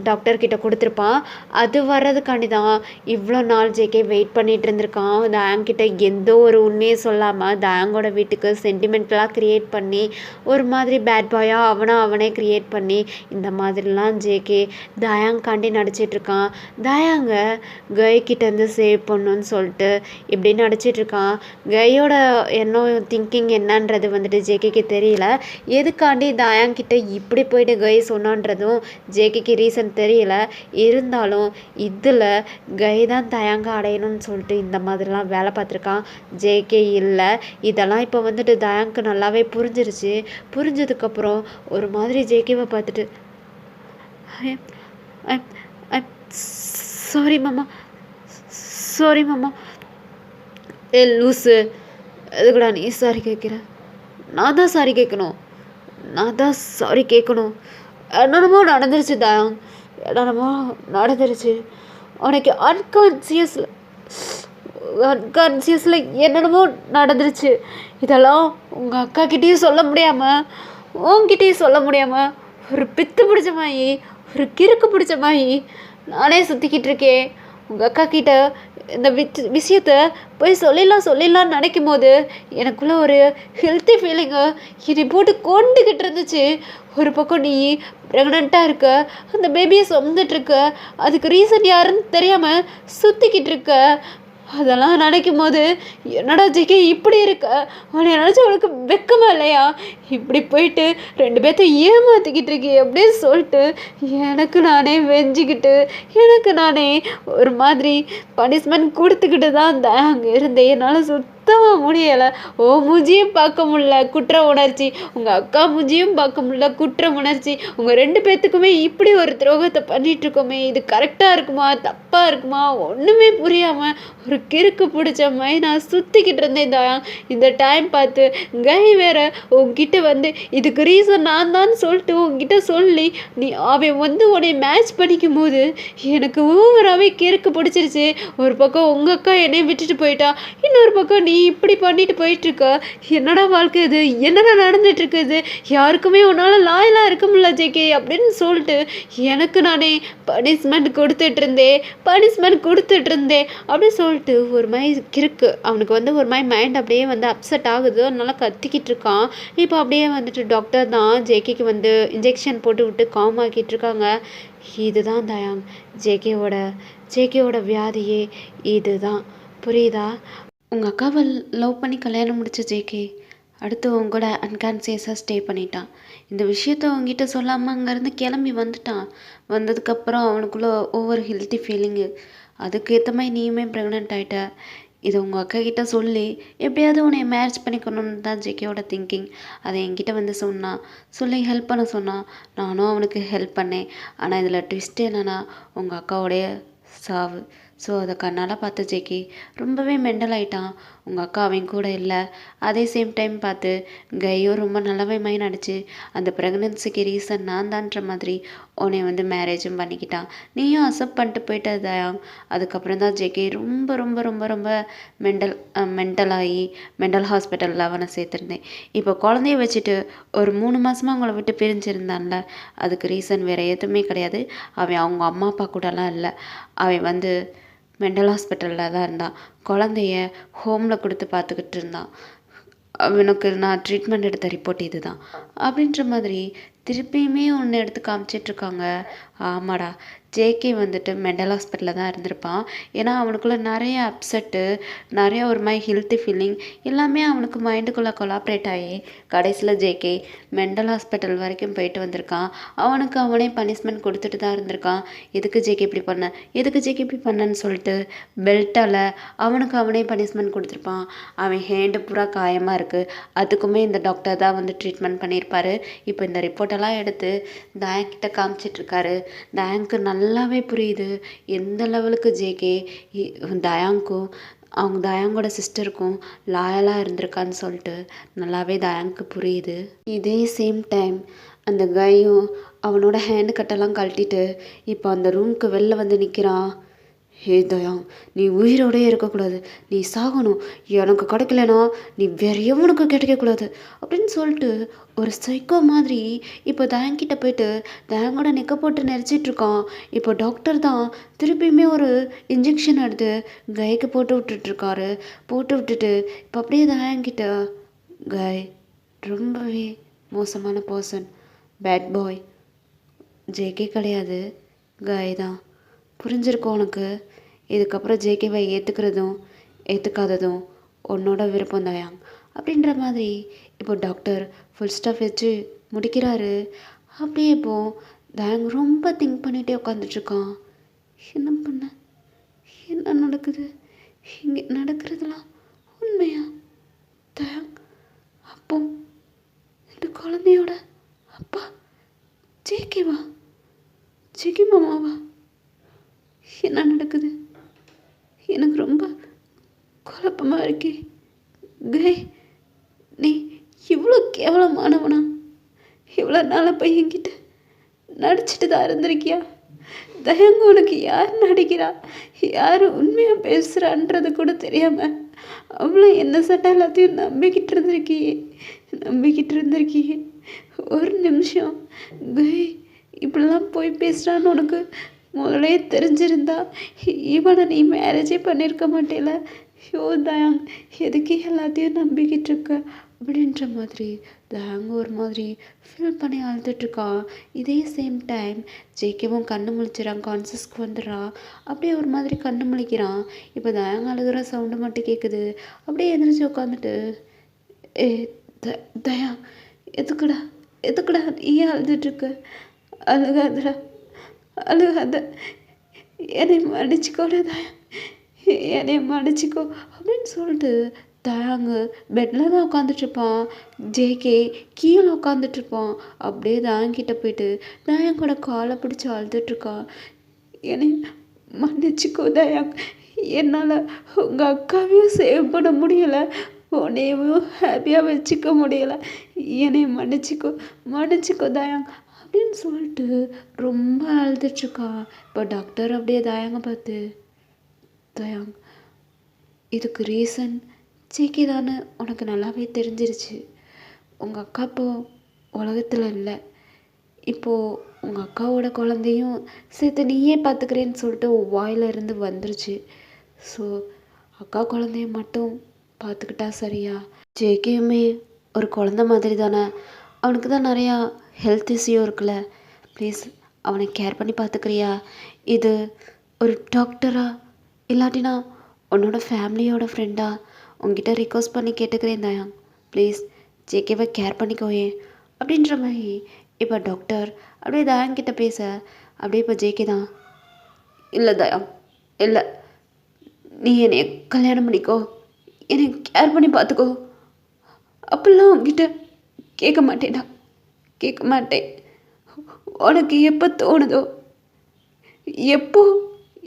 Speaker 1: டாக்டர்கிட்ட கொடுத்துருப்பான். அது வர்றதுக்காண்டி தான் இவ்வளோ நாள் ஜேகே வெயிட் பண்ணிகிட்டு இருந்திருக்கான். தயாங்கிட்ட எந்த ஒரு உண்மையை சொல்லாமல் தயாங்கோட வீட்டுக்கு சென்டிமெண்ட்லாம் க்ரியேட் பண்ணி ஒரு மாதிரி பேட் பாயாக அவனே க்ரியேட் பண்ணி இந்த மாதிரிலாம் ஜேகே தயாங்காண்டி நடிச்சிட்ருக்கான். தயாங்க கைக்கிட்டேருந்து சேவ் பண்ணணுன்னு சொல்லிட்டு இப்படி நடிச்சிட்ருக்கான். கையோட திங்கிங் என்னன்றது வந்துட்டு ஜேகேக்கு தெரியல. எதுக்காண்டி தயாங்கிட்ட இப்படி போயிட்டு கை சொன்னான்றதும் ஜேகேக்கு ரீசன் தெரியல. இருந்தாலும் இதில் கை தான் தயாங்க அடையணும்னு சொல்லிட்டு இந்த மாதிரிலாம் வேலை பார்த்துருக்கான். ஜேகே இல்லை. இதெல்லாம் இப்போ வந்துட்டு தயாங்க்கு நல்லாவே புரிஞ்சிருச்சு. புரிஞ்சதுக்கப்புறம் ஒரு மாதிரி ஜேகேவை பார்த்துட்டு சாரி மாமா, சாரி மாமா. ஏ லூஸு, எதுக்குடா நீ சாரி கேட்குற? நான் தான் சாரி கேட்கணும், நான் தான் சாரி கேட்கணும். என்னென்னமோ நடந்துருச்சு தயாங், என்னென்னமோ நடந்துருச்சு. உனக்கு அன்கான்சியஸில் என்னென்னமோ நடந்துருச்சு. இதெல்லாம் உங்கள் அக்கா கிட்டேயும் சொல்ல முடியாமல், உன்கிட்டேயும் சொல்ல முடியாமல், ஒரு பித்து பிடிச்ச மாதிரி, ஒரு கிறுக்கு பிடிச்ச மாதிரி நானே சுற்றிக்கிட்டு இருக்கேன். உங்கள் அக்கா கிட்ட இந்த விஷயத்த போய் சொல்லிடலான்னு நினைக்கும் போது எனக்குள்ளே ஒரு ஹெல்த்தி ஃபீலிங்கு என்னை போட்டு கொண்டுக்கிட்டு இருந்துச்சு. ஒரு பக்கம் நீ ப்ரெக்னெண்ட்டாக இருக்க, அந்த பேபியை சுமந்துட்டுருக்க, அதுக்கு ரீசன் யாருன்னு தெரியாமல் சுற்றிக்கிட்டு இருக்க. அதெல்லாம் நினைக்கும் போது என்னடா ஜெகே இப்படி இருக்க, உன்னை நினச்சா அவளுக்கு வெக்கமா இல்லையா? இப்படி போயிட்டு 2 பேர்த்தையும் ஏமாற்றிக்கிட்டு இருக்கே அப்படின்னு சொல்லிட்டு எனக்கு நானே வெஞ்சிக்கிட்டு, எனக்கு நானே ஒரு மாதிரி பனிஷ்மெண்ட் கொடுத்துக்கிட்டு தான் அங்கே இருந்தேன். என்னால் சுத்தமாக முடியலை. ஓ மூஞ்சியும் பார்க்க முடியல குற்ற உணர்ச்சி, உங்கள் அக்கா மூஞ்சியும் பார்க்க முடியல குற்ற உணர்ச்சி. உங்கள் 2 பேர்த்துக்குமே இப்படி ஒரு துரோகத்தை பண்ணிகிட்ருக்கோமே, இது கரெக்டாக இருக்குமா தப்பாக இருக்குமா ஒன்றுமே புரியாமல் ஒரு கிறுக்கு பிடிச்ச மாதிரி நான் சுற்றிக்கிட்டு இருந்தேன் தயாங். இந்த டைம் பார்த்து கை வேற உங்ககிட்ட வந்து இதுக்கு ரீசன் நான் தான் சொல்லிட்டு உங்ககிட்ட சொல்லி அவன் வந்து உன்னை மேட்ச் பண்ணிக்கும் போது எனக்கு ஓவராகவே கிறுக்கு பிடிச்சிருச்சு. ஒரு பக்கம் உங்கள் அக்கா என்னை விட்டுட்டு போயிட்டா, இன்னொரு பக்கம் நீ இப்படி பண்ணிட்டு போயிட்டுருக்க. என்னடா வாழ்க்கை இது, என்னடா நடந்துட்டு இருக்குது? யாருக்குமே உன்னால் லாயலாக இருக்க முடியல ஜேகே அப்படின்னு சொல்லிட்டு எனக்கு நானே பனிஷ்மெண்ட் கொடுத்துட்டு இருந்தேன் அப்படின்னு சொல்லிட்டு ஒரு மாதிரி கிறுக்கு அவனுக்கு வந்து ஒரு மாதிரி மைண்ட் அப்படியே வந்து அப்செட் ஆகுது. அதனால கத்திக்கிட்டு இருக்கான். இப்போ அப்படியே வந்துட்டு டாக்டர் தான் ஜேகேக்கு வந்து இன்ஜெக்ஷன் போட்டு விட்டு காம் ஆக்கிட்டு இருக்காங்க. இதுதான் தயாங், ஜேகேவோட வியாதியே இதுதான், புரியுதா? உங்கள் அக்காவை லவ் பண்ணி கல்யாணம் முடிச்ச ஜேகே அடுத்து உங்களோட அன்கான்சியஸாக ஸ்டே பண்ணிட்டான். இந்த விஷயத்த அவங்ககிட்ட சொல்லாமல் அங்கேருந்து கிளம்பி வந்துட்டான். வந்ததுக்கப்புறம் அவனுக்குள்ளே ஓவர் ஹெல்த்தி ஃபீலிங்கு. அதுக்கேற்ற மாதிரி நீயுமே ப்ரெக்னென்ட் ஆகிட்ட. இதை உங்கள் அக்கா கிட்ட சொல்லி எப்படியாவது உன்னை மேரேஜ் பண்ணிக்கணும்னு தான் ஜேகேவோட திங்கிங். அதை என்கிட்ட வந்து சொல்லி ஹெல்ப் பண்ண சொன்னான். நானும் அவனுக்கு ஹெல்ப் பண்ணேன். ஆனால் இதில் ட்விஸ்ட் என்னென்னா உங்கள் அக்காவோடைய சாவு. ஸோ அதை கண்ணால் பார்த்த ஜேகே ரொம்பவே மெண்டல் ஆகிட்டான். உங்கள் அக்கா அவன் கூட இல்லை. அதே சேம் டைம் பார்த்து கையும் ரொம்ப நல்லாவே மைண்ட் அடிச்சு அந்த ப்ரெக்னன்சிக்கு ரீசன் நான் தான்ற மாதிரி உன்னை வந்து மேரேஜும் பண்ணிக்கிட்டான். நீயும் அக்செப்ட் பண்ணிட்டு போயிட்ட தயாங். அதுக்கப்புறம் தான் ஜேகே ரொம்ப ரொம்ப ரொம்ப ரொம்ப மெண்டலாகி மெண்டல் ஹாஸ்பிட்டலில் அவனை சேர்த்துருந்தேன். இப்போ குழந்தைய வச்சுட்டு ஒரு 3 மாதமாக அவங்கள விட்டு பிரிஞ்சிருந்தான்ல, அதுக்கு ரீசன் வேறு எதுவுமே கிடையாது. அவன் அவங்க அம்மா அப்பா கூடலாம் இல்லை. அவன் வந்து மெண்டல் ஹாஸ்பிட்டலில் தான் இருந்தான். குழந்தைய ஹோமில் கொடுத்து பார்த்துக்கிட்டு இருந்தான். அவனுக்கு நான் ட்ரீட்மெண்ட் எடுத்த ரிப்போர்ட் இது தான் அப்படின்ற மாதிரி திருப்பியுமே ஒன்று எடுத்து காமிச்சிட்ருக்காங்க. ஆமாடா, ஜேகே வந்துட்டு மெண்டல் ஹாஸ்பிட்டலில் தான் இருந்திருப்பான். ஏன்னா அவனுக்குள்ளே நிறைய அப்செட்டு, நிறைய ஒரு மாதிரி ஹெல்த்தி ஃபீலிங் எல்லாமே அவனுக்கு மைண்டுக்குள்ளே கொலாப்ரேட் ஆகி கடைசியில் ஜேகே மெண்டல் ஹாஸ்பிட்டல் வரைக்கும் போயிட்டு வந்திருக்கான். அவனுக்கு அவனே பனிஷ்மெண்ட் கொடுத்துட்டு தான் இருந்திருக்கான். எதுக்கு ஜேகே இப்படி பண்ணன்னு சொல்லிட்டு பெல்ட்டால் அவனுக்கு அவனே பனிஷ்மெண்ட் கொடுத்துருப்பான். அவன் ஹேண்டு பூரா காயமாக இருக்குது. அதுக்குமே இந்த டாக்டர் தான் வந்து ட்ரீட்மெண்ட் பண்ணியிருப்பார். இப்போ இந்த ரிப்போர்ட்டெல்லாம் எடுத்து தயாங்கிட்ட காமிச்சிட்ருக்காரு. தயாங்க்கு நல்லாவே புரியுது எந்த லெவலுக்கு ஜேகே தயாங்க்கும் அவங்க தயாங்கோட சிஸ்டருக்கும் லாயலாக இருந்திருக்கான்னு சொல்லிட்டு நல்லாவே தயாங்க்கு புரியுது. இதே சேம் டைம் அந்த கையும் அவனோட ஹேண்டு கட்டெல்லாம் கழட்டிட்டு இப்போ அந்த ரூமுக்கு வெளில வந்து நிற்கிறான். ஹே தயாங், நீ உயிரோடே இருக்கக்கூடாது, நீ சாகணும். எனக்கு கிடைக்கலனா நீ வேற எவனுக்கு கிடைக்கக்கூடாது அப்படின்னு சொல்லிட்டு ஒரு சைக்கோ மாதிரி இப்போ தயாங்கிட்ட போயிட்டு தயாங்கோட நெக்க போட்டு நெரிச்சிட்ருக்கான். இப்போ டாக்டர் தான் திருப்பியுமே ஒரு இன்ஜெக்ஷன் எடுத்து கைக்கு போட்டு விட்டுட்டு இப்போ அப்படியே தயாங்கிட்ட கை ரொம்பவே மோசமான பர்சன், பேட் பாய், ஜேகே கிடையாது கை தான். புரிஞ்சிருக்கோம் உனக்கு? இதுக்கப்புறம் ஜேகேவை ஏற்றுக்கிறதும் ஏற்றுக்காததும் உன்னோட விருப்பம் தயாங் அப்படின்ற மாதிரி இப்போ டாக்டர் ஃபுல் ஸ்டாப் வச்சு முடிக்கிறாரு. அப்படியே இப்போ தயாங் ரொம்ப திங்க் பண்ணிகிட்டே உட்காந்துட்ருக்கான். என்ன பண்ண, என்ன நடக்குது, இங்கே நடக்கிறதுலாம் உண்மையா? தயாங் அப்போ இந்த குழந்தையோட அப்பா ஜேகேவா, ஜெகி மாமாவா? என்ன நடக்குது? எனக்கு ரொம்ப குழப்பமாக இருக்கே. கை, நீ இவ்வளோ கேவலமானவனா? இவ்வளோ நாளாக போய் என்கிட்ட நடிச்சிட்டு தான் இருந்திருக்கியா? தயங்க உனக்கு யார் நடிக்கிறா, யார் உண்மையாக பேசுகிறான்றது கூட தெரியாமல் அவ்வளோ என்ன சட்டம் எல்லாத்தையும் நம்பிக்கிட்டு இருந்திருக்கியே. ஒரு நிமிஷம் கை, இப்படிலாம் போய் பேசுகிறான்னு உனக்கு முதலே தெரிஞ்சிருந்தா இவனை நீ மேரேஜே பண்ணியிருக்க மாட்டேல. யோ தயாங், எதுக்கு எல்லாத்தையும் நம்பிக்கிட்டு இருக்க அப்படின்ற மாதிரி தயாங் ஒரு மாதிரி ஃபீல் பண்ணி அழுதுட்ருக்கான். இதே சேம் டைம் ஜேகேவும் கண்ணு முழிச்சிடறான், கான்சியஸ்க்கு வந்துடுறான். அப்படியே ஒரு மாதிரி கண்ணு முழிக்கிறான். இப்போ தயாங் அழுகிற சவுண்டு மட்டும் கேட்குது. அப்படியே எந்திரிச்சு உட்காந்துட்டு, ஏ தயா, எதுக்குடா நீ அழுதுட்ருக்க? அழுகாதடா, அழுகாத, என்னை மன்னிச்சிக்கோட தயா, என்னை மன்னிச்சிக்கோ அப்படின்னு சொல்லிட்டு தயாங்கு பெட்டில் தான் உட்காந்துட்ருப்பான். ஜேகே கீழே உட்காந்துட்ருப்பான். அப்படியே தயாங்கிட்ட போயிட்டு தயாங்கோட காலை பிடிச்சி அழுதுட்ருக்கான். என்னை மன்னிச்சிக்கோ தயாங், என்னால் உங்கள் அக்காவையும் சேவ் பண்ண முடியலை, உன்னையும் ஹாப்பியாக வச்சுக்க முடியலை, என்னை மன்னிச்சிக்கோ தயாங் அப்படின்னு சொல்லிட்டு ரொம்ப அழுதுட்ருக்கான். இப்போ டாக்டர் அப்படியே தயாங்க பார்த்து, தயாங், இதுக்கு ரீசன் ஜேகே தானே உனக்கு நல்லாவே தெரிஞ்சிருச்சு. உங்கள் அக்கா இப்போது உலகத்தில் இல்லை. இப்போது உங்கள் அக்காவோட குழந்தையும் சேர்த்து நீயே பார்த்துக்கிறேன்னு சொல்லிட்டு வாயிலிருந்து வந்துருச்சு. ஸோ அக்கா குழந்தைய மட்டும் பார்த்துக்கிட்டா சரியா? ஜேகேயுமே ஒரு குழந்த மாதிரி தானே, அவனுக்கு தான் நிறையா ஹெல்த் இஷ்யூ இருக்குல்ல. ப்ளீஸ் அவனை கேர் பண்ணி பார்த்துக்கிறியா? இது ஒரு டாக்டரா இல்லாட்டினா உன்னோட ஃபேமிலியோட ஃப்ரெண்டா உங்ககிட்ட ரிக்வஸ்ட் பண்ணி கேட்டுக்கிறேன் தயாங், ப்ளீஸ் ஜேகேவை கேர் பண்ணிக்கோயே அப்படின்ற மாதிரி. இப்போ டாக்டர் அப்படியே தயாங் கிட்ட பேச அப்படியே இப்போ ஜேகே தான், இல்லை தயாங், இல்லை, நீ என்னை கல்யாணம் பண்ணிக்கோ, என்னை கேர் பண்ணி பார்த்துக்கோ, அப்படிலாம் உங்ககிட்ட கேட்க மாட்டேன். உனக்கு எப்போ தோணுதோ, எப்போ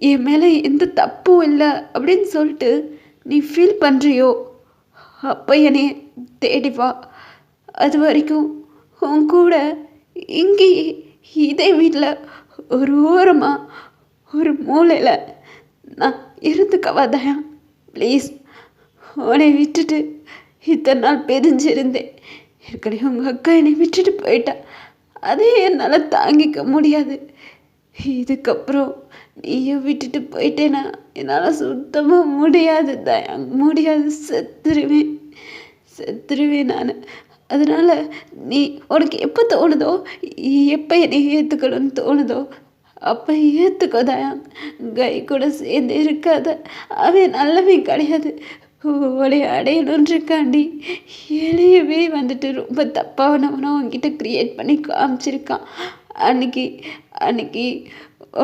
Speaker 1: என் மேலே எந்த தப்பும் இல்லை அப்படின்னு சொல்லிட்டு நீ ஃபீல் பண்ணுறியோ அப்போ என்னைய தேடி வா. அது வரைக்கும் உன் கூட இங்கேயே இதே வீட்டில் ஒரு ஓரமாக ஒரு மூலையில் நான் இருந்துக்கவா தயா, ப்ளீஸ். உன்னை விட்டுட்டு இத்தனை நாள் பிரிஞ்சிருந்தேன். ஏற்கனவே உங்கள் அக்கா என்னை விட்டுட்டு போயிட்டா, அதே என்னால் தாங்கிக்க முடியாது. இதுக்கப்புறம் நீயும் விட்டுட்டு போயிட்டேன்னா என்னால் சுத்தமாக முடியாது தயாங், முடியாது, செத்துருவேன் நான். அதனால் நீ உனக்கு எப்போ தோணுதோ, எப்போ என்னை ஏற்றுக்கணும்னு தோணுதோ அப்போ ஏற்றுக்கோ தயாங். கை கூட சேர்ந்து இருக்காத, அவன் நல்லவன் கிடையாது. உடைய அடையணுன்றிருக்காண்டி எளியவே வந்துட்டு ரொம்ப தப்பானவனும் உங்ககிட்ட க்ரியேட் பண்ணி காமிச்சிருக்கான். அன்னைக்கு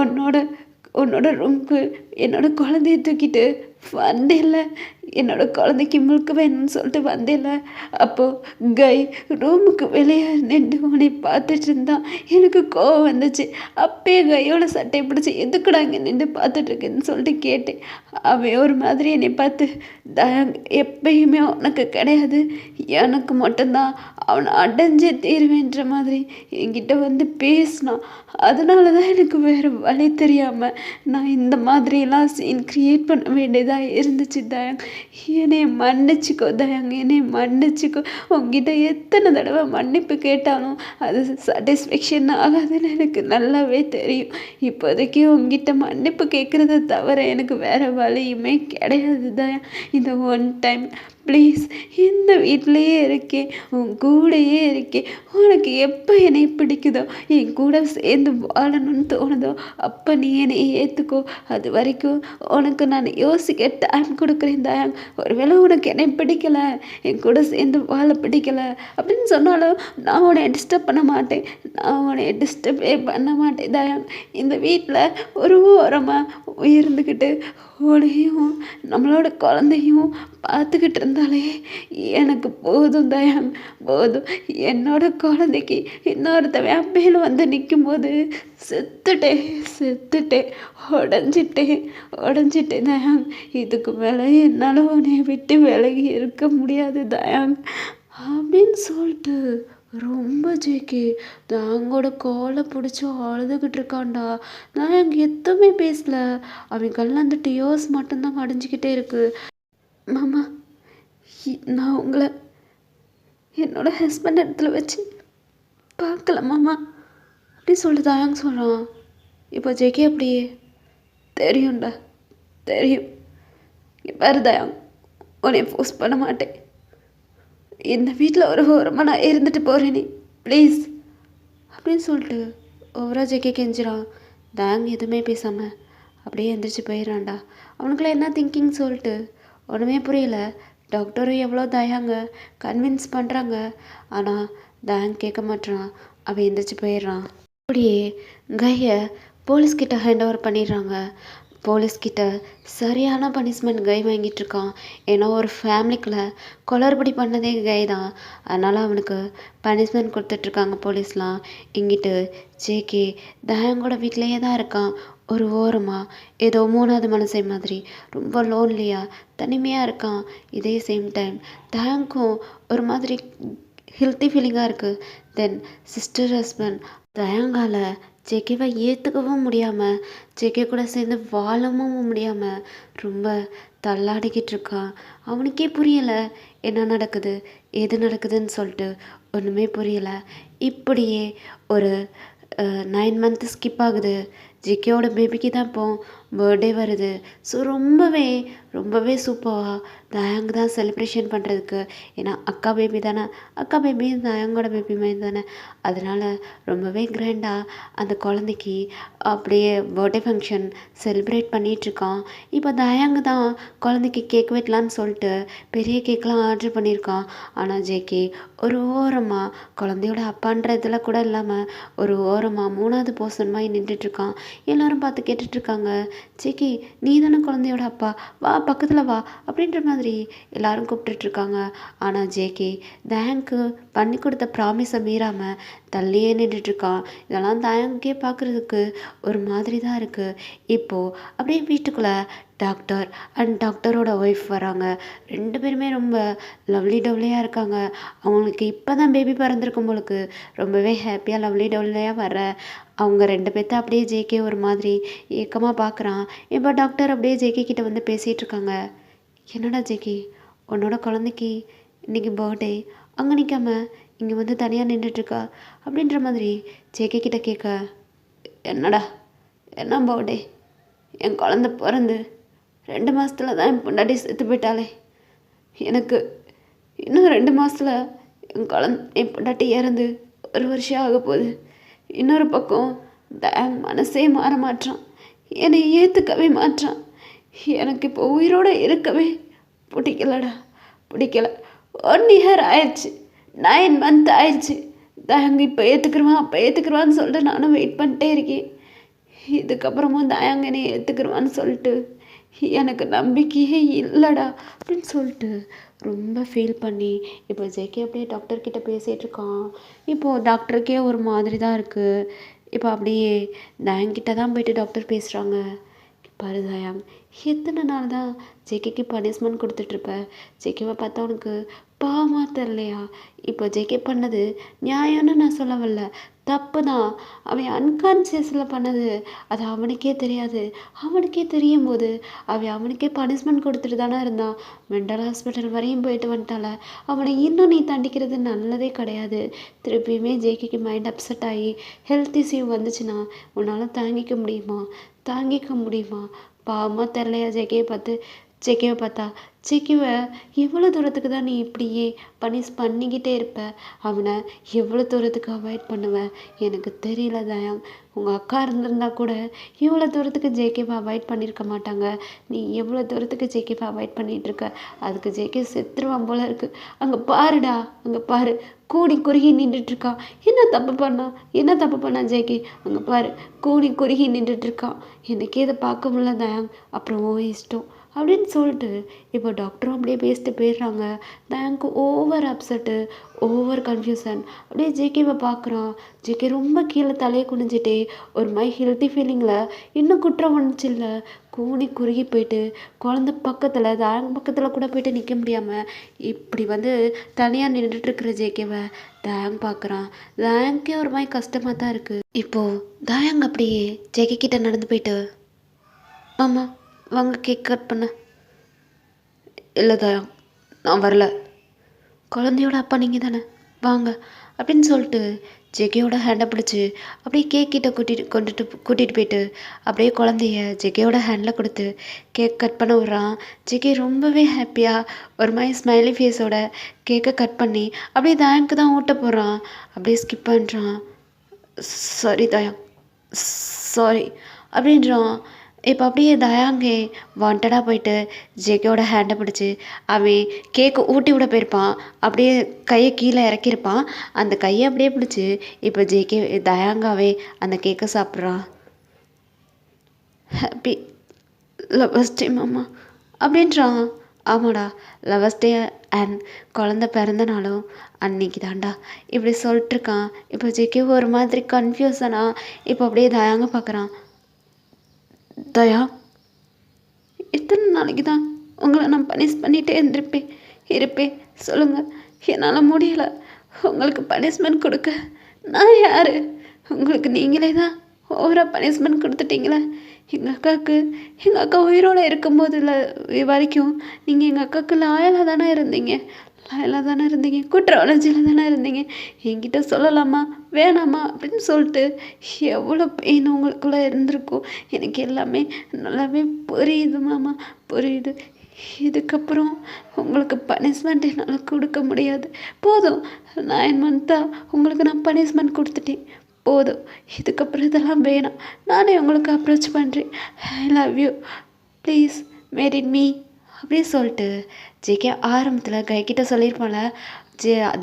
Speaker 1: உன்னோட ரூமுக்கு என்னோட குழந்தைய தூக்கிட்டு வந்தேன்ல, என்னோட குழந்தைக்கு முழுக்க வேணும்னு சொல்லிட்டு வந்தேன்ல, அப்போது கை ரூமுக்கு வெளியே நின்று உன்னை பார்த்துட்டு இருந்தான். எனக்கு கோவம் வந்துச்சு. அப்பயே கையோட சட்டையை பிடிச்சி எதுக்குடா இங்கே நின்று பார்த்துட்ருக்குன்னு சொல்லிட்டு கேட்டேன். அவன் ஒரு மாதிரி என்னை பார்த்து, எப்பயுமே உனக்கு கிடையாது, எனக்கு மட்டும்தான், அவனை அடைஞ்சே தீருவேன்ற மாதிரி என்கிட்ட வந்து பேசினான். அதனால தான் எனக்கு வேறு வழி தெரியாமல் நான் இந்த மாதிரிலாம் சீன் க்ரியேட் பண்ண வேண்டியதாக இருந்துச்சு தயாங். என்னை மன்னிச்சிக்கோ தயாங், என்னை மன்னிச்சிக்கோ. உங்ககிட்ட எத்தனை தடவை மன்னிப்பு கேட்டாலும் அது சாட்டிஸ்ஃபேக்ஷன் ஆகாதுன்னு எனக்கு நல்லாவே தெரியும். இப்போதைக்கு உங்ககிட்ட மன்னிப்பு கேட்குறத தவிர எனக்கு வேறு வழியுமே கிடையாது தயாங். இந்த ஒன் டைம்
Speaker 2: ப்ளீஸ் இந்த வீட்டிலையே இருக்கேன், உன் கூடயே இருக்கேன். உனக்கு எப்போ என்னை பிடிக்குதோ என் கூட சேர்ந்து வாழணும்னு தோணுதோ அப்போ நீ என்னை ஏற்றுக்கோ. அது வரைக்கும் உனக்கு நான் யோசிக்க டைம் கொடுக்குறேன் தயாங். ஒருவேளை உனக்கு என்னை பிடிக்கலை, என் கூட சேர்ந்து வாழ பிடிக்கலை அப்படின்னு சொன்னாலும் நான் உன்னை டிஸ்டர்ப் பண்ண மாட்டேன். நான் உன்னை டிஸ்டர்பே பண்ண மாட்டேன் தயாங். இந்த வீட்டில் ஒரு ஓரமாக இருந்துக்கிட்டு உன்னையும் நம்மளோட குழந்தையும் பார்த்துக்கிட்டு இருந்தாலே எனக்கு போதும் தயாங், போதும். என்னோட குழந்தைக்கு இன்னொருத்தவன் அப்பையில் வந்து நிற்கும்போது செத்துட்டேன், செத்துட்டேன், உடஞ்சிட்டேன், உடஞ்சிட்டேன் தயாங். இதுக்கு மேலே என்னால் உன்னை விட்டு விலகி இருக்க முடியாது தயாங் அப்படின்னு சொல்லிட்டு ரொம்ப ஜேகே தாங்கோட காலை பிடிச்சி அழுதுகிட்டு இருக்கான்டா. நான் அங்கே எதுவுமே பேசல. அவன் கல்ல அந்த டியோஸ் மட்டும்தான் அடைஞ்சிக்கிட்டே இருக்கு. மாமா, நான் உங்களை என்னோட ஹஸ்பண்ட் இடத்துல வச்சு பார்க்கல மாமா அப்படி சொல்லி தாயாங்க சொல்கிறான். இப்போ ஜேகே அப்படியே தெரியும்டா, தெரியும். பாரு தயாங், உன்னை ஃபோர்ஸ் பண்ண மாட்டேன். இந்த வீட்டில் ஒரு ஓரமாக நான் இருந்துட்டு போகிறேன், நீ ப்ளீஸ் அப்படின்னு சொல்லிட்டு ஓவரா ஜெகே கெஞ்சிரான். தாங் எதுவுமே பேசாமல் அப்படியே எந்திரிச்சு போயிடறான்டா. அவனுக்குள்ள என்ன திங்கிங் சொல்லிட்டு ஒன்றுமே புரியல. டாக்டரும் எவ்வளோ தயாங்க கன்வின்ஸ் பண்ணுறாங்க, ஆனால் தாங் கேட்க மாட்டான். அவன் எந்திரிச்சு போயிடுறான். அப்படியே கையை போலீஸ்கிட்ட ஹேண்ட் ஓவர் பண்ணிடுறாங்க. போலீஸ்கிட்ட சரியான பனிஷ்மெண்ட் கை வாங்கிட்டு இருக்கான். ஏன்னா ஒரு ஃபேமிலிக்குள்ள கொலர்படி பண்ணதே கை தான். அதனால் அவனுக்கு பனிஷ்மெண்ட் கொடுத்துட்ருக்காங்க போலீஸ்லாம். இங்கிட்டு ஜேகே தயாங்கோட வீட்டிலையே தான் இருக்கான். ஒரு ஓரமாக ஏதோ மூணாவது மனசை மாதிரி ரொம்ப லோன்லியாக தனிமையாக இருக்கான். இதே சேம் டைம் தயாங்கும் ஒரு மாதிரி ஹெல்த்தி ஃபீலிங்காக இருக்குது. தென் சிஸ்டர் ஹஸ்பண்ட் தயாங்கால ஜேகேவை ஏற்றுக்கவும் முடியாமல் ஜேகே கூட சேர்ந்து வாழவும் முடியாமல் ரொம்ப தள்ளாடிக்கிட்டு இருக்கான். அவனுக்கே புரியலை என்ன நடக்குது எது நடக்குதுன்னு சொல்லிட்டு ஒன்றுமே புரியலை. இப்படியே ஒரு 9 மந்த் ஸ்கிப் ஆகுது. ஜிகேயோட பேபிக்கு தான் இப்போ பர்த்டே வருது. ஸோ ரொம்பவே சூப்பராக தயாங் தான் செலிப்ரேஷன் பண்ணுறதுக்கு. ஏன்னா அக்கா பேபி தானே, அக்கா பேபி தயாங்கோட பேபி மாதிரி தானே. அதனால் ரொம்பவே கிராண்டாக அந்த குழந்தைக்கு அப்படியே பர்த்டே ஃபங்க்ஷன் செலிப்ரேட் பண்ணிகிட்ருக்கான். இப்போ தயாங்க தான் குழந்தைக்கு கேக் வெட்டலான்னு சொல்லிட்டு பெரிய கேக்கெலாம் ஆர்டர் பண்ணியிருக்கான். ஆனால் ஜேகே ஒரு ஓரமாக குழந்தையோட அப்பான்றதில் கூட இல்லாமல் ஒரு ஓரமாக மூணாவது பர்சன் மாதிரி நின்றுட்டுருக்கான். எல்லாரும் பார்த்து கேட்டுட்ருக்காங்க, ஜேகே நீ தானே குழந்தையோட அப்பா, வா பக்கத்தில் வா அப்படின்ற மாதிரி எல்லாரும் கூப்பிட்டுட்ருக்காங்க. ஆனால் ஜேகே தயாங்க்கு பண்ணி கொடுத்த ப்ராமிஸை மீறாமல் தள்ளியே நின்றுட்டுருக்கான். இதெல்லாம் தயாங்கே பார்க்குறதுக்கு ஒரு மாதிரி தான் இருக்குது. இப்போது அப்படியே வீட்டுக்குள்ளே டாக்டர் அண்ட் டாக்டரோட ஒய்ஃப் வராங்க. 2 பேருமே ரொம்ப லவ்லி டவ்லியாக இருக்காங்க. அவங்களுக்கு இப்போ தான் பேபி பிறந்திருக்கும் போலுக்கு ரொம்பவே ஹாப்பியாக லவ்லி டவ்லியாக வர அவங்க 2 பேர்த்த அப்படியே ஜேகே ஒரு மாதிரி ஏக்கமாக பார்க்குறான். இப்போ டாக்டர் அப்படியே ஜேகே கிட்ட வந்து பேசிகிட்டு இருக்காங்க. என்னடா ஜேகே, உன்னோட குழந்தைக்கு இன்றைக்கி பர்த்டே, அங்கே நிற்காம இங்கே வந்து தனியாக நின்றுட்டுருக்கா அப்படின்ற மாதிரி ஜேகே கிட்ட கேட்க, என்னடா என்ன பர்த்டே, என் குழந்த பிறந்து 2 மாதத்துல தான் என் பொண்டாட்டி செத்து போயிட்டாலே. எனக்கு இன்னும் 2 மாதத்தில் என் பொண்டாட்டி இறந்து 1 வருஷம் ஆக போகுது. இன்னொரு பக்கம் மனசே மாற மாட்டான், என்னை ஏற்றுக்கவே மாட்டான். எனக்கு இப்போ உயிரோடு இருக்கவே பிடிக்கலடா, பிடிக்கல. 1 இயர் ஆயிடுச்சு, 9 மந்த் ஆயிடுச்சு. தயாங்க இப்போ ஏற்றுக்குருவான் அப்போ ஏற்றுக்குருவான்னு சொல்லிட்டு நானும் வெயிட் பண்ணிட்டே இருக்கேன். இதுக்கப்புறமும் தயாங்க என்னை ஏற்றுக்குருவான்னு சொல்லிட்டு எனக்கு நம்பிக்கையே இல்லைடா அப்படின்னு சொல்லிட்டு ரொம்ப ஃபீல் பண்ணி இப்போ ஜேகே அப்படியே டாக்டர்கிட்ட பேசிகிட்ருக்கான். இப்போது டாக்டருக்கே ஒரு மாதிரி தான் இருக்குது. இப்போ அப்படியே தயாங்கிட்ட தான் போயிட்டு டாக்டர் பேசுகிறாங்க. பாரு தயாங், எத்தனை நாள் தான் ஜேகேக்கு பனிஷ்மெண்ட் கொடுத்துட்ருப்ப? ஜேகேவை பார்த்தா உனக்கு பாவமாக தெரிலையா? இப்போ ஜேகே பண்ணது நியாயம்னு நான் சொல்ல வரல, தப்பு தான். அவன் அன்கான்சியஸில் பண்ணது அது அவனுக்கே தெரியாது. அவனுக்கே தெரியும் போது அவனுக்கே பனிஷ்மெண்ட் கொடுத்துட்டு தானே இருந்தான். மென்டல் ஹாஸ்பிட்டல் வரையும் போயிட்டு வந்துட்டால. அவனை இன்னும் நீ தண்டிக்கிறது நல்லதே கிடையாது. திருப்பியுமே ஜேகேக்கு மைண்ட் அப்செட் ஆகி ஹெல்த் இஷ்யூ வந்துச்சுன்னா உன்னால் தாங்கிக்க முடியுமா? பாவமாக தெரிலையா ஜேகேவை பார்த்தா? ஜேகேவை எவ்வளோ தூரத்துக்கு தான் நீ இப்படியே பனிஷ் பண்ணிக்கிட்டே இருப்ப? அவனை எவ்வளோ தூரத்துக்கு அவாய்ட் பண்ணுவ? எனக்கு தெரியல தயாங். உங்கள் அக்கா இருந்திருந்தா கூட இவ்வளோ தூரத்துக்கு ஜேகேவை அவாய்ட் பண்ணியிருக்க மாட்டாங்க. நீ எவ்வளோ தூரத்துக்கு ஜேகேவை அவாய்ட் பண்ணிகிட்டு இருக்க? அதுக்கு ஜேகே செத்துருவான் போல இருக்கு. அங்கே பாருடா, அங்கே பாரு, கூடி குறுகி நின்றுட்டுருக்கான். என்ன தப்பு பண்ணான்? என்ன தப்பு பண்ணான் ஜேகே? அங்கே பாரு, கூடி குறுகி நின்றுட்டுருக்கான். எனக்கே இதை பார்க்க முடியல தயாங். அப்புறம் ஓ இஷ்டம் அப்படின்னு சொல்லிட்டு இப்போ டாக்டரும் அப்படியே பேசிட்டு போயிடுறாங்க. தயாங்க்கு ஓவர் அப்செட்டு, ஓவர் கன்ஃபியூஷன். அப்படியே ஜேகேவை பார்க்குறான். ஜேகே ரொம்ப கீழே தலையை குனிஞ்சிட்டே ஒரு மாதிரி ஹெல்த்தி ஃபீலிங்கில் இன்னும் குற்றம் வந்துச்சு இல்லை, கூனி குறுகி போயிட்டு குழந்த பக்கத்தில் தயாங் பக்கத்தில் கூட போயிட்டு நிற்க முடியாமல் இப்படி வந்து தனியாக நின்றுட்டுருக்குற ஜேகேவை தயாங் பார்க்குறான். தயாங்கே ஒரு மாதிரி கஷ்டமாக தான் இருக்குது. இப்போது தயாங் அப்படியே ஜேகே கிட்ட நடந்து போயிட்டு, மாமா வாங்க கேக் கட் பண்ண. இல்லை தயாங், நான் வரல. குழந்தையோட அப்பா நீங்கள் தானே, வாங்க அப்படின்னு சொல்லிட்டு ஜெகேயோட ஹேண்டை பிடிச்சி அப்படியே கேக் கிட்ட கூட்டிகிட்டு போயிட்டு அப்படியே குழந்தைய ஜெகேயோட ஹேண்டில் கொடுத்து கேக் கட் பண்ண விட்றான். ஜெகே ரொம்பவே ஹாப்பியாக ஒரு மாதிரி ஸ்மைலி ஃபேஸோட கேக்கை கட் பண்ணி அப்படியே தயாங்க்கு தான் ஊட்ட போகிறான். அப்படியே ஸ்கிப் பண்ணுறான். சாரி தயாங், சாரி அப்படின்றான். இப்போ அப்படியே தயாங்கே வாண்டடாக போயிட்டு ஜேகேவோட ஹேண்டை பிடிச்சி அவன் கேக்கு ஊட்டி விட போயிருப்பான். அப்படியே கையை கீழே இறக்கியிருப்பான். அந்த கையை அப்படியே பிடிச்சி இப்போ ஜேகே தயாங்காவே அந்த கேக்கை சாப்பிட்றான். ஹாப்பி லவர்ஸ் டே மாமா அப்படின்றான். ஆமாடா, லவர்ஸ் டே அண்ட் குழந்த பிறந்த நாளும் அன்னைக்கு தான்டா இப்படி சொல்லிட்டுருக்கான். இப்போ ஜேகே ஒரு மாதிரி கன்ஃபியூஷனாக இப்போ அப்படியே தயாங்க பார்க்குறான். தயா, எத்தனை நாளைக்கு தான் உங்களை நான் பனிஷ் பண்ணிகிட்டே இருப்பேன் சொல்லுங்கள். என்னால் முடியலை உங்களுக்கு பனிஷ்மெண்ட் கொடுக்க. நான் யார்? உங்களுக்கு நீங்களே தான் ஓவராக பனிஷ்மெண்ட் கொடுத்துட்டீங்களே. எங்கள் அக்கா உயிரோடு இருக்கும்போது வரைக்கும் நீங்கள் எங்கள் அக்காவுக்கு லாயலாக தானே இருந்தீங்க, குற்ற உணர்ச்சியில் தானே இருந்தீங்க. என்கிட்ட சொல்லலாமா வேணாமா அப்படின்னு சொல்லிட்டு எவ்வளோ பெயின் உங்களுக்குள்ளே இருந்திருக்கும். எனக்கு எல்லாமே நல்லாவே புரியுது மாமா, புரியுது. இதுக்கப்புறம் உங்களுக்கு பனிஷ்மெண்ட் என்னால் கொடுக்க முடியாது. போதும், 9 மந்த்தாக உங்களுக்கு நான் பனிஷ்மெண்ட் கொடுத்துட்டேன். போதும், இதுக்கப்புறம் இதெல்லாம் வேணாம். நானே உங்களுக்கு அப்ரோச் பண்ணுறேன். I love you, please married me அப்படி சொல்லிட்டு ஜேகே ஆரம்பத்தில் கைக்கிட்ட சொல்லியிருப்பான்ல.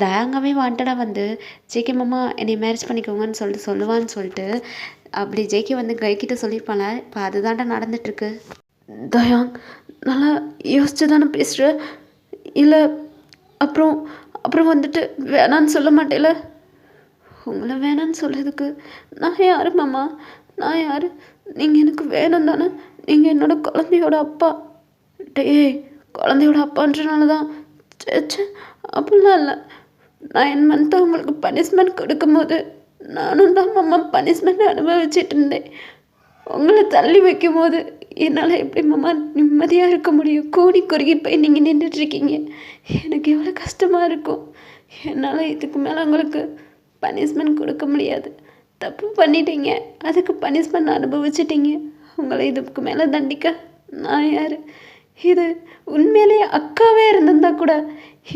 Speaker 2: தயாங்காவே வாண்டடாக வந்து ஜேகே மாமா என்னை மேரேஜ் பண்ணிக்கோங்கன்னு சொல்லுவான்னு சொல்லிட்டு அப்படி ஜேகே வந்து கைக்கிட்ட சொல்லியிருப்பான்ல. இப்போ அதுதான்டா நடந்துட்டுருக்கு. தயாங், நல்லா யோசிச்சு தானே பேசுகிற? இல்லை அப்புறம் வந்துட்டு வேணான்னு சொல்ல மாட்டேல? உங்களை வேணான்னு சொல்கிறதுக்கு நான் யார் மாமா? நான் யார்? நீங்கள் எனக்கு வேணும் தானே? நீங்கள் என்னோட குழந்தையோட அப்பா. டேய், குழந்தையோட அப்பான்றனால தான் சேச்சே அப்படிலாம் இல்லை. 9 மந்த்தாக உங்களுக்கு பனிஷ்மெண்ட் கொடுக்கும்போது நானும் தான் மாமா பனிஷ்மெண்ட் அனுபவிச்சிட்டு இருந்தேன். உங்களை தள்ளி வைக்கும் போது என்னால் எப்படி மாமா நிம்மதியாக இருக்க முடியும்? கூடி குறுகி போய் நீங்கள் நின்றுட்டுருக்கீங்க. எனக்கு எவ்வளோ கஷ்டமாக இருக்கும். என்னால் இதுக்கு மேலே உங்களுக்கு பனிஷ்மெண்ட் கொடுக்க முடியாது. தப்பு பண்ணிட்டீங்க, அதுக்கு பனிஷ்மெண்ட் அனுபவிச்சிட்டீங்க. உங்களை இதுக்கு மேலே தண்டிக்க நான் யார்? இது உண்மையிலேயே அக்காவே இருந்திருந்தா கூட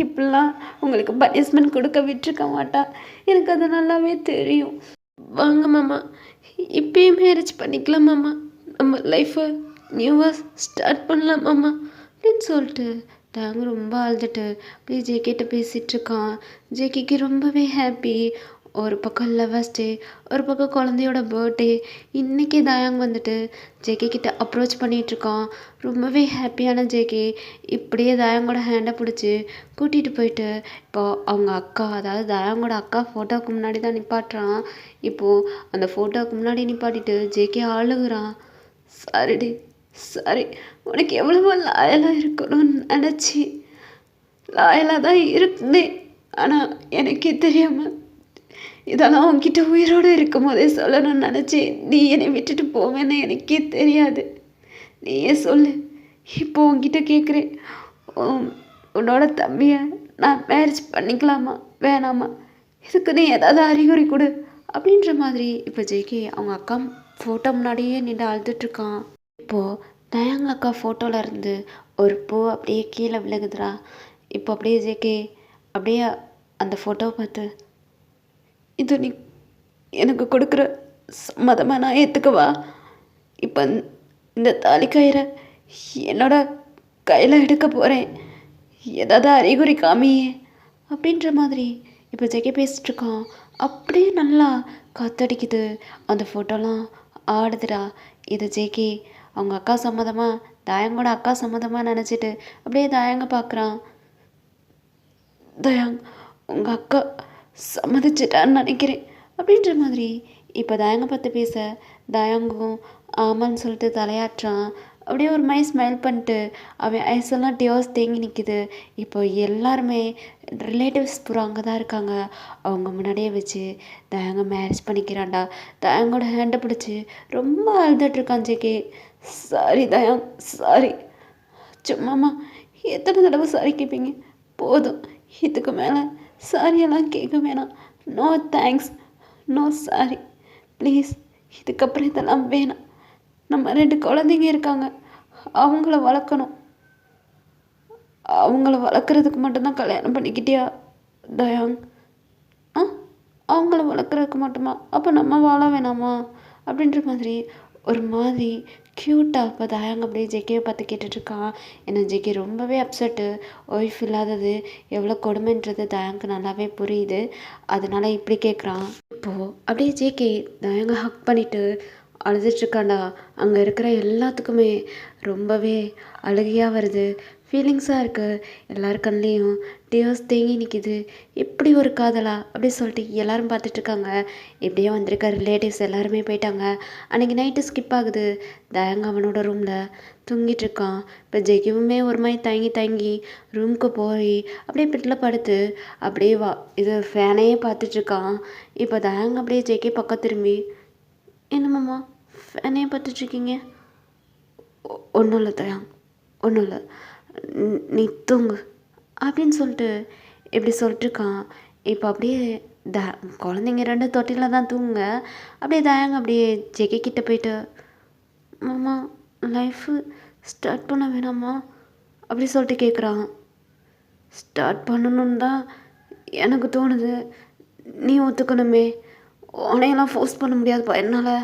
Speaker 2: இப்படிலாம் உங்களுக்கு பனிஷ்மெண்ட் கொடுக்க விட்டுருக்க மாட்டா. எனக்கு அது நல்லாவே தெரியும். வாங்க மாமா, இப்பயே மேரேஜ் பண்ணிக்கலாம் மாமா. நம்ம லைஃப்பை நியூவாக ஸ்டார்ட் பண்ணலாம் மாமா அப்படின்னு சொல்லிட்டு தாங்க ரொம்ப அழுதுட்டு அப்படியே ஜேகேட்ட பேசிகிட்ருக்கான். ஜேகேக்கு ரொம்பவே ஹாப்பி. ஒரு பக்கம் லவர்ஸ் டே, ஒரு பக்கம் குழந்தையோட பர்த்டே. இன்றைக்கி தயாங் வந்துட்டு ஜேகே கிட்ட அப்ரோச் பண்ணிகிட்ருக்கான். ரொம்பவே ஹாப்பியான ஜேகே இப்படியே தயாங்கோட ஹேண்டை பிடிச்சி கூட்டிகிட்டு போயிட்டு இப்போ அவங்க அக்கா, அதாவது தயாங்கோட அக்கா ஃபோட்டோவுக்கு முன்னாடி தான் நிப்பாட்டுறான். இப்போது அந்த ஃபோட்டோவுக்கு முன்னாடி நிப்பாட்டிட்டு ஜேகே அழுகுறான். சாரிடி, சாரி. உனக்கு எவ்வளவோ லாயலாக இருக்கணும்னு நினச்சி லாயலாக தான் இருந்தேன். ஆனால் எனக்கே தெரியாமல் இதெல்லாம் உன்கிட்ட உயிரோடு இருக்கும் போதே சொல்லணும்னு நினச்சேன். நீ என்னை விட்டுட்டு போவேன்னு எனக்கே தெரியாது. நீயே சொல்லு. இப்போ உன்கிட்ட கேட்குறேன், உன்னோட தம்பியை நான் மேரேஜ் பண்ணிக்கலாமா வேணாமா? இதுக்கு நீ ஏதாவது அறிகுறி கொடு அப்படின்ற மாதிரி இப்போ ஜேகே அவங்க அக்கா ஃபோட்டோ முன்னாடியே நின்று அழுதுட்ருக்கான். இப்போது தயங்க அக்கா ஃபோட்டோவில் இருந்து ஒரு பூ அப்படியே கீழே விழுகுதுடா. இப்போ அப்படியே ஜேகே அப்படியே அந்த ஃபோட்டோவை பார்த்து, இது நீ எனக்கு கொடுக்குற சம்மதமாக நான் ஏற்றுக்கவா? இப்போ இந்த தாலி கயிறை என்னோட கையில் எடுக்க போகிறேன், ஏதாவது அறிகுறி காமியே அப்படின்ற மாதிரி இப்போ ஜெகே பேசிகிட்ருக்கான். அப்படியே நல்லா காத்தடிக்குது, அந்த ஃபோட்டோலாம் ஆடுதுடா. இது ஜேகே அவங்க அக்கா சம்மதமாக, தாயங்கோட அக்கா சம்மதமாக நினச்சிட்டு அப்படியே தாயங்க பார்க்குறான். தயாங் உங்கள் அக்கா சம்மதிச்சிட்டான்னு நினைக்கிறேன் அப்படின்ற மாதிரி இப்போ தயங்க பார்த்து பேச தயங்கும் ஆமான்னு சொல்லிட்டு தலையாட்டுறான். அப்படியே ஒரு மாதிரி ஸ்மைல் பண்ணிட்டு அவன் ஐஸெல்லாம் டியோஸ் தேங்கி நிற்கிது. இப்போ எல்லாருமே ரிலேட்டிவ்ஸ் பூரா அங்கே தான் இருக்காங்க. அவங்க முன்னாடியே வச்சு தயங்க மேரேஜ் பண்ணிக்கிறான்டா. தயங்கோட ஹேண்டை பிடிச்சி ரொம்ப அழுதுட்ருக்கான் ஜேகே. Sorry Taeyang, sorry. சும்மாம்மா எத்தனை தடவை சாரி கேட்பீங்க, போதும். இதுக்கு மேலே சாரியெல்லாம் கேட்க வேணாம். No thanks, no sorry, please. இதுக்கப்புறம் இதெல்லாம் வேணாம். நம்ம 2 குழந்தைங்க இருக்காங்க, அவங்கள வளர்க்கணும். அவங்கள வளர்க்குறதுக்கு மட்டும்தான் கல்யாணம் பண்ணிக்கிட்டியா தயாங்? ஆ, அவங்கள வளர்க்குறதுக்கு மட்டுமா? அப்போ நம்ம வாழ வேணாமா அப்படின்ற மாதிரி ஒரு மாதிரி க்யூட்டாக இப்போ தயாங்க அப்படியே ஜெகேவை பார்த்து கேட்டுட்ருக்கான். ஏன்னா ஜெகே ரொம்பவே அப்செட்டு. ஒய்ஃப் இல்லாதது எவ்வளோ கொடுமைன்றது தயாங்க்கு நல்லாவே புரியுது. அதனால இப்படி கேட்குறான். இப்போது அப்படியே ஜேகே தயாங்க ஹக் பண்ணிவிட்டு அழுதுட்ருக்காண்டா. அங்கே இருக்கிற எல்லாத்துக்குமே ரொம்பவே அழுகையாக வருது, ஃபீலிங்ஸாக இருக்குது. எல்லார் கண்லேயும் டியோஸ் தேங்கி நிற்கிது. இப்படி ஒரு காதலா அப்படி சொல்லிட்டு எல்லாரும் பார்த்துட்ருக்காங்க. இப்படியே வந்திருக்க ரிலேட்டிவ்ஸ் எல்லாருமே போயிட்டாங்க. அன்றைக்கி நைட்டு ஸ்கிப் ஆகுது. தயங்க அவனோட ரூமில் தூங்கிட்டு இருக்கான். இப்போ ஜெகிவுமே ஒரு மாதிரி தயங்கி ரூமுக்கு போய் அப்படியே பெட்டில் படுத்து அப்படியே இது ஃபேனையே பார்த்துட்ருக்கான். இப்போ தயங்க அப்படியே ஜெகி பக்கம் திரும்பி, என்னம்மாம்மா ஃபேனையே பார்த்துட்ருக்கீங்க? ஒன்றும் இல்லை தயாங், ஒன்றும் இல்லை, நீ தூங்கு அப்படின்னு சொல்லிட்டு இப்படி சொல்லிட்டுருக்கான். இப்போ அப்படியே குழந்தைங்க 2 தொட்டிலில் தான் தூங்குங்க. அப்படியே தயாங்க அப்படியே ஜெகே கிட்ட போயிட்டு, மாமா லைஃபு ஸ்டார்ட் பண்ண வேணாமா அப்படி சொல்லிட்டு கேட்குறான். ஸ்டார்ட் பண்ணணுன்னு தான் எனக்கு தோணுது, நீ ஒத்துக்கணுமே. உனையெல்லாம் ஃபோர்ஸ் பண்ண முடியாதுப்பா என்னால்.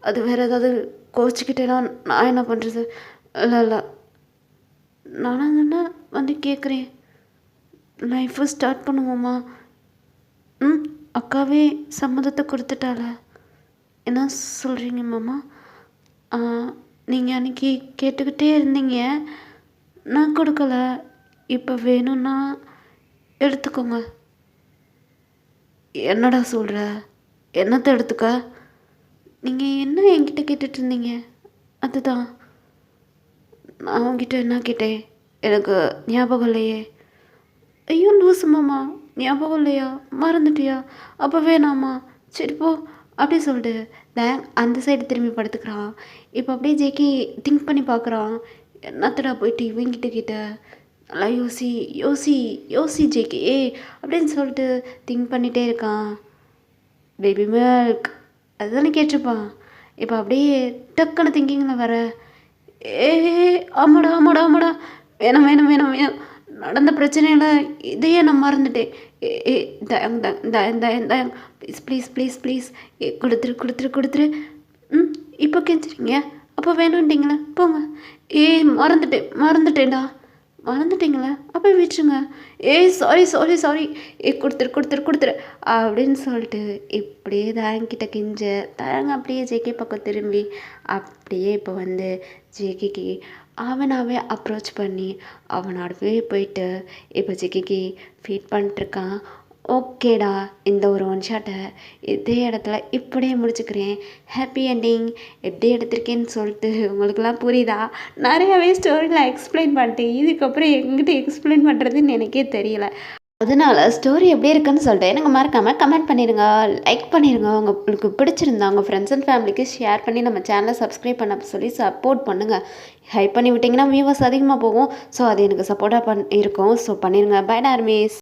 Speaker 2: அது வேறு ஏதாவது கோச்சிக்கிட்டேன்னா நான் என்ன பண்ணுறது? இல்லை, நானாக தானே வந்து கேட்குறேன், லைஃபு ஸ்டார்ட் பண்ணுவோமா? அக்காவே சம்மதத்தை கொடுத்துட்டால, என்ன சொல்கிறீங்க மாமா? நீங்கள் அன்றைக்கி கேட்டுக்கிட்டே இருந்தீங்க, நான் கொடுக்கல. இப்போ வேணும்னா எடுத்துக்கோங்க. என்னடா சொல்கிற? என்னத்தை எடுத்துக்க? நீங்கள் என்ன என்கிட்ட கேட்டுட்டு இருந்தீங்க? அதுதான் நான் உங்ககிட்ட என்ன கேட்டேன், எனக்கு ஞாபகம் இல்லையே. ஐயோ லூசு மாமா, ஞாபகம் இல்லையா? மறந்துட்டியா? அப்போ வேணாமா, சரி போ அப்படி சொல்லிட்டு அந்த சைடு திரும்பி படுத்துக்கிறான். இப்போ அப்படியே ஜேகே திங்க் பண்ணி பார்க்குறான். என்னத்தடா போயிட்டு இவங்கிட்ட கிட்ட நல்லா யோசி ஜேகே அப்படின்னு சொல்லிட்டு திங்க் பண்ணிகிட்டே இருக்கான். பேபி மில்க் அதுதானே கேட்டிருப்பான். இப்போ அப்படியே டக்குன்னு திங்கிங்கில் வர, ஆமாடா வேணாம், நடந்த பிரச்சனையில் இதையே நான் மறந்துட்டேன். தயங் ப்ளீஸ் கொடுத்துரு. இப்போ கெஞ்சுறீங்க, அப்போ வேணுன்ட்டிங்களே, போங்க. மறந்துட்டேன்டா. மறந்துட்டீங்களே, அப்போ விட்டுருங்க. சாரி கொடுத்துரு அப்படின்னு சொல்லிட்டு இப்படியே தயங்கிட்ட கெஞ்ச தயங்க அப்படியே ஜேகே பக்கம் திரும்பி அப்படியே இப்போ வந்து ஜேகேக்கு அவனாவே அப்ரோச் பண்ணி அவனோடவே போயிட்டு இப்போ ஜேகேக்கு ஃபீட் பண்ணிட்டுருக்கான். ஓகேடா, இந்த ஒரு ஒன் ஷாட்டை இதே இடத்துல இப்படியே முடிச்சுக்கிறேன். ஹாப்பி என்டிங் எப்படி எடுத்திருக்கேன்னு சொல்லிட்டு உங்களுக்குலாம் புரியுதா? நிறையாவே ஸ்டோரியில் எக்ஸ்பிளைன் பண்ணிட்டேன். இதுக்கப்புறம் எங்கிட்ட எக்ஸ்பிளைன் பண்ணுறதுன்னு எனக்கே தெரியல. அதனால ஸ்டோரி எப்படி இருக்குன்னு சொல்லிட்டு எனக்கு மறக்காமல் கமெண்ட் பண்ணிடுங்க, லைக் பண்ணிடுங்க. உங்களுக்கு பிடிச்சிருந்தா உங்கள் ஃப்ரெண்ட்ஸ் அண்ட் ஃபேமிலிக்கு ஷேர் பண்ணி நம்ம சேனலை சப்ஸ்கிரைப் பண்ண சொல்லி சப்போர்ட் பண்ணுங்கள். ஹைப் பண்ணி விட்டிங்கன்னா வியூவர்ஸ் அதிகமாக போகும். ஸோ அது எனக்கு சப்போர்ட்டாக இருக்கும். ஸோ பண்ணிடுங்க. பை டார்மிஸ்.